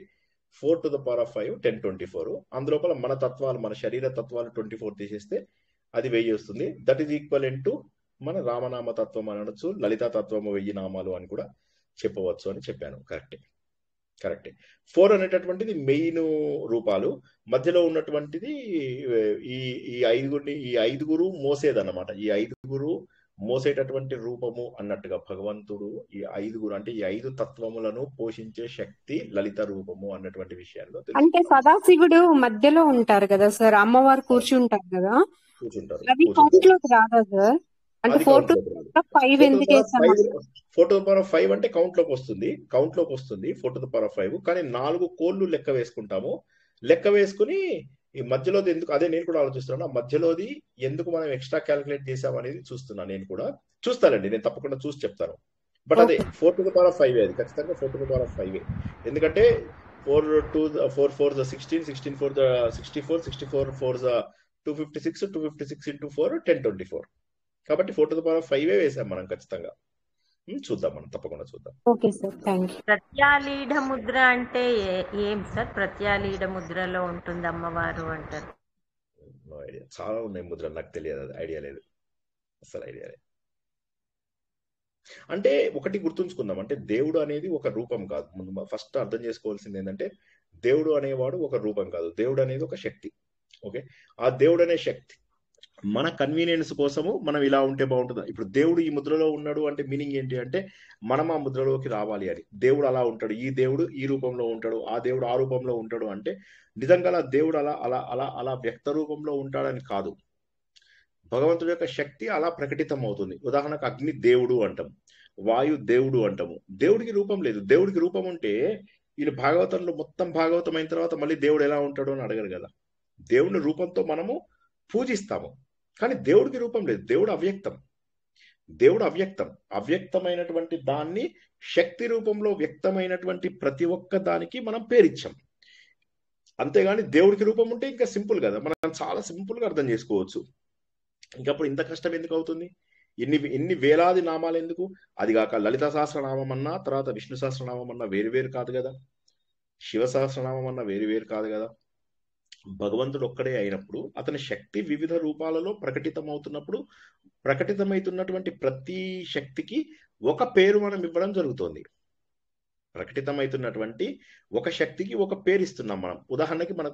4 to the power of 5 1024. అందులోపల మన తత్వాలు, మన శరీర తత్వాలు 24 తీసేస్తే అది 1000 వస్తుంది. దట్ ఈజ్ ఈక్వలెంట్ టు మన రామనామ తత్వం అనొచ్చు, లలితా తత్వము 1000 నామాలు అని కూడా చెప్పవచ్చు అని చెప్పాను. కరెక్టే 4 అనేటటువంటిది మెయిన్ రూపాలు, మధ్యలో ఉన్నటువంటిది ఈ 5 మోసేదన్నమాట. ఈ 5 మోసేటటువంటి రూపము అన్నట్టుగా భగవంతుడు ఈ 5 అంటే ఈ 5 తత్వములను పోషించే శక్తి లలిత రూపము అన్నటువంటి విషయాల్లో అంటే సదాశివుడు మధ్యలో ఉంటారు కదా సార్, అమ్మవారు కూర్చుంటారు కదా, అది కౌంట్ లోకి రాదా సార్? అంటే 4 to the power of 5 ఎందుకు వేసాము? 4 to the power of 5 అంటే కౌంట్ లోకి వస్తుంది 4 to the power of 5. కానీ 4 కోళ్ళు లెక్క వేసుకుంటాము. లెక్క వేసుకుని ఈ మధ్యలోది ఎందుకు, అదే నేను కూడా ఆలోచిస్తున్నాను, ఆ మధ్యలోది ఎందుకు మనం ఎక్స్ట్రా క్యాలిక్యులేట్ చేసాం అనేది చూస్తున్నా. నేను కూడా చూస్తానండి, నేను తప్పకుండా చూసి చెప్తాను. బట్ అదే 4 to the power of 5 అది ఖచ్చితంగా 4 to the power of 5. ఎందుకంటే 4 4 the 16 16 4 the 64 64 4 the 256 256 into 4 1024. కాబట్టి 4 to the power 5 వేసాం మనం ఖచ్చితంగా. చూద్దాం, మనం తప్పకుండా చూద్దాం. Okay sir, thank you. ప్రత్యాలీఢ ముద్ర అంటే ఏం సార్? ప్రత్యాలీఢ ముద్రలో ఉంటుంది అమ్మవారు అంటారు. నో ఐడియా, చాలా ఉన్నాయి ముద్రలు, నాకు తెలియదు, అది ఐడియా లేదు, అసలు ఐడియా లేదు. అంటే ఒకటి గుర్తుంచుకుందాం, అంటే దేవుడు అనేది ఒక రూపం కాదు. ముందు ఫస్ట్ అర్థం చేసుకోవాల్సింది ఏంటంటే దేవుడు అనేవాడు ఒక రూపం కాదు, దేవుడు అనేది ఒక శక్తి. ఓకే, ఆ దేవుడు అనే శక్తి మన కన్వీనియన్స్ కోసము మనం ఇలా ఉంటే బాగుంటుంది. ఇప్పుడు దేవుడు ఈ ముద్రలో ఉన్నాడు అంటే మీనింగ్ ఏంటి అంటే మనం ఆ ముద్రలోకి రావాలి అని. దేవుడు అలా ఉంటాడు, ఈ దేవుడు ఈ రూపంలో ఉంటాడు, ఆ దేవుడు ఆ రూపంలో ఉంటాడు అంటే నిజంగా దేవుడు అలా అలా అలా అలా వ్యక్త రూపంలో ఉంటాడని కాదు. భగవంతుడి యొక్క శక్తి అలా ప్రకటితం అవుతుంది. ఉదాహరణకు అగ్ని దేవుడు అంటాం, వాయు దేవుడు అంటాము. దేవుడికి రూపం లేదు. దేవుడికి రూపం ఉంటే వీళ్ళు భాగవతంలో మొత్తం భాగవతం అయిన తర్వాత మళ్ళీ దేవుడు ఎలా ఉంటాడు అని అడగరు కదా. దేవుని రూపంతో మనము పూజిస్తాము, కానీ దేవుడికి రూపం లేదు. దేవుడు అవ్యక్తం. దేవుడు అవ్యక్తం. అవ్యక్తమైనటువంటి దాన్ని శక్తి రూపంలో వ్యక్తమైనటువంటి ప్రతి ఒక్క దానికి మనం పేరిచ్చాం. అంతేగాని దేవుడికి రూపం ఉంటే ఇంకా సింపుల్ కదా, మనం చాలా సింపుల్ గా అర్థం చేసుకోవచ్చు. ఇంకప్పుడు ఇంత కష్టం ఎందుకు అవుతుంది? ఎన్ని వేలాది నామాలు ఎందుకు? అది కాక లలిత సహస్రనామం అన్నా తర్వాత విష్ణు సహస్రనామం అన్నా వేరు కాదు కదా, శివ సహస్రనామం అన్నా వేరు కాదు కదా. భగవంతుడు ఒక్కడే అయినప్పుడు అతని శక్తి వివిధ రూపాలలో ప్రకటితమవుతున్నప్పుడు ప్రకటితమవుతున్నటువంటి ప్రతి శక్తికి ఒక పేరు మనం ఇవ్వడం జరుగుతోంది. ప్రకటితమవుతున్నటువంటి ఒక శక్తికి ఒక పేరు ఇస్తున్నాం మనం. ఉదాహరణకి మన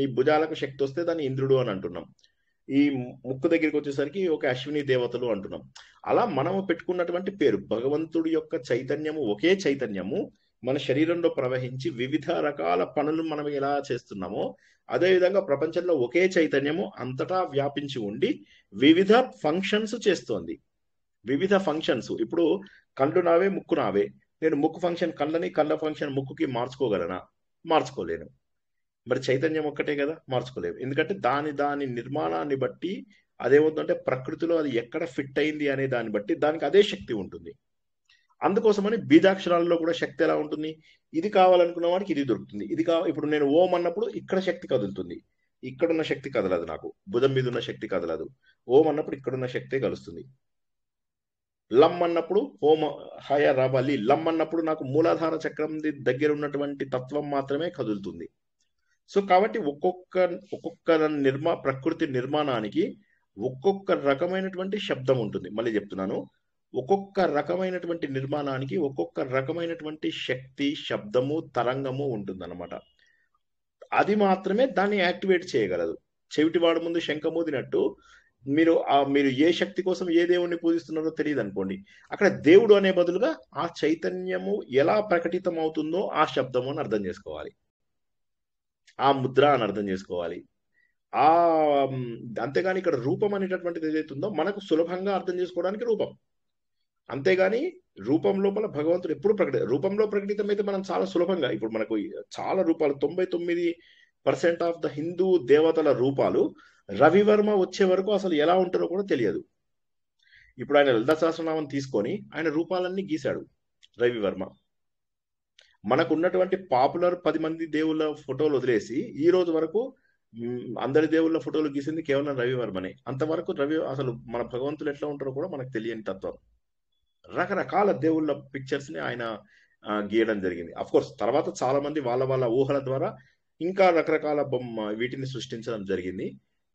ఈ భుజాలకు శక్తి వస్తే దాన్ని ఇంద్రుడు అని అంటున్నాం, ఈ ముక్కు దగ్గరికి వచ్చేసరికి ఒక అశ్విని దేవతలు అంటున్నాం. అలా మనము పెట్టుకున్నటువంటి పేరు. భగవంతుడి యొక్క చైతన్యము ఒకే చైతన్యము మన శరీరంలో ప్రవహించి వివిధ రకాల పనులు మనం ఎలా చేస్తున్నామో అదేవిధంగా ప్రపంచంలో ఒకే చైతన్యము అంతటా వ్యాపించి ఉండి వివిధ ఫంక్షన్స్ చేస్తోంది. వివిధ ఫంక్షన్స్. ఇప్పుడు కళ్ళు నావే ముక్కు నావే, నేను ముక్కు ఫంక్షన్ కళ్ళని, కళ్ళ ఫంక్షన్ ముక్కుకి మార్చుకోగలనా? మార్చుకోలేను. మరి చైతన్యం ఒక్కటే కదా, మార్చుకోలేము. ఎందుకంటే దాని నిర్మాణాన్ని బట్టి అదేమవుతుందంటే ప్రకృతిలో అది ఎక్కడ ఫిట్ అయింది అనే దాన్ని బట్టి దానికి అదే శక్తి ఉంటుంది. అందుకోసమని బీజాక్షరాలలో కూడా శక్తి ఎలా ఉంటుంది? ఇది కావాలనుకున్న వాడికి ఇది దొరుకుతుంది. ఇప్పుడు నేను ఓం అన్నప్పుడు ఇక్కడ శక్తి కదులుతుంది, ఇక్కడున్న శక్తి కదలదు. నాకు భుజం మీద ఉన్న శక్తి కదలదు. ఓం అన్నప్పుడు ఇక్కడున్న శక్తే కలుస్తుంది. లమ్ అన్నప్పుడు ఓం హయ రబలి లమ్ అన్నప్పుడు నాకు మూలాధార చక్రం దగ్గర ఉన్నటువంటి తత్వం మాత్రమే కదులుతుంది. సో కాబట్టి ఒక్కొక్క ప్రకృతి నిర్మాణానికి ఒక్కొక్క రకమైనటువంటి శబ్దం ఉంటుంది. మళ్ళీ చెప్తున్నాను, ఒక్కొక్క రకమైనటువంటి నిర్మాణానికి ఒక్కొక్క రకమైనటువంటి శక్తి, శబ్దము, తరంగము ఉంటుందన్నమాట. అది మాత్రమే దాన్ని యాక్టివేట్ చేయగలదు. చెవిటివాడు ముందు శంఖమూదినట్టు మీరు ఏ శక్తి కోసం ఏ దేవుణ్ణి పూజిస్తున్నారో తెలియదు అనుకోండి, అక్కడ దేవుడు అనే బదులుగా ఆ చైతన్యము ఎలా ప్రకటితం అవుతుందో ఆ శబ్దము అని అర్థం చేసుకోవాలి, ఆ ముద్ర అని అర్థం చేసుకోవాలి. అంతేగాని ఇక్కడ రూపం అనేటటువంటిది ఏదైతుందో మనకు సులభంగా అర్థం చేసుకోవడానికి రూపం. అంతేగాని రూపం లోపల భగవంతుడు ఎప్పుడు రూపంలో ప్రకటితమైతే మనం చాలా సులభంగా, ఇప్పుడు మనకు చాలా రూపాలు 99% ఆఫ్ ద హిందూ దేవతల రూపాలు రవివర్మ వచ్చే వరకు అసలు ఎలా ఉంటారో కూడా తెలియదు. ఇప్పుడు ఆయన లలిత సహస్రనామం తీసుకొని ఆయన రూపాలన్నీ గీశాడు రవివర్మ. మనకు ఉన్నటువంటి పాపులర్ 10 మంది దేవుళ్ళ ఫోటోలు వదిలేసి ఈ రోజు వరకు అందరి దేవుళ్ళ ఫోటోలు గీసింది కేవలం రవివర్మనే. అంతవరకు అసలు మన భగవంతులు ఎట్లా ఉంటారో కూడా మనకు తెలియని తత్వం. రకరకాల దేవుళ్ళ పిక్చర్స్ ని ఆయన గీయడం జరిగింది. అఫ్ కోర్స్ తర్వాత చాలా మంది వాళ్ళ ఊహల ద్వారా ఇంకా రకరకాల వీటిని సృష్టించడం జరిగింది.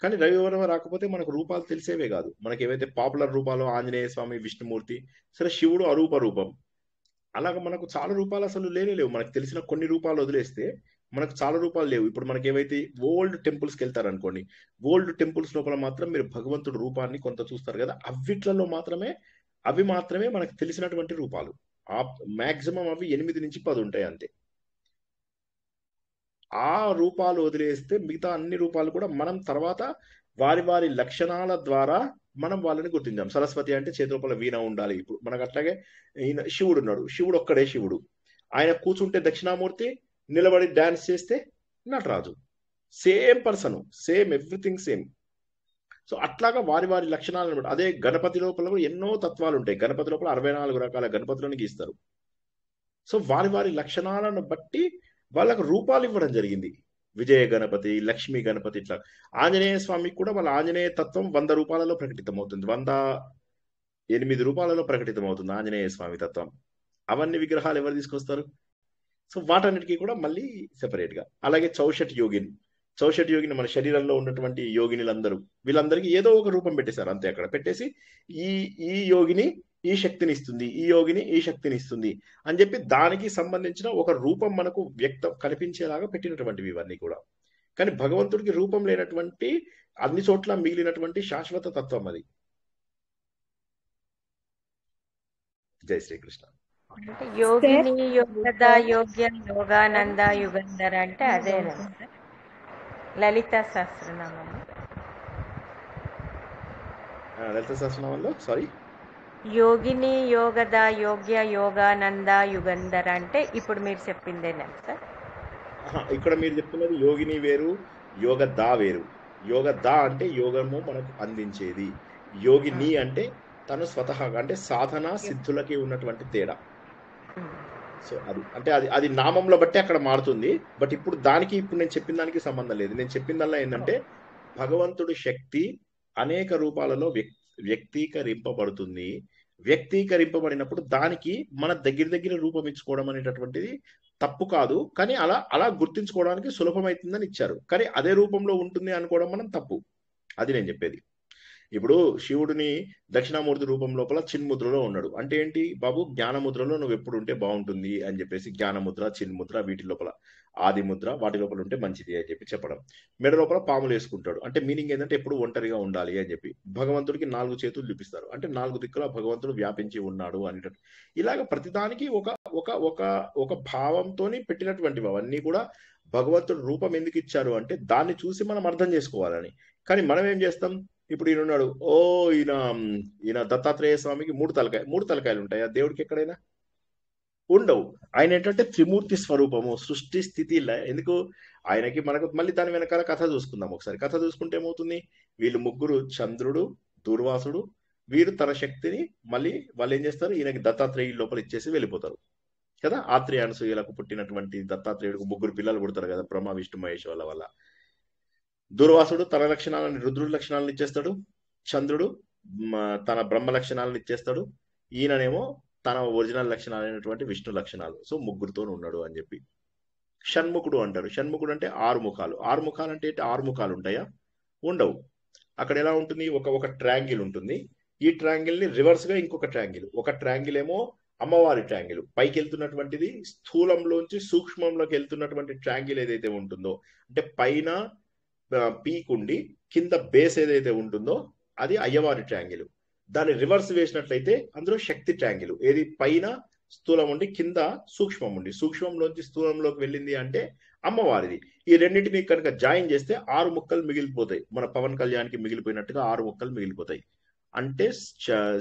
కానీ రవివర్మ రాకపోతే మనకు రూపాలు తెలిసేవే కాదు. మనకి ఏవైతే పాపులర్ రూపాలు ఆంజనేయ స్వామి, విష్ణుమూర్తి, సరే శివుడు అరూప రూపం, అలాగ మనకు చాలా రూపాలు అసలు లేవు. మనకు తెలిసిన కొన్ని రూపాలు వదిలేస్తే మనకు చాలా రూపాలు లేవు. ఇప్పుడు మనకి ఏవైతే ఓల్డ్ టెంపుల్స్కి వెళ్తారనుకోండి, ఓల్డ్ టెంపుల్స్ లోపల మాత్రం మీరు భగవంతుడు రూపాన్ని కొంత చూస్తారు కదా, అవి మాత్రమే మనకు తెలిసినటువంటి రూపాలు. మాక్సిమం అవి 8 నుంచి 10 ఉంటాయి అంతే. ఆ రూపాలు వదిలేస్తే మిగతా అన్ని రూపాలు కూడా మనం తర్వాత వారి లక్షణాల ద్వారా మనం వాళ్ళని గుర్తించాం. సరస్వతి అంటే చేతిలోపల వీణ ఉండాలి. ఇప్పుడు మనకు అట్లాగే ఈయన శివుడు ఉన్నాడు, శివుడు ఒక్కడే శివుడు. ఆయన కూర్చుంటే దక్షిణామూర్తి, నిలబడి డాన్స్ చేస్తే Nataraju. Same person, same everything same. So అట్లాగా వారి లక్షణాలను బట్టి. అదే గణపతి లోపల కూడా ఎన్నో తత్వాలు ఉంటాయి. గణపతి లోపల 64 రకాల గణపతులను గీస్తారు. సో వారి లక్షణాలను బట్టి వాళ్ళకు రూపాలు ఇవ్వడం జరిగింది. విజయ గణపతి, లక్ష్మీ గణపతి, ఇట్లా. ఆంజనేయ స్వామికి కూడా వాళ్ళ ఆంజనేయ తత్వం 100 రూపాలలో ప్రకటితమవుతుంది. 108 రూపాలలో ప్రకటితమవుతుంది ఆంజనేయ స్వామి తత్వం. అవన్నీ విగ్రహాలు ఎవరు తీసుకొస్తారు? సో వాటన్నిటికీ కూడా మళ్ళీ సెపరేట్ గా. అలాగే చౌషట్ యోగిని మన శరీరంలో ఉన్నటువంటి యోగినిలందరూ, వీళ్ళందరికీ ఏదో ఒక రూపం పెట్టేశారు అంతే. అక్కడ పెట్టేసి ఈ యోగిని ఈ శక్తిని ఇస్తుంది, ఈ యోగిని ఈ శక్తిని ఇస్తుంది అని చెప్పి దానికి సంబంధించిన ఒక రూపం మనకు కనిపించేలాగా పెట్టినటువంటివి ఇవన్నీ కూడా. కానీ భగవంతుడికి రూపం లేనటువంటి, అన్ని చోట్ల మిగిలినటువంటి శాశ్వత తత్వం అది. జై శ్రీకృష్ణ. అంటే యోగిని, యోగద, యోగ్య, యోగానంద, యుగంధర అంటే అదేనా సార్? లలిత సహస్రనామం. లలిత సహస్రనామంలో సారీ యోగిని, యోగద, యోగ్య, యోగానంద, యుగంధర అంటే ఇప్పుడు మీరు చెప్పిందేనా సార్? ఇక్కడ మీరు చెప్తున్నది యోగిని వేరు, యోగదా వేరు. యోగదా అంటే యోగము మనకు అందించేది. యోగిని అంటే తను స్వతహాగా, అంటే సాధన సిద్ధులకి ఉన్నటువంటి తేడా. సో అది అంటే అది నామంలో బట్టి అక్కడ మారుతుంది. బట్ ఇప్పుడు నేను చెప్పిన దానికి సంబంధం లేదు. నేను చెప్పిందల్లా ఏంటంటే భగవంతుడి శక్తి అనేక రూపాలలో వ్యక్తీకరింపబడుతుంది. వ్యక్తీకరింపబడినప్పుడు దానికి మన దగ్గర రూపం ఇచ్చుకోవడం అనేటటువంటిది తప్పు కాదు. కానీ అలా గుర్తించుకోవడానికి సులభమవుతుందని ఇచ్చారు. కానీ అదే రూపంలో ఉంటుంది అనుకోవడం మనం తప్పు. అది నేను చెప్పేది. ఇప్పుడు శివుడిని దక్షిణామూర్తి రూపం లోపల చిన్ముద్రలో ఉన్నాడు అంటే ఏంటి బాబు? జ్ఞానముద్రలో నువ్వు ఎప్పుడు ఉంటే బాగుంటుంది అని చెప్పేసి జ్ఞానముద్ర, చిన్ముద్ర, వీటి లోపల ఆది ముద్ర, వాటి లోపల ఉంటే మంచిది అని చెప్పి చెప్పడం. మెడ లోపల పాములు వేసుకుంటాడు అంటే మీనింగ్ ఏంటంటే ఎప్పుడు ఒంటరిగా ఉండాలి అని చెప్పి. భగవంతుడికి 4 చేతులు చూపిస్తారు అంటే 4 దిక్కుల భగవంతుడు వ్యాపించి ఉన్నాడు అనేటట్టు. ఇలాగ ప్రతిదానికి ఒక భావంతో పెట్టినటువంటివి అవన్నీ కూడా. భగవంతుడు రూపం ఎందుకు ఇచ్చారు అంటే దాన్ని చూసి మనం అర్థం చేసుకోవాలని. కానీ మనం ఏం చేస్తాం? ఇప్పుడు ఈయన ఉన్నాడు, ఈయన దత్తాత్రేయ స్వామికి 3 తలకాయలు ఉంటాయా? దేవుడికి ఎక్కడైనా ఉండవు. ఆయన ఏంటంటే త్రిమూర్తి స్వరూపము, సృష్టి స్థితి. ఎందుకు ఆయనకి మనకు మళ్ళీ దాని వెనకాల కథ చూసుకుందాం ఒకసారి. కథ చూసుకుంటే ఏమవుతుంది? వీళ్ళు ముగ్గురు, చంద్రుడు, దూర్వాసుడు, వీరు తన శక్తిని మళ్ళీ వాళ్ళు ఏం చేస్తారు? ఈయనకి దత్తాత్రేయ లోపల ఇచ్చేసి వెళ్ళిపోతారు కదా. ఆత్రేయ అనసూయలకు పుట్టినటువంటి దత్తాత్రేయుడికి 3 పిల్లలు పుడతారు కదా, బ్రహ్మ, విష్ణు, మహేష్ వల్ల. దూర్వాసుడు తన లక్షణాలను, రుద్రుడి లక్షణాలను ఇచ్చేస్తాడు. చంద్రుడు తన బ్రహ్మ లక్షణాలను ఇచ్చేస్తాడు. ఈయననేమో తన ఒరిజినల్ లక్షణాలైనటువంటి విష్ణు లక్షణాలు. సో 3తో ఉన్నాడు అని చెప్పి. షణ్ముఖుడు అంటారు. షణ్ముఖుడు అంటే 6 ముఖాలు. 6 ముఖాలు అంటే 6 ముఖాలు ఉంటాయా? ఉండవు. అక్కడ ఎలా ఉంటుంది? ఒక ట్రయాంగిల్ ఉంటుంది. ఈ ట్రయాంగిల్ ని రివర్స్ గా ఇంకొక ట్రయాంగిల్. ఒక ట్రయాంగిల్ ఏమో అమ్మవారి ట్రయాంగిల్, పైకి వెళ్తున్నటువంటిది. స్థూలంలోంచి సూక్ష్మంలోకి వెళ్తున్నటువంటి ట్రయాంగిల్ ఏదైతే ఉంటుందో, అంటే పైన పీక్ ఉండి కింద బేస్ ఏదైతే ఉంటుందో అది అయ్యవారి ట్రయాంగిల్. దాన్ని రివర్స్ వేసినట్లయితే అందులో శక్తి ట్రయాంగిల్. ఏది? పైన స్థూలం ఉండి కింద సూక్ష్మం ఉండి, సూక్ష్మంలోంచి స్థూలంలోకి వెళ్ళింది అంటే అమ్మవారిది. ఈ రెండింటిని కనుక జాయిన్ చేస్తే 6 ముక్కలు మిగిలిపోతాయి. మన పవన్ కళ్యాణ్కి మిగిలిపోయినట్టుగా 6 ముక్కలు మిగిలిపోతాయి. అంటే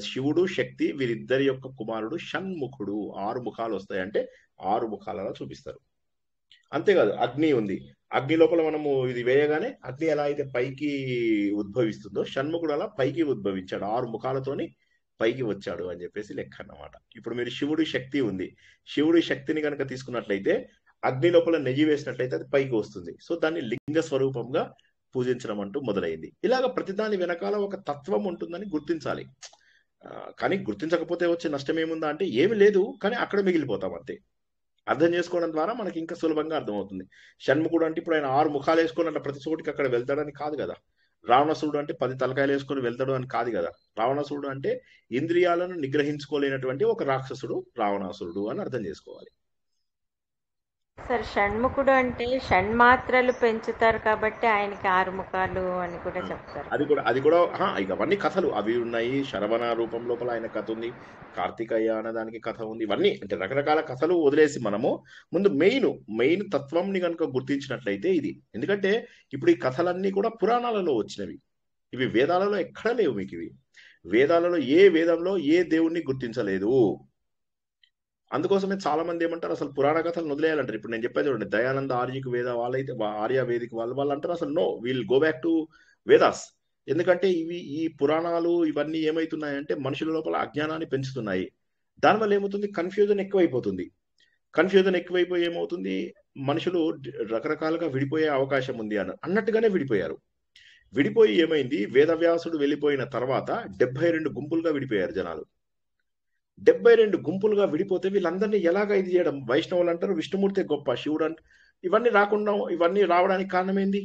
శివుడు, శక్తి, వీరిద్దరి యొక్క కుమారుడు షణ్ముఖుడు. 6 ముఖాలు వస్తాయి అంటే 6 ముఖాలలో చూపిస్తారు. అంతేకాదు, అగ్ని ఉంది. అగ్ని లోపల మనము ఇది వేయగానే అగ్ని ఎలా అయితే పైకి ఉద్భవిస్తుందో షణ్ముఖుడు అలా పైకి ఉద్భవించాడు. 6 ముఖాలతోని పైకి వచ్చాడు అని చెప్పేసి లెక్క అన్నమాట. ఇప్పుడు మీరు శివుడి శక్తి ఉంది. శివుడి శక్తిని కనుక తీసుకున్నట్లయితే అగ్ని లోపల నెయ్యి వేసినట్లయితే అది పైకి వస్తుంది. సో దాన్ని లింగ స్వరూపంగా పూజించడం అంటూ మొదలైంది. ఇలాగ ప్రతిదాని వెనకాల ఒక తత్వం ఉంటుందని గుర్తించాలి. కానీ గుర్తించకపోతే వచ్చే నష్టం ఏముందా అంటే ఏమి లేదు. కానీ అక్కడ మిగిలిపోతాం అంతే. అర్థం చేసుకోవడం ద్వారా మనకి ఇంకా సులభంగా అర్థమవుతుంది. షణ్ముఖుడు అంటే ఇప్పుడు ఆయన 6 ముఖాలు వేసుకొని అట్లా ప్రతి చోటికి అక్కడ వెళ్తాడని కాదు కదా. రావణాసురుడు అంటే 10 తలకాయలు వేసుకొని వెళ్తాడు అని కాదు కదా. రావణాసురుడు అంటే ఇంద్రియాలను నిగ్రహించుకోలేనటువంటి ఒక రాక్షసుడు రావణాసురుడు అని అర్థం చేసుకోవాలి. సార్, షణ్ముఖుడు అంటే షణ్మాత్రలు పెంచుతారు కాబట్టి ఆయనకి 6 ముఖాలు అని కూడా చెప్తారు. అది కూడా ఇక అవన్నీ కథలు అవి ఉన్నాయి. శరవణ రూపం లోపల ఆయన కథ ఉంది. కార్తికేయ అనే దానికి కథ ఉంది. ఇవన్నీ అంటే రకరకాల కథలు వదిలేసి మనము ముందు మెయిన్ తత్వంని కనుక గుర్తించినట్లయితే ఇది. ఎందుకంటే ఇప్పుడు ఈ కథలన్నీ కూడా పురాణాలలో వచ్చినవి. ఇవి వేదాలలో ఎక్కడ లేవు. మీకు ఇవి వేదాలలో ఏ వేదంలో ఏ దేవుణ్ణి గుర్తించలేదు. అందుకోసమే చాలా మంది ఏమంటారు, అసలు పురాణ కథలు వదిలేయాలంటారు. ఇప్పుడు నేను చెప్పేది చూడండి, దయానంద ఆర్యకు వేద వాళ్ళైతే ఆర్య వేదిక వాళ్ళు అంటారు అసలు no, we'll go back to Vedas. ఎందుకంటే ఈ పురాణాలు ఇవన్నీ ఏమవుతున్నాయంటే మనుషుల లోపల అజ్ఞానాన్ని పెంచుతున్నాయి. దానివల్ల ఏమవుతుంది? కన్ఫ్యూజన్ ఎక్కువైపోతుంది. కన్ఫ్యూజన్ ఎక్కువైపోయి ఏమవుతుంది, మనుషులు రకరకాలుగా విడిపోయే అవకాశం ఉంది అన్నట్టుగానే విడిపోయారు. విడిపోయి ఏమైంది, వేదవ్యాసుడు వెళ్ళిపోయిన తర్వాత 72 గుంపులుగా విడిపోయారు జనాలు. 72 గుంపులుగా విడిపోతే వీళ్ళందరినీ ఎలాగ ఇది చేయడం? వైష్ణవులు అంటారు విష్ణుమూర్తి గొప్ప, శివుడు అంట. ఇవన్నీ రావడానికి కారణం ఏంది?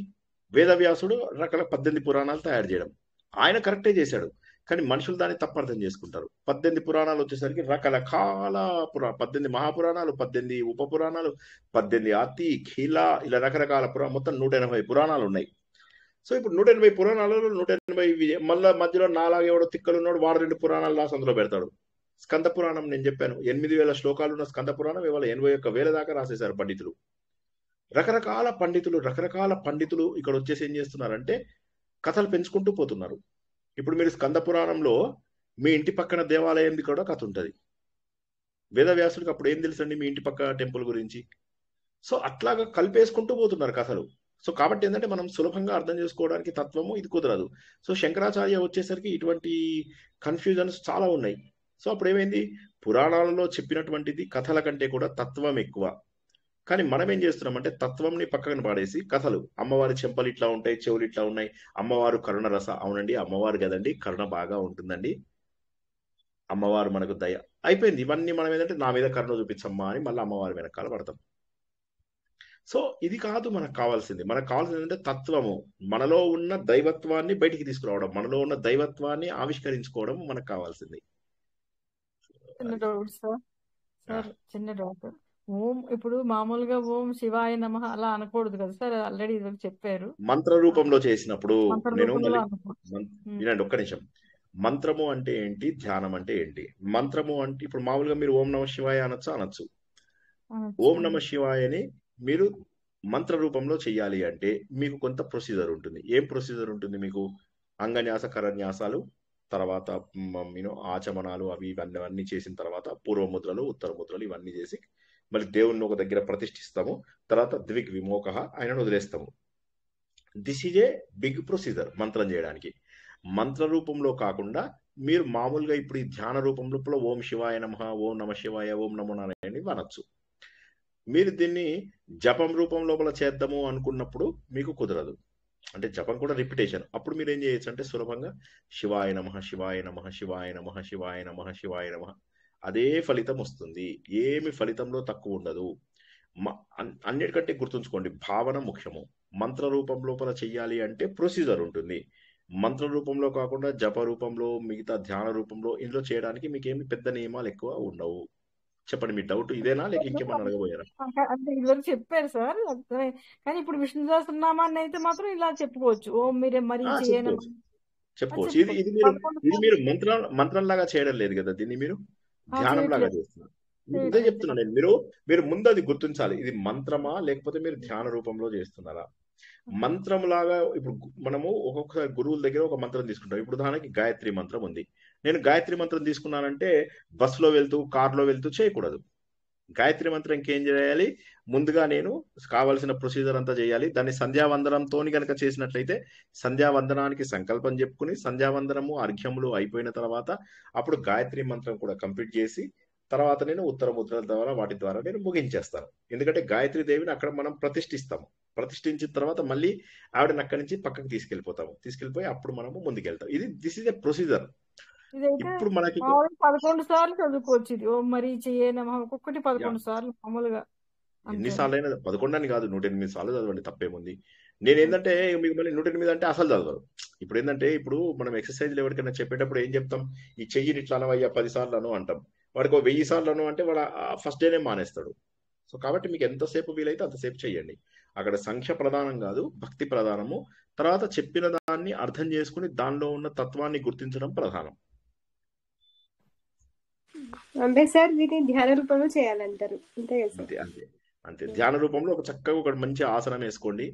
వేదవ్యాసుడు రకాల 18 పురాణాలు తయారు చేయడం. ఆయన కరెక్టే చేశాడు, కానీ మనుషులు దాన్ని తప్పర్థం చేసుకుంటారు. 18 పురాణాలు వచ్చేసరికి రకరకాల 18 మహాపురాణాలు, 18 ఉప పురాణాలు, 18 అతి ఖీల, ఇలా రకరకాల మొత్తం 180 పురాణాలు ఉన్నాయి. సో ఇప్పుడు 180 పురాణాలలో 180 మళ్ళా మధ్యలో నాలాగే ఎవడో తిక్కలు ఉన్నాడు, వాడు 2 పురాణాలు రాసి అందులో పెడతాడు. స్కంద పురాణం నేను చెప్పాను, 8000 శ్లోకాలు ఉన్న స్కంద పురాణం ఇవాళ 81,000 దాకా రాసేశారు పండితులు. రకరకాల పండితులు ఇక్కడ వచ్చేసి ఏం చేస్తున్నారంటే కథలు పెంచుకుంటూ పోతున్నారు. ఇప్పుడు మీరు స్కంద పురాణంలో మీ ఇంటి పక్కన దేవాలయంది కూడా కథ ఉంటుంది. వేదవ్యాసుడికి అప్పుడు ఏం తెలుసండి మీ ఇంటి పక్క టెంపుల్ గురించి? సో అట్లాగా కలిపేసుకుంటూ పోతున్నారు కథలు. సో కాబట్టి ఏంటంటే మనం సులభంగా అర్థం చేసుకోవడానికి తత్వము ఇది కుదరదు. సో శంకరాచార్య వచ్చేసరికి ఇటువంటి కన్ఫ్యూజన్స్ చాలా ఉన్నాయి. సో అప్పుడు ఏమైంది, పురాణాలలో చెప్పినటువంటిది కథల కంటే కూడా తత్వం ఎక్కువ. కానీ మనం ఏం చేస్తున్నామంటే తత్వంని పక్కన పాడేసి కథలు, అమ్మవారి చెంపలు ఇట్లా ఉంటాయి, చెవులు ఇట్లా ఉన్నాయి, అమ్మవారు కరుణ రస. అవునండి, అమ్మవారు కదండి, కరుణ బాగా ఉంటుందండి, అమ్మవారు మనకు దయ. అయిపోయింది. ఇవన్నీ మనం ఏంటంటే నా మీద కరుణ చూపించమ్మా అని మళ్ళీ అమ్మవారి వెనకాల పడతాం. సో ఇది కాదు మనకు కావాల్సింది. మనకు కావాల్సింది ఏంటంటే తత్వము, మనలో ఉన్న దైవత్వాన్ని బయటికి తీసుకురావడం, మనలో ఉన్న దైవత్వాన్ని ఆవిష్కరించుకోవడం మనకు కావాల్సింది. చిన్న డౌట్ సార్ చిన్న డౌట్. ఓం ఇప్పుడు మామూలుగా ఓం శివాయ నమః అలా అనకూడదు కదా సార్, ఆల్రెడీ ఇదివరకు చెప్పారు. మంత్ర రూపంలో చేసినప్పుడు నేను మంత్రరూపంలో వినండి ఒక్క నిమిషం. మంత్రము అంటే ఏంటి, ధ్యానం అంటే ఏంటి? మంత్రము అంటే ఇప్పుడు మామూలుగా మీరు ఓం నమ శివాయ అనొచ్చు. ఓం నమ శివాయని మీరు మంత్ర రూపంలో చెయ్యాలి అంటే మీకు కొంత ప్రొసీజర్ ఉంటుంది. ఏం ప్రొసీజర్ ఉంటుంది మీకు? అంగన్యాస కరన్యాసాలు, తర్వాత ఆచమనాలు, ఇవన్నీ చేసిన తర్వాత పూర్వముద్రలు, ఉత్తర ముద్రలు ఇవన్నీ చేసి మళ్ళీ దేవుణ్ణి ఒక దగ్గర ప్రతిష్ఠిస్తాము. తర్వాత ద్విగ్ విమోక ఆయనను వదిలేస్తాము. This is a big procedure మంత్రం చేయడానికి. మంత్ర రూపంలో కాకుండా మీరు మామూలుగా ఇప్పుడు ఈ ధ్యాన రూపంలో ఓం శివాయ నమః, ఓం నమ శివాయ, ఓం నమో నారాయణ అనొచ్చు. మీరు దీన్ని జపం రూపం లోపల చేద్దాము అనుకున్నప్పుడు మీకు కుదరదు. అంటే జపం కూడా రిపిటేషన్. అప్పుడు మీరు ఏం చేయొచ్చు అంటే సులభంగా శివాయ నమః, శివాయ నమః, శివాయ నమః, శివాయ నమః, శివాయ నమః, అదే ఫలితం వస్తుంది. ఏమి ఫలితంలో తక్కువ ఉండదు. అన్నిటికంటే గుర్తుంచుకోండి, భావన ముఖ్యము. మంత్ర రూపం లోపల చెయ్యాలి అంటే ప్రొసీజర్ ఉంటుంది. మంత్ర రూపంలో కాకుండా జప రూపంలో, మిగతా ధ్యాన రూపంలో ఇందులో చేయడానికి మీకేమి పెద్ద నియమాలు ఎక్కువ ఉండవు. చెప్పండి, మీ డౌట్ ఇదేనా లేక ఇంకేమన్నా అడగబోయారా? అంటే ఇదివరకు చెప్పారు సార్, కానీ ఇప్పుడు విష్ణు సహస్రనామాన్ని అయితే మాత్రం ఇలా చెప్పుకోవచ్చు. ఓం మీరే మరీ చెప్పుకోవచ్చు. ఇది మీరు మంత్రంలాగా చేయడం లేదు కదా, దీన్ని మీరు ధ్యానం లాగా చేస్తున్నారు. ఇదే చెప్తున్నా నేను. మీరు ముందు అది గుర్తించాలి, ఇది మంత్రమా లేకపోతే మీరు ధ్యాన రూపంలో చేస్తున్నారా? మంత్రం లాగా ఇప్పుడు మనము ఒక్కొక్కసారి గురువుల దగ్గర ఒక మంత్రం తీసుకుంటాం. ఇప్పుడు దానికి గాయత్రి మంత్రం ఉంది. నేను గాయత్రి మంత్రం తీసుకున్నానంటే బస్సులో వెళ్తూ, కారులో వెళ్తూ చేయకూడదు. గాయత్రి మంత్రం ఇంకేం చేయాలి, ముందుగా నేను కావాల్సిన ప్రొసీజర్ అంతా చేయాలి. దాన్ని సంధ్యావందనంతో కనుక చేసినట్లయితే సంధ్యావందనానికి సంకల్పం చెప్పుకుని సంధ్యావందనము అర్ఘ్యములు అయిపోయిన తర్వాత అప్పుడు గాయత్రి మంత్రం కూడా కంప్లీట్ చేసి తర్వాత నేను ఉత్తర ముద్రల ద్వారా వాటి ద్వారా నేను ముగించేస్తాను. ఎందుకంటే గాయత్రి దేవిని అక్కడ మనం ప్రతిష్ఠిస్తాము. ప్రతిష్ఠించిన తర్వాత మళ్ళీ ఆవిడని అక్కడి నుంచి పక్కకి తీసుకెళ్ళిపోయి అప్పుడు మనము ముందుకెళ్తాం. This is a procedure. ఇప్పుడు మనకి 11 సార్లు చదువుకోవచ్చు ఇది. ఓం మరీ చేయనమః ఒక్కొక్కటి 11 సార్లు మామూలుగా. ఎన్నిసార్లు అయినా 11 అని కాదు, 108 సార్లు చదవండి, తప్పేముంది. నేను ఏంటంటే మీకు మళ్ళీ 108 అంటే అసలు చదవరు. ఇప్పుడు ఏంటంటే ఇప్పుడు మనం ఎక్సర్సైజ్లు ఎవరికైనా చెప్పేటప్పుడు ఏం చెప్తాం, ఈ చెయ్యిని ఇట్లా అనవయ్యా 10 సార్లు అను అంటాం. వాడికి 1000 సార్లు అను అంటే వాడు ఫస్ట్ డేనే మానేస్తాడు. సో కాబట్టి మీకు ఎంతసేపు వీలైతే అంతసేపు చెయ్యండి. అక్కడ సంఖ్య ప్రధానం కాదు, భక్తి ప్రధానము. తర్వాత చెప్పిన దాన్ని అర్థం చేసుకుని దానిలో ఉన్న తత్వాన్ని గుర్తించడం ప్రధానం. అంతే సార్, వీటిని ధ్యాన రూపంలో చేయాలంటారు, అంతే కదా సార్? అంతే. ధ్యాన రూపంలో ఒక మంచి ఆసనం వేసుకొని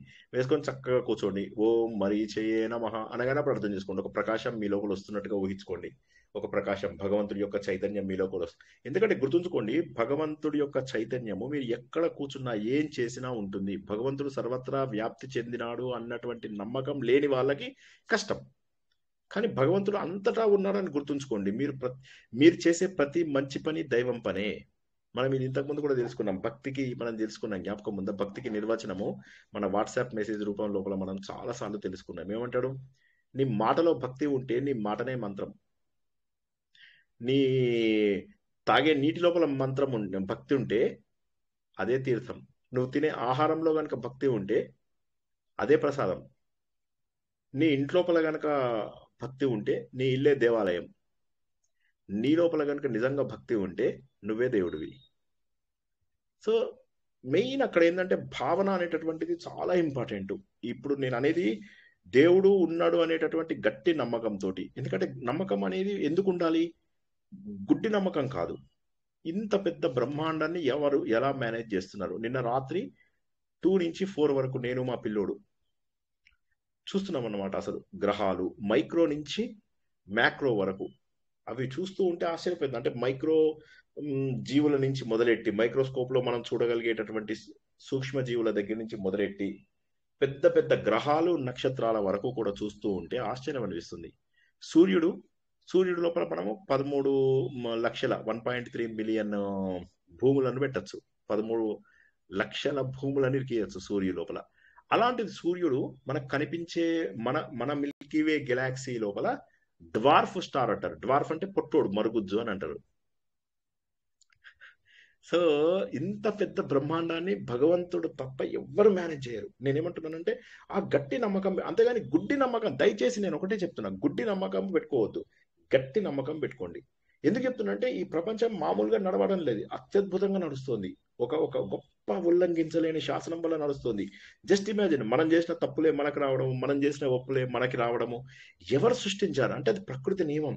చక్కగా కూర్చోండి. ఓం మరీచయే నమః అనగానే అప్పుడు అర్థం చేసుకోండి. ఒక ప్రకాశం మీ లోపల వస్తున్నట్టుగా ఊహించుకోండి. ఒక ప్రకాశం, భగవంతుడి యొక్క చైతన్యం మీ లోపల వస్తుంది. ఎందుకంటే గుర్తుంచుకోండి, భగవంతుడి యొక్క చైతన్యము మీరు ఎక్కడ కూర్చున్నా ఏం చేసినా ఉంటుంది. భగవంతుడు సర్వత్రా వ్యాప్తి చెందినాడు అన్నటువంటి నమ్మకం లేని వాళ్ళకి కష్టం. కానీ భగవంతుడు అంతటా ఉన్నాడని గుర్తుంచుకోండి. మీరు చేసే ప్రతి మంచి పని దైవం పనే. మనం ఇది ఇంతకుముందు కూడా తెలుసుకున్నాం. భక్తికి మనం తెలుసుకున్నాం, జ్ఞాపకం ఉందా? భక్తికి నిర్వచనము మన వాట్సాప్ మెసేజ్ రూపం లోపల మనం చాలా సార్లు తెలుసుకున్నాం. ఏమంటాడు? నీ మాటలో భక్తి ఉంటే నీ మాటనే మంత్రం, నీ తాగే నీటి లోపల మంత్రం భక్తి ఉంటే అదే తీర్థం, నువ్వు తినే ఆహారంలో గనక భక్తి ఉంటే అదే ప్రసాదం, నీ ఇంట్లోపల గనక భక్తి ఉంటే నీ ఇల్లే దేవాలయం, నీ లోపల గనక నిజంగా భక్తి ఉంటే నువ్వే దేవుడివి. సో మెయిన్ అక్కడ ఏంటంటే భావన అనేటటువంటిది చాలా ఇంపార్టెంట్. ఇప్పుడు నేను అనేది దేవుడు ఉన్నాడు అనేటటువంటి గట్టి నమ్మకంతో. ఎందుకంటే నమ్మకం అనేది ఎందుకు ఉండాలి? గుడ్డి నమ్మకం కాదు. ఇంత పెద్ద బ్రహ్మాండాన్ని ఎవరు ఎలా మేనేజ్ చేస్తున్నారు? నిన్న రాత్రి 2 నుంచి 4 వరకు నేను మా పిల్లోడు చూస్తున్నాం అన్నమాట. అసలు గ్రహాలు మైక్రో నుంచి మ్యాక్రో వరకు అవి చూస్తూ ఉంటే ఆశ్చర్యపోయింది. అంటే మైక్రో జీవుల నుంచి మొదలెట్టి మైక్రోస్కోప్ లో మనం చూడగలిగేటటువంటి సూక్ష్మ జీవుల దగ్గర నుంచి మొదలెట్టి పెద్ద పెద్ద గ్రహాలు నక్షత్రాల వరకు కూడా చూస్తూ ఉంటే ఆశ్చర్యం అనిపిస్తుంది. సూర్యుడు లోపల మనము 13 లక్షల 1.3 మిలియన్ భూములను పెట్టచ్చు, 13 లక్షల భూములను ఇరికేయచ్చు సూర్యుడు లోపల. అలాంటిది సూర్యుడు మనకు కనిపించే మన మిల్కీవే గెలాక్సీ లోపల డ్వార్ఫ్ స్టార్ అంటారు. డ్వార్ఫ్ అంటే పొట్టోడు, మరుగుజ్జు అని అంటారు. సో ఇంత పెద్ద బ్రహ్మాండాన్ని భగవంతుడు తప్ప ఎవ్వరు మేనేజ్ చేయరు. నేనేమంటున్నానంటే ఆ గట్టి నమ్మకం, అంతేగాని గుడ్డి నమ్మకం, దయచేసి నేను ఒకటే చెప్తున్నా, గుడ్డి నమ్మకం పెట్టుకోవద్దు, గట్టి నమ్మకం పెట్టుకోండి. ఎందుకు చెప్తున్నా అంటే ఈ ప్రపంచం మామూలుగా నడవడం లేదు, అత్యద్భుతంగా నడుస్తుంది. ఒక గొప్ప ఉల్లంఘించలేని శాసనం వల్ల నడుస్తుంది. జస్ట్ ఇమాజిన్, మనం చేసిన తప్పులే మనకు రావడం, మనం చేసిన ఒప్పులే మనకి రావడము ఎవరు సృష్టించారు అంటే అది ప్రకృతి నియమం.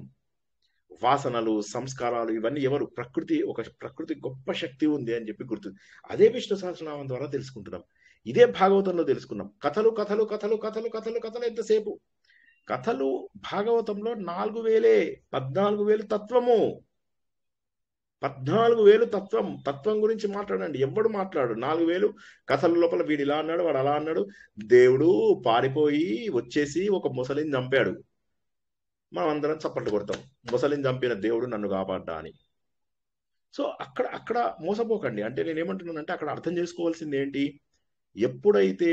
వాసనలు, సంస్కారాలు ఇవన్నీ ఎవరు? ప్రకృతి గొప్ప శక్తి ఉంది అని చెప్పి గుర్తు. అదే విష్ణు సహస్రనామం ద్వారా తెలుసుకుంటున్నాం. ఇదే భాగవతంలో తెలుసుకున్నాం. కథలు కథలు కథలు కథలు కథలు కథలు ఎంతసేపు కథలు. భాగవతంలో 14,000 తత్వము, 14,000 తత్వం గురించి మాట్లాడండి. ఎవడు మాట్లాడు? 4,000 కథల లోపల వీడు ఇలా అన్నాడు, వాడు అలా అన్నాడు, దేవుడు పారిపోయి వచ్చేసి ఒక ముసలిని చంపాడు, మనం అందరం చప్పట్లు కొడతాం, ముసలిని చంపిన దేవుడు నన్ను కాపాడ్డా అని. సో అక్కడ మోసపోకండి. అంటే నేను ఏమంటున్నానంటే అక్కడ అర్థం చేసుకోవాల్సింది ఏంటి? ఎప్పుడైతే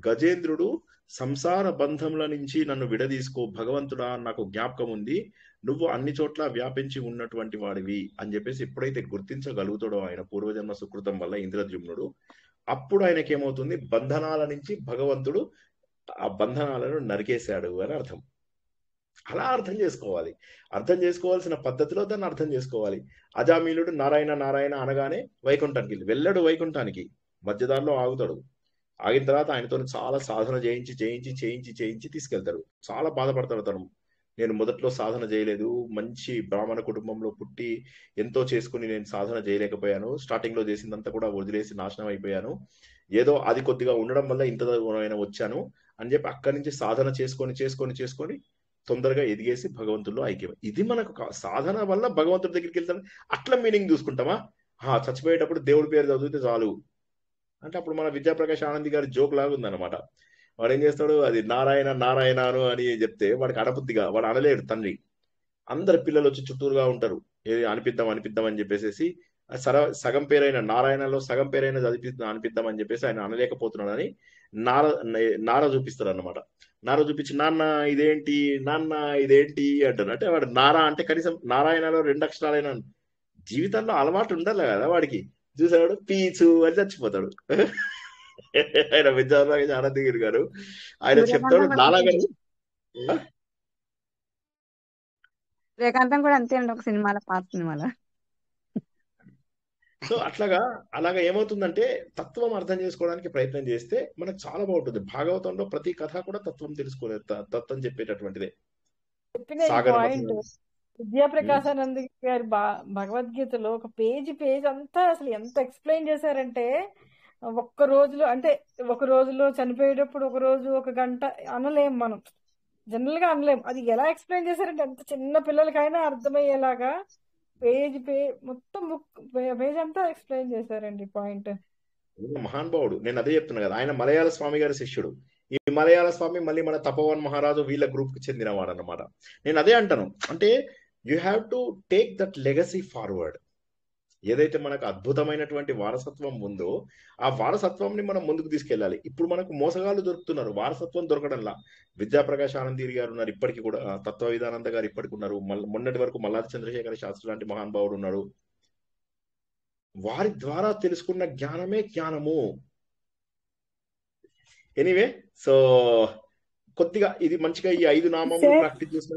గజేంద్రుడు సంసార బంధంల నుంచి నన్ను విడదీసుకో భగవంతుడా, నాకు జ్ఞాపకం ఉంది, నువ్వు అన్ని చోట్ల వ్యాపించి ఉన్నటువంటి వాడివి అని చెప్పేసి ఎప్పుడైతే గుర్తించగలుగుతాడో ఆయన పూర్వజన్మ సుకృతం వల్ల ఇంద్రద్యుమ్నుడు, అప్పుడు ఆయనకి ఏమవుతుంది? బంధనాల నుంచి భగవంతుడు ఆ బంధనాలను నరికేశాడు అని అర్థం. అలా అర్థం చేసుకోవాలి. అర్థం చేసుకోవాల్సిన పద్ధతిలో దాన్ని అర్థం చేసుకోవాలి. అజామీలుడు నారాయణ నారాయణ అనగానే వైకుంఠానికి వెళ్ళాడు. వైకుంఠానికి మధ్యదారిలో ఆగుతాడు. ఆగిన తర్వాత ఆయనతో చాలా సాధన చేయించి తీసుకెళ్తాడు. చాలా బాధపడతాడు తను. నేను మొదట్లో సాధన చేయలేదు, మంచి బ్రాహ్మణ కుటుంబంలో పుట్టి ఎంతో చేసుకుని నేను సాధన చేయలేకపోయాను, స్టార్టింగ్ లో చేసిందంతా కూడా వదిలేసి నాశనం అయిపోయాను, ఏదో అది కొద్దిగా ఉండడం వల్ల ఇంత వచ్చాను అని చెప్పి అక్కడి నుంచి సాధన చేసుకొని తొందరగా ఎదిగేసి భగవంతుల్లో ఐక్యం. ఇది మనకు సాధన వల్ల భగవంతుడి దగ్గరికి వెళ్తాను. అట్లా మీనింగ్ చూసుకుంటామా? చచ్చిపోయేటప్పుడు దేవుడి పేరు చదివితే చాలు అంటే అప్పుడు మన విద్యాప్రకాష్ ఆనంద్ గారి జోక్ లాగా ఉందన్నమాట. వాడు ఏం చేస్తాడు? అది నారాయణ నారాయణను అని చెప్తే వాడికి అనబుద్ధిగా, వాడు అనలేడు. తండ్రి అందరు పిల్లలు వచ్చి చుట్టూరుగా ఉంటారు, ఏది అనిపిద్దాం అని చెప్పేసి సగం పేరైన నారాయణలో సగం పేరైనా అనిపిద్దాం అని చెప్పేసి ఆయన అనలేకపోతున్నాడని నార చూపిస్తారు అన్నమాట. నార చూపించి నాన్న ఇదేంటి అంటారు. అంటే వాడు నారా అంటే కనీసం నారాయణలో 2 అక్షరాలైనా జీవితంలో అలవాటు ఉండాలి కదా వాడికి. చూసాడు పీచు అని చచ్చిపోతాడు. ఆయన విద్యాప్రకాష్ ఆనందగిరి గారు ఆయన చెప్తాడు నాలాగారు. రేఖాంతం కూడా అంతే అండి, ఒక సినిమాలో, పాత సినిమాలో. సో అలాగా ఏమవుతుందంటే తత్వం అర్థం చేసుకోవడానికి ప్రయత్నం చేస్తే మనకు చాలా బాగుంటుంది. భాగవతంలో ప్రతి కథ కూడా తత్వం తెలుసుకోలేదు, తత్వం చెప్పేటటువంటిదే. చెప్పిన ఈ పాయింట్ విద్యాప్రకాశానంద గారి భగవద్గీతలో ఒక పేజ్ అంతా అసలు ఎంత ఎక్స్ప్లెయిన్ చేశారంటే, ఒక్క రోజులో చనిపోయేటప్పుడు ఒక రోజు 1 గంట అనలేం, మనం జనరల్ గా అనలేం. అది ఎలా ఎక్స్ప్లెయిన్ చేశారంటే ఎంత చిన్న పిల్లలకైనా అర్థమయ్యేలాగా మొత్తం పేజ్ అంతా ఎక్స్ప్లెయిన్ చేశారండి పాయింట్. మహానుభావుడు. నేను అదే చెప్తున్నా కదా, ఆయన మలయాళ స్వామి గారి శిష్యుడు. ఈ మలయాళ స్వామి మళ్ళీ మన తపోవన్ మహారాజు వీళ్ళ గ్రూప్ కి చెందినవాడు అన్నమాట. నేను అదే అంటాను, అంటే you have to take that legacy forward. ఏదైతే మనకు అద్భుతమైనటువంటి వారసత్వం ఉందో ఆ వారసత్వంని మనం ముందుకు తీసుకెళ్ళాలి. ఇప్పుడు మనకు మోసగాళ్ళు దొరుకుతున్నారు, వారసత్వం దొరకడంలా. విద్యాప్రకాశ్ ఆనందీరి గారు ఉన్నారు ఇప్పటికీ కూడా, తత్వ విధానంద గారు ఇప్పటికి ఉన్నారు, మొన్నటి వరకు మల్లాది చంద్రశేఖర శాస్త్రి లాంటి మహానుభావుడు ఉన్నాడు. వారి ద్వారా తెలుసుకున్న జ్ఞానమే జ్ఞానము. ఎనీవే, సో కొద్దిగా ఇది మంచిగా ఈ 5 నామములు సార్ ప్రాక్టీస్ చేసిన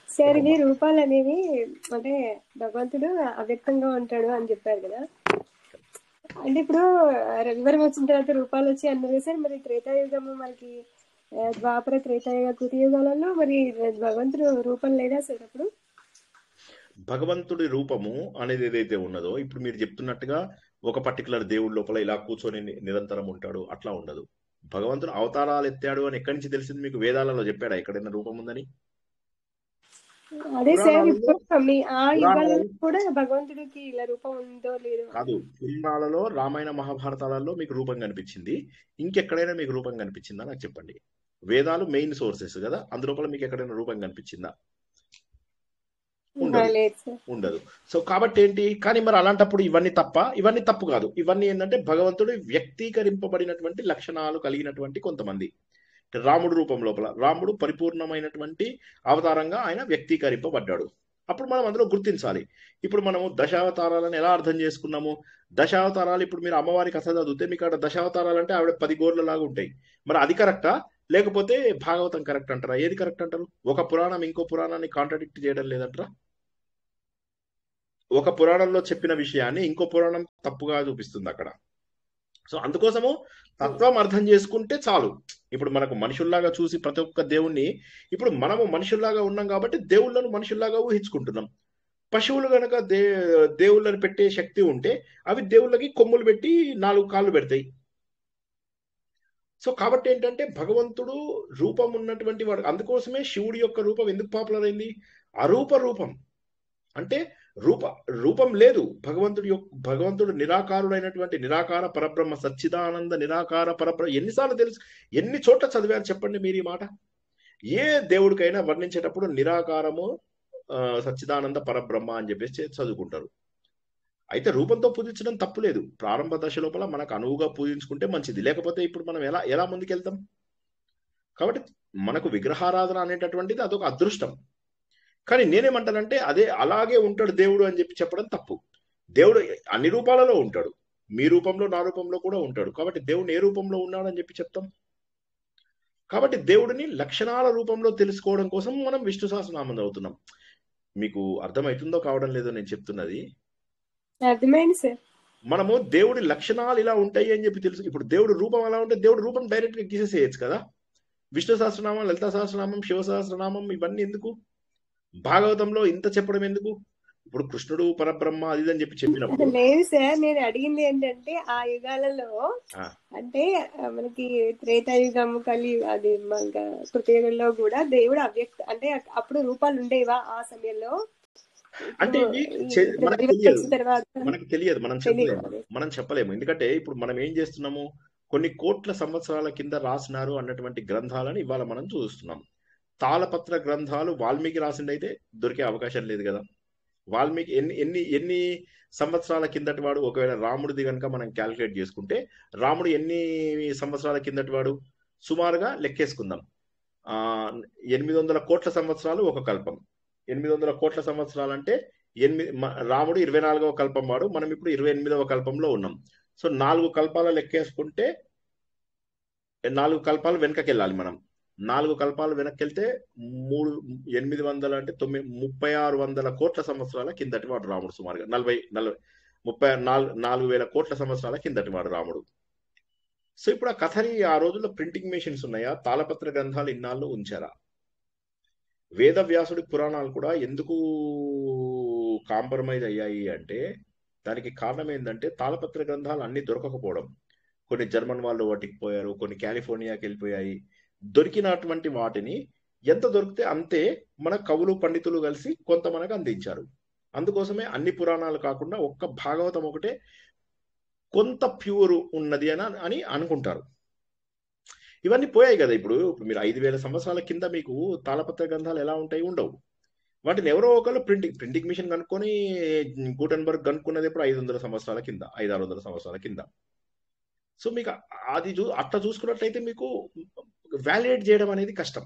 సార్ ఇవి చెప్పమ్మా. రూపాలు అనేవి అంటే భగవంతుడు అవ్యక్తంగా ఉంటాడు అని చెప్పారు కదా. అంటే ఇప్పుడు రవివారం వచ్చిన తర్వాత రూపాలు వచ్చి అన్నది సార్. మరి త్రేతాయుగము మనకి ద్వాపర త్రేతాయుగ కృతయుగాలలో మరి భగవంతుడు రూపం లేదా సార్ అప్పుడు? భగవంతుడి రూపము అనేది ఏదైతే ఉన్నదో ఇప్పుడు మీరు చెప్తున్నట్టుగా ఒక పర్టికులర్ దేవుడి లోపల ఇలా కూర్చొని నిరంతరం ఉంటాడు అట్లా ఉండదు. భగవంతుడు అవతారాలు ఎత్తాడు అని ఎక్కడి నుంచి తెలిసింది మీకు? వేదాలలో చెప్పాడా ఎక్కడైనా రూపం ఉందని? అదే సార్ పురాణాలలో ఇప్పుడు మీ ఆ యుగాలలో పురాణాలలో కూడా భగవంతుడికి ఇలా రూపం ఉందో లేదో కాదు, పురాణాలలో రామాయణ మహాభారతాలలో మీకు రూపం కనిపించింది. ఇంకెక్కడైనా మీకు రూపం కనిపించిందా నాకు చెప్పండి. వేదాలు మెయిన్ సోర్సెస్ కదా, అందులోపల మీకు ఎక్కడైనా రూపం కనిపించిందా? ఉండదు, లేదు సార్. ఉండదు. సో కాబట్టి ఏంటి, కానీ మరి అలాంటప్పుడు ఇవన్నీ తప్ప? ఇవన్నీ తప్పు కాదు. ఇవన్నీ ఏంటంటే భగవంతుడు వ్యక్తీకరింపబడినటువంటి లక్షణాలు కలిగినటువంటి కొంతమంది. రాముడు రూపం లోపల రాముడు పరిపూర్ణమైనటువంటి అవతారంగా ఆయన వ్యక్తీకరింపబడ్డాడు. అప్పుడు మనం అందులో గుర్తించాలి. ఇప్పుడు మనము దశావతారాలను ఎలా అర్థం చేసుకున్నాము? దశావతారాలు ఇప్పుడు మీరు అమ్మవారి కథ చదివితే మీకు అక్కడ దశావతారాలు అంటే ఆవిడ 10 గోర్ల లాగా ఉంటాయి. మరి అది కరెక్టా లేకపోతే భాగవతం కరెక్ట్ అంటారా? ఏది కరెక్ట్ అంటారు? ఒక పురాణం ఇంకో పురాణాన్ని కాంట్రాడిక్ట్ చేయడం లేదంటారా? ఒక పురాణంలో చెప్పిన విషయాన్ని ఇంకో పురాణం తప్పుగా చూపిస్తుంది అక్కడ. సో అందుకోసము తత్వం అర్థం చేసుకుంటే చాలు. ఇప్పుడు మనకు మనుషుల్లాగా చూసి ప్రతి ఒక్క దేవుణ్ణి, ఇప్పుడు మనము మనుషుల్లాగా ఉన్నాం కాబట్టి దేవుళ్ళను మనుషుల్లాగా ఊహించుకుంటున్నాం. పశువులు గనక దేవుళ్ళని పెట్టే శక్తి ఉంటే అవి దేవుళ్ళకి కొమ్ములు పెట్టి 4 కాళ్ళు పెడతాయి. సో కాబట్టి ఏంటంటే భగవంతుడు రూపం ఉన్నటువంటి వాడు. అందుకోసమే శివుడి యొక్క రూపం ఎందుకు పాపులర్ అయింది? అరూప రూపం అంటే రూపం లేదు. భగవంతుడు నిరాకారుడైనటువంటి నిరాకార పరబ్రహ్మ, సచ్చిదానంద నిరాకార పరబ్రహ్మ. ఎన్నిసార్లు తెలుసు, ఎన్ని చోట్ల చదివారు చెప్పండి మీరు ఈ మాట? ఏ దేవుడికైనా వర్ణించేటప్పుడు నిరాకారము సచ్చిదానంద పరబ్రహ్మ అని చెప్పేసి చదువుకుంటారు. అయితే రూపంతో పూజించడం తప్పు లేదు. ప్రారంభ దశ లోపల మనకు అనువుగా పూజించుకుంటే మంచిది. లేకపోతే ఇప్పుడు మనం ఎలా ముందుకెళ్తాం? కాబట్టి మనకు విగ్రహారాధన అనేటటువంటిది అదొక అదృష్టం. కానీ నేనేమంటానంటే అదే అలాగే ఉంటాడు దేవుడు అని చెప్పడం తప్పు. దేవుడు అన్ని రూపాలలో ఉంటాడు. మీ రూపంలో నా రూపంలో కూడా ఉంటాడు. కాబట్టి దేవుడు ఏ రూపంలో ఉన్నాడని చెప్తాం? కాబట్టి దేవుడిని లక్షణాల రూపంలో తెలుసుకోవడం కోసం మనం విష్ణు సహస్రనామం చదువుతున్నాం. మీకు అర్థమవుతుందో కావడం లేదో నేను చెప్తున్నది? అర్థమైంది సార్. మనము దేవుడి లక్షణాలు ఇలా ఉంటాయి అని చెప్పి తెలుసు. ఇప్పుడు దేవుడు రూపం అలా ఉంటే దేవుడు రూపం డైరెక్ట్ గా గీసేసేయచ్చు కదా. విష్ణు సహస్రనామం, లలితా సహస్రనామం, శివ సహస్రనామం ఇవన్నీ ఎందుకు? భాగవతంలో ఇంత చెప్పడం ఎందుకు? ఇప్పుడు కృష్ణుడు పరబ్రహ్మ అది అని చెప్పినప్పుడు లేదు సార్, నేను అడిగింది ఏంటంటే ఆ యుగాలలో అంటే మనకి త్రేతాయుగం కలి అది మన కృతయుగంలో కూడా దేవుడు అవ్యక్త అంటే అప్పుడు రూపాలు ఉండేవా ఆ సమయంలో? అంటే మనకు తెలియదు, మనం చెప్పలేము. ఎందుకంటే ఇప్పుడు మనం ఏం చేస్తున్నాము, కొన్ని కోట్ల సంవత్సరాల కింద రాసినారు అన్నటువంటి గ్రంథాలను ఇవాళ మనం చూస్తున్నాం. తాళపత్ర గ్రంథాలు వాల్మీకి రాసిండైతే దొరికే అవకాశం లేదు కదా. వాల్మీకి ఎన్ని సంవత్సరాల కిందటి వాడు? ఒకవేళ రాముడిది కనుక మనం క్యాల్కులేట్ చేసుకుంటే రాముడు ఎన్ని సంవత్సరాల కిందటి వాడు? సుమారుగా లెక్కేసుకుందాం. 800 కోట్ల సంవత్సరాలు ఒక కల్పం. 800 కోట్ల సంవత్సరాలు అంటే రాముడు 24వ కల్పం వాడు, మనం ఇప్పుడు 28వ కల్పంలో ఉన్నాం. సో 4 కల్పాల లెక్కేసుకుంటే 4 కల్పాలు వెనకకి వెళ్ళాలి మనం. 4 కల్పాలు వెనక్కి వెళ్తే 800 అంటే 3600 కోట్ల సంవత్సరాల కిందటి వాడు రాముడు. సుమారుగా 4,000 కోట్ల సంవత్సరాల కిందటి వాడు రాముడు. సో ఇప్పుడు ఆ కథని ఆ రోజుల్లో ప్రింటింగ్ మెషిన్స్ ఉన్నాయా? తాళపత్ర గ్రంథాలు ఇన్నాళ్ళు ఉంచారా? వేదవ్యాసుడి పురాణాలు కూడా ఎందుకు కాంప్రమైజ్ అయ్యాయి అంటే దానికి కారణం ఏంటంటే తాళపత్ర గ్రంథాలు అన్ని దొరకకపోవడం. కొన్ని జర్మన్ వాళ్ళు వాటికి పోయారు, కొన్ని కాలిఫోర్నియాకి వెళ్ళిపోయాయి. దొరికినటువంటి వాటిని ఎంత దొరికితే అంతే మన కవులు పండితులు కలిసి కొంత మనకు అందించారు. అందుకోసమే అన్ని పురాణాలు కాకుండా ఒక్క భాగవతం ఒకటే కొంత ప్యూర్ ఉన్నది అని అనుకుంటారు. ఇవన్నీ పోయాయి కదా. ఇప్పుడు మీరు 5,000 సంవత్సరాల కింద మీకు తాళపత్ర గ్రంథాలు ఎలా ఉంటాయి? ఉండవు. వాటిని ఎవరో ఒకరు ప్రింటింగ్ మిషన్ కనుక్కొని గూటెన్బర్గ్ కనుక్కున్నది ఎప్పుడు 500 సంవత్సరాల కింద, 500-600 సంవత్సరాల కింద. సో మీకు అది అట్లా చూసుకున్నట్లయితే మీకు వ్యాలిడేట్ చేయడం అనేది కష్టం.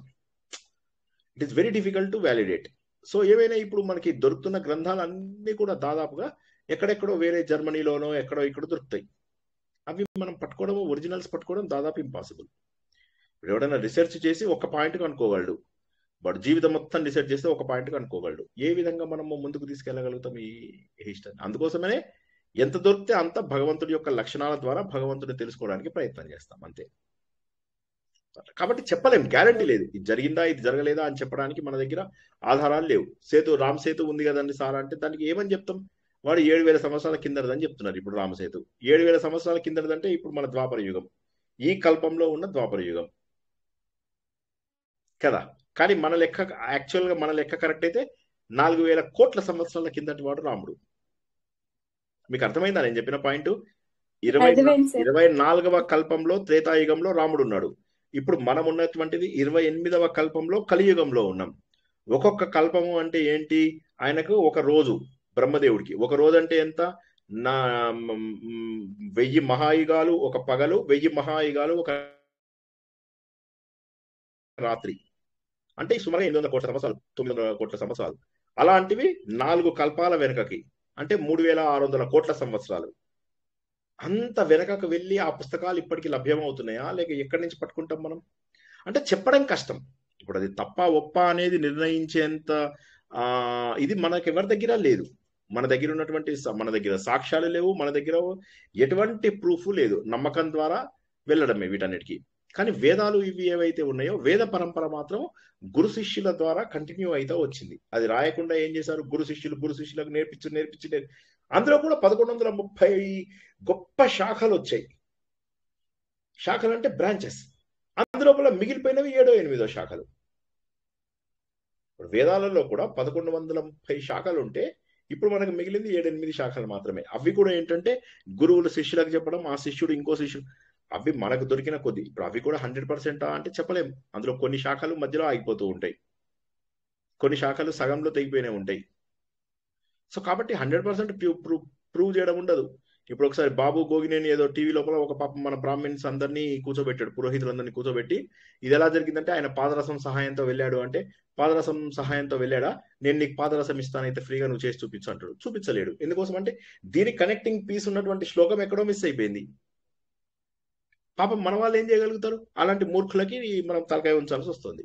It is very difficult to validate. So ఏవైనా ఇప్పుడు మనకి దొరుకుతున్న గ్రంథాలన్నీ కూడా దాదాపుగా ఎక్కడెక్కడో వేరే జర్మనీలోనో ఎక్కడో ఇక్కడ దొరుకుతాయి. అవి మనం పట్టుకోవడం, ఒరిజినల్స్ పట్టుకోవడం దాదాపు ఇంపాసిబుల్. ఇప్పుడు ఎవడైనా రిసెర్చ్ చేసి ఒక పాయింట్ కనుక్కోగలడు, బట్ జీవితం మొత్తం రీసెర్చ్ చేస్తే ఒక పాయింట్ కనుక్కోగలడు. ఏ విధంగా మనము ముందుకు తీసుకెళ్ళగలుగుతాం ఈ హిస్టరీ? అందుకోసమే ఎంత దొరికితే అంత భగవంతుడి యొక్క లక్షణాల ద్వారా భగవంతుడిని తెలుసుకోవడానికి ప్రయత్నం చేస్తాం, అంతే. కాబట్టి చెప్పలేం, గ్యారంటీ లేదు. ఇది జరిగిందా ఇది జరగలేదా అని చెప్పడానికి మన దగ్గర ఆధారాలు లేవు. రామ్ సేతు ఉంది కదండి సార్ అంటే దానికి ఏమని చెప్తాం? వాడు 7000 సంవత్సరాల కిందదని చెప్తున్నారు. ఇప్పుడు రామసేతు 7000 సంవత్సరాల కిందదంటే ఇప్పుడు మన ద్వాపర యుగం, ఈ కల్పంలో ఉన్న ద్వాపర యుగం కదా. కానీ మన లెక్క, యాక్చువల్గా మన లెక్క కరెక్ట్ అయితే 4000 కోట్ల సంవత్సరాల కిందటి వాడు రాముడు. మీకు అర్థమైందా నేను చెప్పిన పాయింట్? 24వ కల్పంలో త్రేతాయుగంలో రాముడు ఉన్నాడు. ఇప్పుడు మనం ఉన్నటువంటిది 28వ కల్పంలో కలియుగంలో ఉన్నాం. ఒక్కొక్క కల్పము అంటే ఏంటి? ఆయనకు ఒక రోజు, బ్రహ్మదేవుడికి ఒక రోజు అంటే ఎంత? 1000 మహాయుగాలు ఒక పగలు, 1000 మహాయుగాలు ఒక రాత్రి. అంటే సుమారుగా 800 కోట్ల సంవత్సరాలు, 900 కోట్ల సంవత్సరాలు. అలాంటివి 4 కల్పాల వెనకకి అంటే 3600 కోట్ల సంవత్సరాలు. అంత వెనకకు వెళ్ళి ఆ పుస్తకాలు ఇప్పటికీ లభ్యమవుతున్నాయా లేక ఎక్కడి నుంచి పట్టుకుంటాం మనం అంటే చెప్పడం కష్టం. ఇప్పుడు అది తప్ప ఒప్ప అనేది నిర్ణయించేంత ఇది మనకి ఎవరి దగ్గర లేదు. మన దగ్గర ఉన్నటువంటి మన దగ్గర సాక్ష్యాలు లేవు, మన దగ్గర ఎటువంటి ప్రూఫ్ లేదు. నమ్మకం ద్వారా వెళ్ళడమే వీటన్నిటికీ. కానీ వేదాలు ఇవి ఏవైతే ఉన్నాయో వేద పరంపర మాత్రం గురు శిష్యుల ద్వారా కంటిన్యూ అయితే వచ్చింది. అది రాయకుండా ఏం చేశారు? గురు శిష్యులకు నేర్పించి అందులో కూడా 1130 గొప్ప శాఖలు వచ్చాయి. శాఖలు అంటే బ్రాంచెస్. అందులో కూడా మిగిలిపోయినవి 7-8 శాఖలు. వేదాలలో కూడా 1130 శాఖలు ఉంటే ఇప్పుడు మనకు మిగిలింది 7-8 శాఖలు మాత్రమే. అవి కూడా ఏంటంటే గురువులు శిష్యులకు చెప్పడం, ఆ శిష్యుడు ఇంకో శిష్యుడు, అవి మనకు దొరికిన కొద్ది. ఇప్పుడు అవి కూడా 100% అంటే చెప్పలేం. అందులో కొన్ని శాఖలు మధ్యలో ఆగిపోతూ ఉంటాయి, కొన్ని శాఖలు సగంలో తెగిపోయినే ఉంటాయి. సో కాబట్టి 100% ప్రూవ్ చేయడం ఉండదు. ఇప్పుడు ఒకసారి బాబు గోగినేని ఏదో టీవీ లోపల ఒక పాపం మన బ్రాహ్మిన్స్ అందరినీ కూర్చోబెట్టాడు, పురోహితులందరినీ కూర్చోబెట్టి ఇది ఎలా జరిగిందంటే ఆయన పాదరసం సహాయంతో వెళ్ళాడు అంటే, పాదరసం సహాయంతో వెళ్ళాడా, నేను నీకు పాదరసం ఇస్తానైతే ఫ్రీగా నువ్వు చేసి చూపించు అంటాడు. చూపించలేడు. ఎందుకోసం అంటే దీని కనెక్టింగ్ పీస్ ఉన్నటువంటి శ్లోకం ఎక్కడో మిస్ అయిపోయింది. పాపం మన వాళ్ళు ఏం చేయగలుగుతారు? అలాంటి మూర్ఖులకి మనం తలకాయ ఉంచాల్సి వస్తుంది.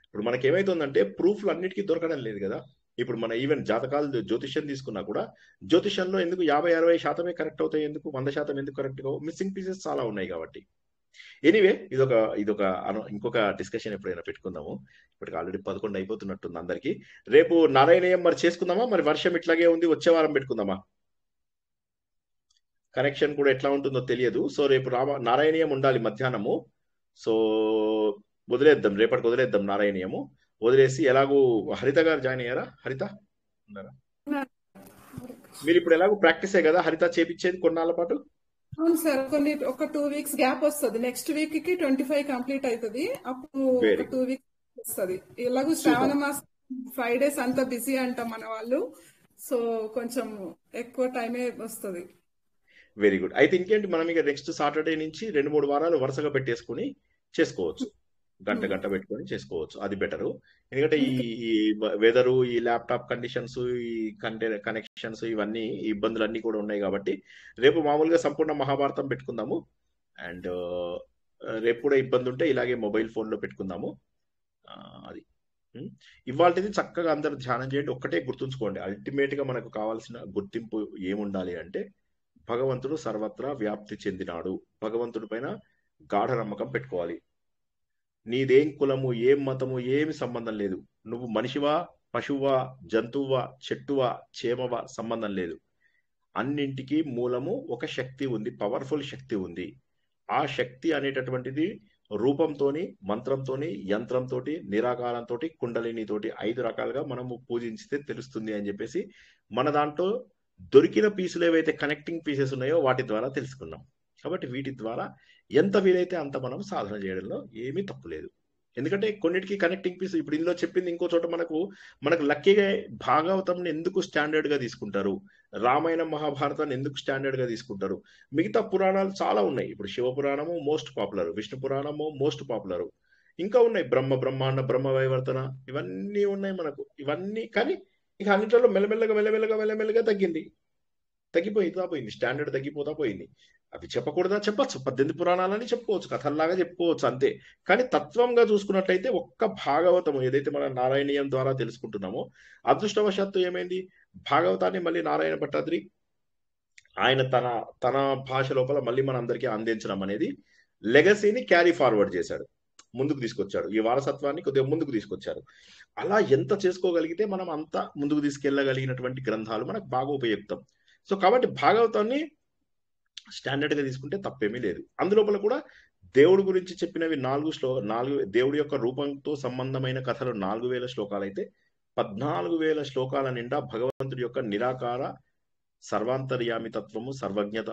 ఇప్పుడు మనకి ఏమైతుందంటే ప్రూఫ్లు అన్నిటికీ దొరకడం లేదు కదా. ఇప్పుడు మన ఈవెన్ జాతకాలు జ్యోతిష్యం తీసుకున్నా కూడా జ్యోతిష్యంలో ఎందుకు 50-60% కరెక్ట్ అవుతాయి, ఎందుకు 100% ఎందుకు కరెక్ట్ కావు? మిస్సింగ్ పీసెస్ చాలా ఉన్నాయి కాబట్టి. ఎనీవే ఇదొక ఇంకొక డిస్కషన్ ఎప్పుడైనా పెట్టుకుందాము. ఇప్పటికి ఆల్రెడీ 11 అయిపోతున్నట్టుంది అందరికి. రేపు నారాయణీయం మరి చేసుకుందామా? మరి వర్షం ఇట్లాగే ఉంది, వచ్చే వారం పెట్టుకుందామా? కనెక్షన్ కూడా ఎట్లా ఉంటుందో తెలియదు. సో రేపు నారాయణీయం ఉండాలి మధ్యాహ్నము. సో వదిలేద్దాం, రేపటికి వదిలేద్దాం నారాయణీయము. వదిలేసి ఎలాగూ హరిత గారు జాయిన్ అయ్యారా? హరిత ఉన్నారా? మీరు ఇప్పుడు ఎలాగో ప్రాక్టీసే కదా హరిత చేపించేది కొన్నాళ్ళ పాటు? అవును సార్, ఒక 2 weeks గ్యాప్ వస్తుంది. నెక్స్ట్ వీక్ కి 25 కంప్లీట్ అవుతుంది. అప్పుడు ఒక 2 weeks వస్తుంది. ఎలాగో శ్రావణ మాసం ఫ్రైడేస్ అంతా బిజీ అంటాం మన వాళ్ళు. సో కొంచెం ఎక్కువ టైమే వస్తుంది. Very good. అయితే ఇంకేంటి, మనం ఇక నెక్స్ట్ సాటర్డే నుంచి 2-3 వారాలు వరుసగా పెట్టేసుకుని చేసుకోవచ్చు. గంట పెట్టుకొని చేసుకోవచ్చు. అది బెటరు. ఎందుకంటే ఈ వెదరు, ఈ ల్యాప్టాప్ కండిషన్స్, ఈ కనెక్షన్స్, ఇవన్నీ ఇబ్బందులు అన్నీ కూడా ఉన్నాయి కాబట్టి రేపు మామూలుగా సంపూర్ణ మహాభారతం పెట్టుకుందాము. అండ్ రేపు కూడా ఇబ్బంది ఉంటే ఇలాగే మొబైల్ ఫోన్లో పెట్టుకుందాము. అది ఇవాళది చక్కగా అందరూ ధ్యానం చేయండి. ఒక్కటే గుర్తుంచుకోండి, అల్టిమేట్ గా మనకు కావాల్సిన గుర్తింపు ఏముండాలి అంటే భగవంతుడు సర్వత్రా వ్యాప్తి చెందినాడు. భగవంతుడి పైన గాఢ నమ్మకం పెట్టుకోవాలి. నీదేం కులము, ఏం మతము, ఏమి సంబంధం లేదు. నువ్వు మనిషివా, పశువా, జంతువా, చెట్టువా, చేమవా సంబంధం లేదు. అన్నింటికీ మూలము ఒక శక్తి ఉంది, పవర్ఫుల్ శక్తి ఉంది. ఆ శక్తి అనేటటువంటిది రూపంతోని, మంత్రంతోని, యంత్రంతోటి, నిరాకారంతో, కుండలినితోటి 5 రకాలుగా మనము పూజించితే తెలుస్తుంది అని చెప్పేసి మన దాంట్లో దొరికిన పీసులు ఏవైతే కనెక్టింగ్ పీసెస్ ఉన్నాయో వాటి ద్వారా తెలుసుకున్నాం. కాబట్టి వీటి ద్వారా ఎంత వీలైతే అంత మనం సాధన చేయడంలో ఏమీ తప్పు లేదు. ఎందుకంటే కొన్నిటికి కనెక్టింగ్ పీస్ ఇప్పుడు ఇందులో చెప్పింది ఇంకో చోట మనకు లక్కీగా భాగవతంని ఎందుకు స్టాండర్డ్ గా తీసుకుంటారు, రామాయణం మహాభారతాన్ని ఎందుకు స్టాండర్డ్ గా తీసుకుంటారు. మిగతా పురాణాలు చాలా ఉన్నాయి. ఇప్పుడు శివ పురాణము మోస్ట్ పాపులర్, విష్ణు పురాణము మోస్ట్ పాపులర్, ఇంకా ఉన్నాయి బ్రహ్మాండ బ్రహ్మ వైవర్తన, ఇవన్నీ ఉన్నాయి మనకు. ఇవన్నీ కానీ ఇక అన్నింటిలో మెల్లమెల్లగా తగ్గిపోయింది, స్టాండర్డ్ తగ్గిపోతా పోయింది. అవి చెప్పకూడదా, చెప్పచ్చు, 18 పురాణాలని చెప్పుకోవచ్చు, కథల్లాగా చెప్పుకోవచ్చు అంతే. కానీ తత్వంగా చూసుకున్నట్లయితే ఒక్క భాగవతం ఏదైతే మన నారాయణీయం ద్వారా తెలుసుకుంటున్నామో, అదృష్టవశాత్తు ఏమైంది, భాగవతాన్ని మళ్ళీ నారాయణ భట్టాద్రి ఆయన తన భాష లోపల మళ్ళీ మన అందరికీ అందించడం అనేది లెగసీని క్యారీ ఫార్వర్డ్ చేశాడు, ముందుకు తీసుకొచ్చాడు. ఈ వారసత్వాన్ని కొద్దిగా ముందుకు తీసుకొచ్చారు. అలా ఎంత చేసుకోగలిగితే మనం అంత ముందుకు తీసుకెళ్ళగలిగినటువంటి గ్రంథాలు మనకు బాగా ఉపయుక్తం. సో కాబట్టి భాగవతాన్ని స్టాండర్డ్ గా తీసుకుంటే తప్పేమీ లేదు. అందులోపల కూడా దేవుడి గురించి చెప్పినవి 4 దేవుడి యొక్క రూపంతో సంబంధమైన కథలు 4000 శ్లోకాలు అయితే 14,000 శ్లోకాల నిండా భగవంతుడి యొక్క నిరాకార సర్వాంతర్యామి తత్వము, సర్వజ్ఞత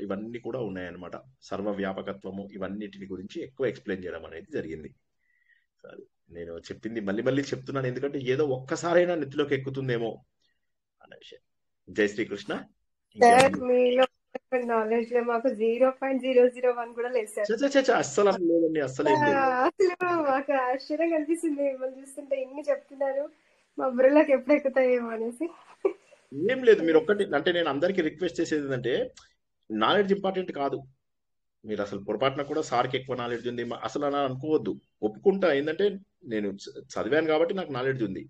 ఇవన్నీ కూడా ఉన్నాయన్నమాట. సర్వవ్యాపకత్వము, ఇవన్నిటిని గురించి ఎక్కువ ఎక్స్ప్లెయిన్ చేయడం అనేది జరిగింది. సరే, నేను చెప్పింది మళ్ళీ చెప్తున్నాను, ఎందుకంటే ఏదో ఒక్కసారైనా నెత్తిలోకి ఎక్కుతుందేమో అనే విషయం. జై శ్రీకృష్ణ. సార్ మీలో నాలెడ్జ్ లో మాకు 0.001 కూడా లేదు సార్. అస్సలు లేదండి, అస్సలు ఏం లేదు. అసలు మాకు ఆశ్చర్యంగా అనిపిస్తుంది మిమ్మల్ని చూస్తుంటే, ఇన్ని చెప్తున్నారు, మా బుర్రలోకి ఎప్పుడు ఎక్కుతాయేమో అనేసి. ఏం లేదు, మీరు ఒక్కటి అంటే నేను అందరికీ రిక్వెస్ట్ చేసేది ఏంటంటే, నాలెడ్జ్ ఇంపార్టెంట్ కాదు. మీరు అసలు పొరపాటున కూడా సార్కి ఎక్కువ నాలెడ్జ్ ఉంది అసలు అలా అనుకోవద్దు. ఒప్పుకుంటా, ఏంటంటే నేను చదివాను కాబట్టి నాకు నాలెడ్జ్ ఉంది.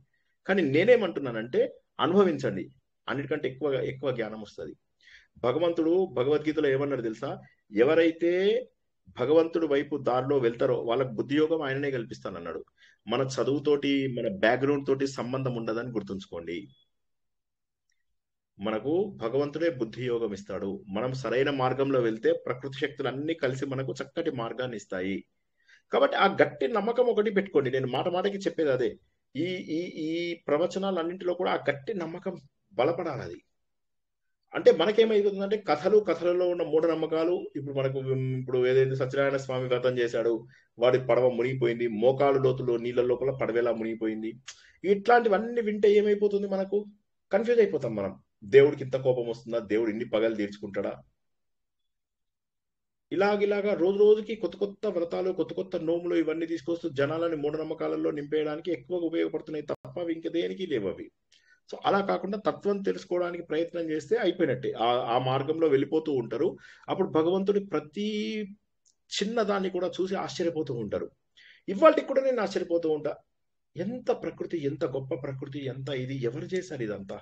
కానీ నేనేమంటున్నానంటే అనుభవించండి, అన్నిటికంటే ఎక్కువ జ్ఞానం వస్తుంది. భగవంతుడు భగవద్గీతలో ఏమన్నాడు తెలుసా, ఎవరైతే భగవంతుడు వైపు దారిలో వెళ్తారో వాళ్ళకు బుద్ధియోగం ఆయననే కల్పిస్తానన్నాడు. మన చదువుతోటి మన బ్యాక్గ్రౌండ్ తోటి సంబంధం ఉండదని గుర్తుంచుకోండి. మనకు భగవంతుడే బుద్ధి యోగం ఇస్తాడు. మనం సరైన మార్గంలో వెళ్తే ప్రకృతి శక్తులు అన్ని కలిసి మనకు చక్కటి మార్గాన్ని ఇస్తాయి. కాబట్టి ఆ గట్టి నమ్మకం ఒకటి పెట్టుకోండి. నేను మాటకి చెప్పేది అదే. ఈ ఈ ఈ ప్రవచనాలన్నింటిలో కూడా ఆ గట్టి నమ్మకం బలపడాలి. అది అంటే మనకేమైతుందంటే కథలలో ఉన్న మూఢనమ్మకాలు, ఇప్పుడు ఏదైతే సత్యనారాయణ స్వామి వ్రతం చేశాడు, వాడి పడవ మునిగిపోయింది, మోకాలు లోతులో నీళ్ళ లోపల పడవేలా మునిగిపోయింది, ఇట్లాంటివన్నీ వింటే ఏమైపోతుంది, మనకు కన్ఫ్యూజ్ అయిపోతాం మనం. దేవుడికి ఇంత కోపం వస్తుందా, దేవుడు ఇన్ని పగలు తీర్చుకుంటాడా, ఇలాగా రోజుకి కొత్త వ్రతాలు, కొత్త నోములు ఇవన్నీ తీసుకొస్తూ జనాలని మూఢనమ్మకాలలో నింపేయడానికి ఎక్కువగా ఉపయోగపడుతున్నాయి తప్ప ఇంక దేనికి లేవు అవి. సో అలా కాకుండా తత్వం తెలుసుకోవడానికి ప్రయత్నం చేస్తే అయిపోయినట్టే, ఆ మార్గంలో వెళ్ళిపోతూ ఉంటారు. అప్పుడు భగవంతుడి ప్రతి చిన్నదాన్ని కూడా చూసి ఆశ్చర్యపోతూ ఉంటారు. ఇవాళకి కూడా నేను ఆశ్చర్యపోతూ ఉంటా, ఎంత ప్రకృతి, ఎంత గొప్ప ప్రకృతి, ఎంత ఇది ఎవరు చేశారు ఇదంతా,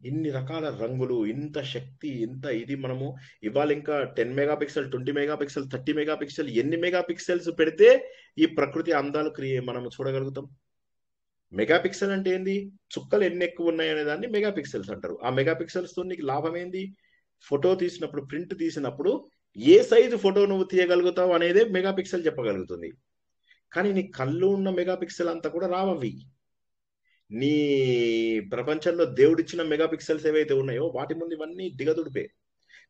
ఇన్ని రకాల రంగులు, ఇంత శక్తి, ఇంత ఇది. మనము ఇవాళ ఇంకా 10 మెగాపిక్సెల్, 20 మెగాపిక్సెల్, 30 మెగాపిక్సెల్, ఎన్ని మెగాపిక్సెల్స్ పెడితే ఈ ప్రకృతి అందాలు మనము చూడగలుగుతాం. మెగాపిక్సెల్ అంటే ఏంది, చుక్కలు ఎన్ని ఎక్కువ ఉన్నాయి అనే దాన్ని మెగాపిక్సెల్స్ అంటారు. ఆ మెగాపిక్సెల్స్ తో నీకు లాభం ఏంది, ఫోటో తీసినప్పుడు, ప్రింట్ తీసినప్పుడు ఏ సైజు ఫోటో నువ్వు తీయగలుగుతావు అనేదే మెగాపిక్సెల్ చెప్పగలుగుతుంది. కానీ నీ కళ్ళు ఉన్న మెగాపిక్సెల్ అంతా కూడా రావవి. నీ ప్రపంచంలో దేవుడిచ్చిన మెగాపిక్సెల్స్ ఏవైతే ఉన్నాయో వాటి ముందు ఇవన్నీ దిగదుడిపే.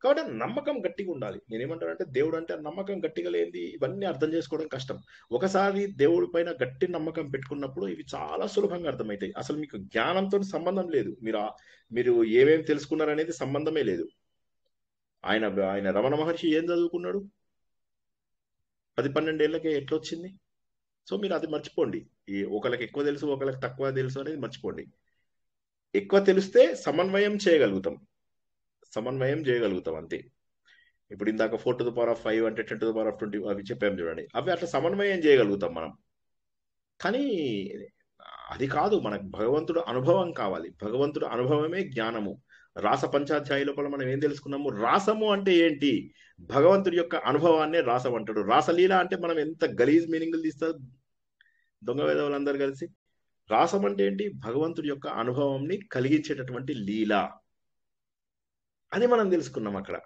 కాబట్టి నమ్మకం గట్టిగా ఉండాలి. నేనేమంటానంటే, దేవుడు అంటే నమ్మకం గట్టిగా లేనిది ఇవన్నీ అర్థం చేసుకోవడం కష్టం. ఒకసారి దేవుడి పైన గట్టి నమ్మకం పెట్టుకున్నప్పుడు ఇవి చాలా సులభంగా అర్థమవుతాయి. అసలు మీకు జ్ఞానంతో సంబంధం లేదు, మీరు ఏమేమి తెలుసుకున్నారనేది సంబంధమే లేదు. ఆయన రమణ మహర్షి ఏం చదువుకున్నాడు, 10-12 ఏళ్ళకే ఎట్లొచ్చింది. సో మీరు అది మర్చిపోండి. ఒకరికి ఎక్కువ తెలుసు, ఒకరికి తక్కువ తెలుసు అనేది మర్చిపోండి. ఎక్కువ తెలిస్తే సమన్వయం చేయగలుగుతాం అంతే. ఇప్పుడు ఇందాక 4⁵ అంటే 10⁵20 అవి చెప్పాం చూడండి, అవి అట్లా సమన్వయం చేయగలుగుతాం మనం. కానీ అది కాదు, మనకు భగవంతుడు అనుభవం కావాలి. భగవంతుడు అనుభవమే జ్ఞానము. రాస పంచాధ్యాయ లోపల మనం ఏం తెలుసుకున్నాము, రాసము అంటే ఏంటి, భగవంతుడి యొక్క అనుభవాన్నే రాసం అంటాడు. రాసలీల అంటే మనం ఎంత గలీజ్ మీనింగ్లు తీస్తారు దొంగ వేదవులందరూ కలిసి. రాసం అంటే ఏంటి, భగవంతుడి యొక్క అనుభవంని కలిగించేటటువంటి లీల అని మనం తెలుసుకున్నాం అక్కడ.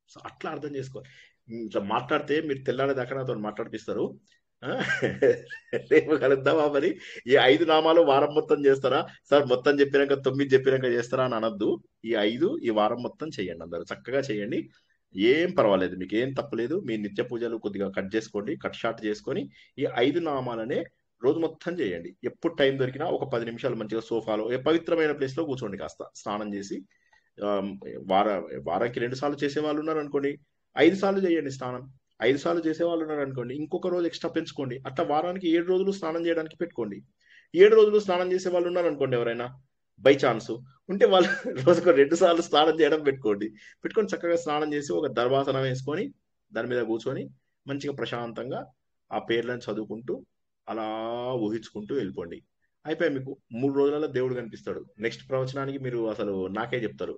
సో అట్లా అర్థం చేసుకో. ఇట్లా మాట్లాడితే మీరు తెల్లారేదాకా నాతో మాట్లాడిపిస్తారు. రేపు కలుద్దామా మరి. ఈ 5 నామాలు వారం మొత్తం చేస్తారా సార్, మొత్తం చెప్పినాక 9 చెప్పినాక చేస్తారా అని అనొద్దు. ఈ 5 ఈ వారం మొత్తం చెయ్యండి, అందరూ చక్కగా చేయండి. ఏం పర్వాలేదు, మీకు ఏం తప్పలేదు. మీ నిత్య పూజలు కొద్దిగా కట్ చేసుకోండి, కట్ షార్ట్ చేసుకొని ఈ 5 నామాలనే రోజు మొత్తం చేయండి. ఎప్పుడు టైం దొరికినా ఒక 10 నిమిషాలు మంచిగా సోఫాలో పవిత్రమైన ప్లేస్ లో కూర్చోండి, కాస్త స్నానం చేసి. వారానికి 2 సార్లు చేసే వాళ్ళు ఉన్నారు అనుకోండి, 5 సార్లు చేయండి స్నానం. 5 సార్లు చేసే వాళ్ళు ఉన్నారు అనుకోండి, ఇంకొక రోజు ఎక్స్ట్రా పెంచుకోండి. అట్లా వారానికి 7 రోజులు స్నానం చేయడానికి పెట్టుకోండి. 7 రోజులు స్నానం చేసే వాళ్ళు ఉన్నారు అనుకోండి, ఎవరైనా బై ఛాన్స్ ఉంటే వాళ్ళు రోజుకు 2 సార్లు స్నానం చేయడం పెట్టుకొని చక్కగా స్నానం చేసి ఒక దర్వాసనం వేసుకొని దాని మీద కూర్చొని మంచిగా ప్రశాంతంగా ఆ పేర్లను చదువుకుంటూ అలా ఊహించుకుంటూ వెళ్ళిపోండి. అయిపోయి మీకు 3 రోజులలో దేవుడు కనిపిస్తాడు. నెక్స్ట్ ప్రవచనానికి మీరు అసలు నాకే చెప్తారు.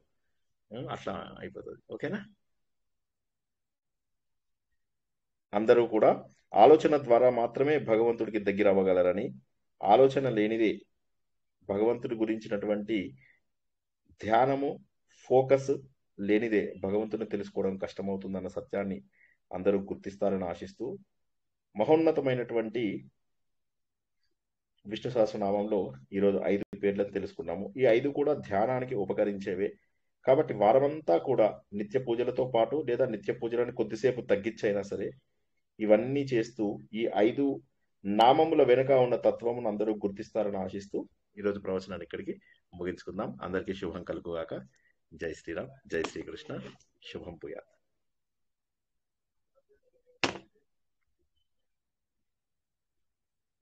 అట్లా అయిపోతుంది. ఓకేనా? అందరూ కూడా ఆలోచన ద్వారా మాత్రమే భగవంతుడికి దగ్గర అవ్వగలరని, ఆలోచన లేనిదే భగవంతుడి గురించినటువంటి ధ్యానము, ఫోకస్ లేనిదే భగవంతుడిని తెలుసుకోవడం కష్టమవుతుందన్న సత్యాన్ని అందరూ గుర్తిస్తారని ఆశిస్తూ, మహోన్నతమైనటువంటి విష్ణు సహస్రనామంలో ఈరోజు 5 పేర్లను తెలుసుకున్నాము. ఈ 5 కూడా ధ్యానానికి ఉపకరించేవే. కాబట్టి వారమంతా కూడా నిత్య పూజలతో పాటు లేదా నిత్య పూజలను కొద్దిసేపు తగ్గించైనా సరే ఇవన్నీ చేస్తూ ఈ 5 నామముల వెనుక ఉన్న తత్వమును అందరూ గుర్తిస్తారని ఆశిస్తూ ఈరోజు ప్రవచనాన్ని ఇక్కడికి ముగించుకుందాం. అందరికీ శుభం కలుగుగాక. జై శ్రీరామ్, జై శ్రీకృష్ణ, శుభం భూయాత్.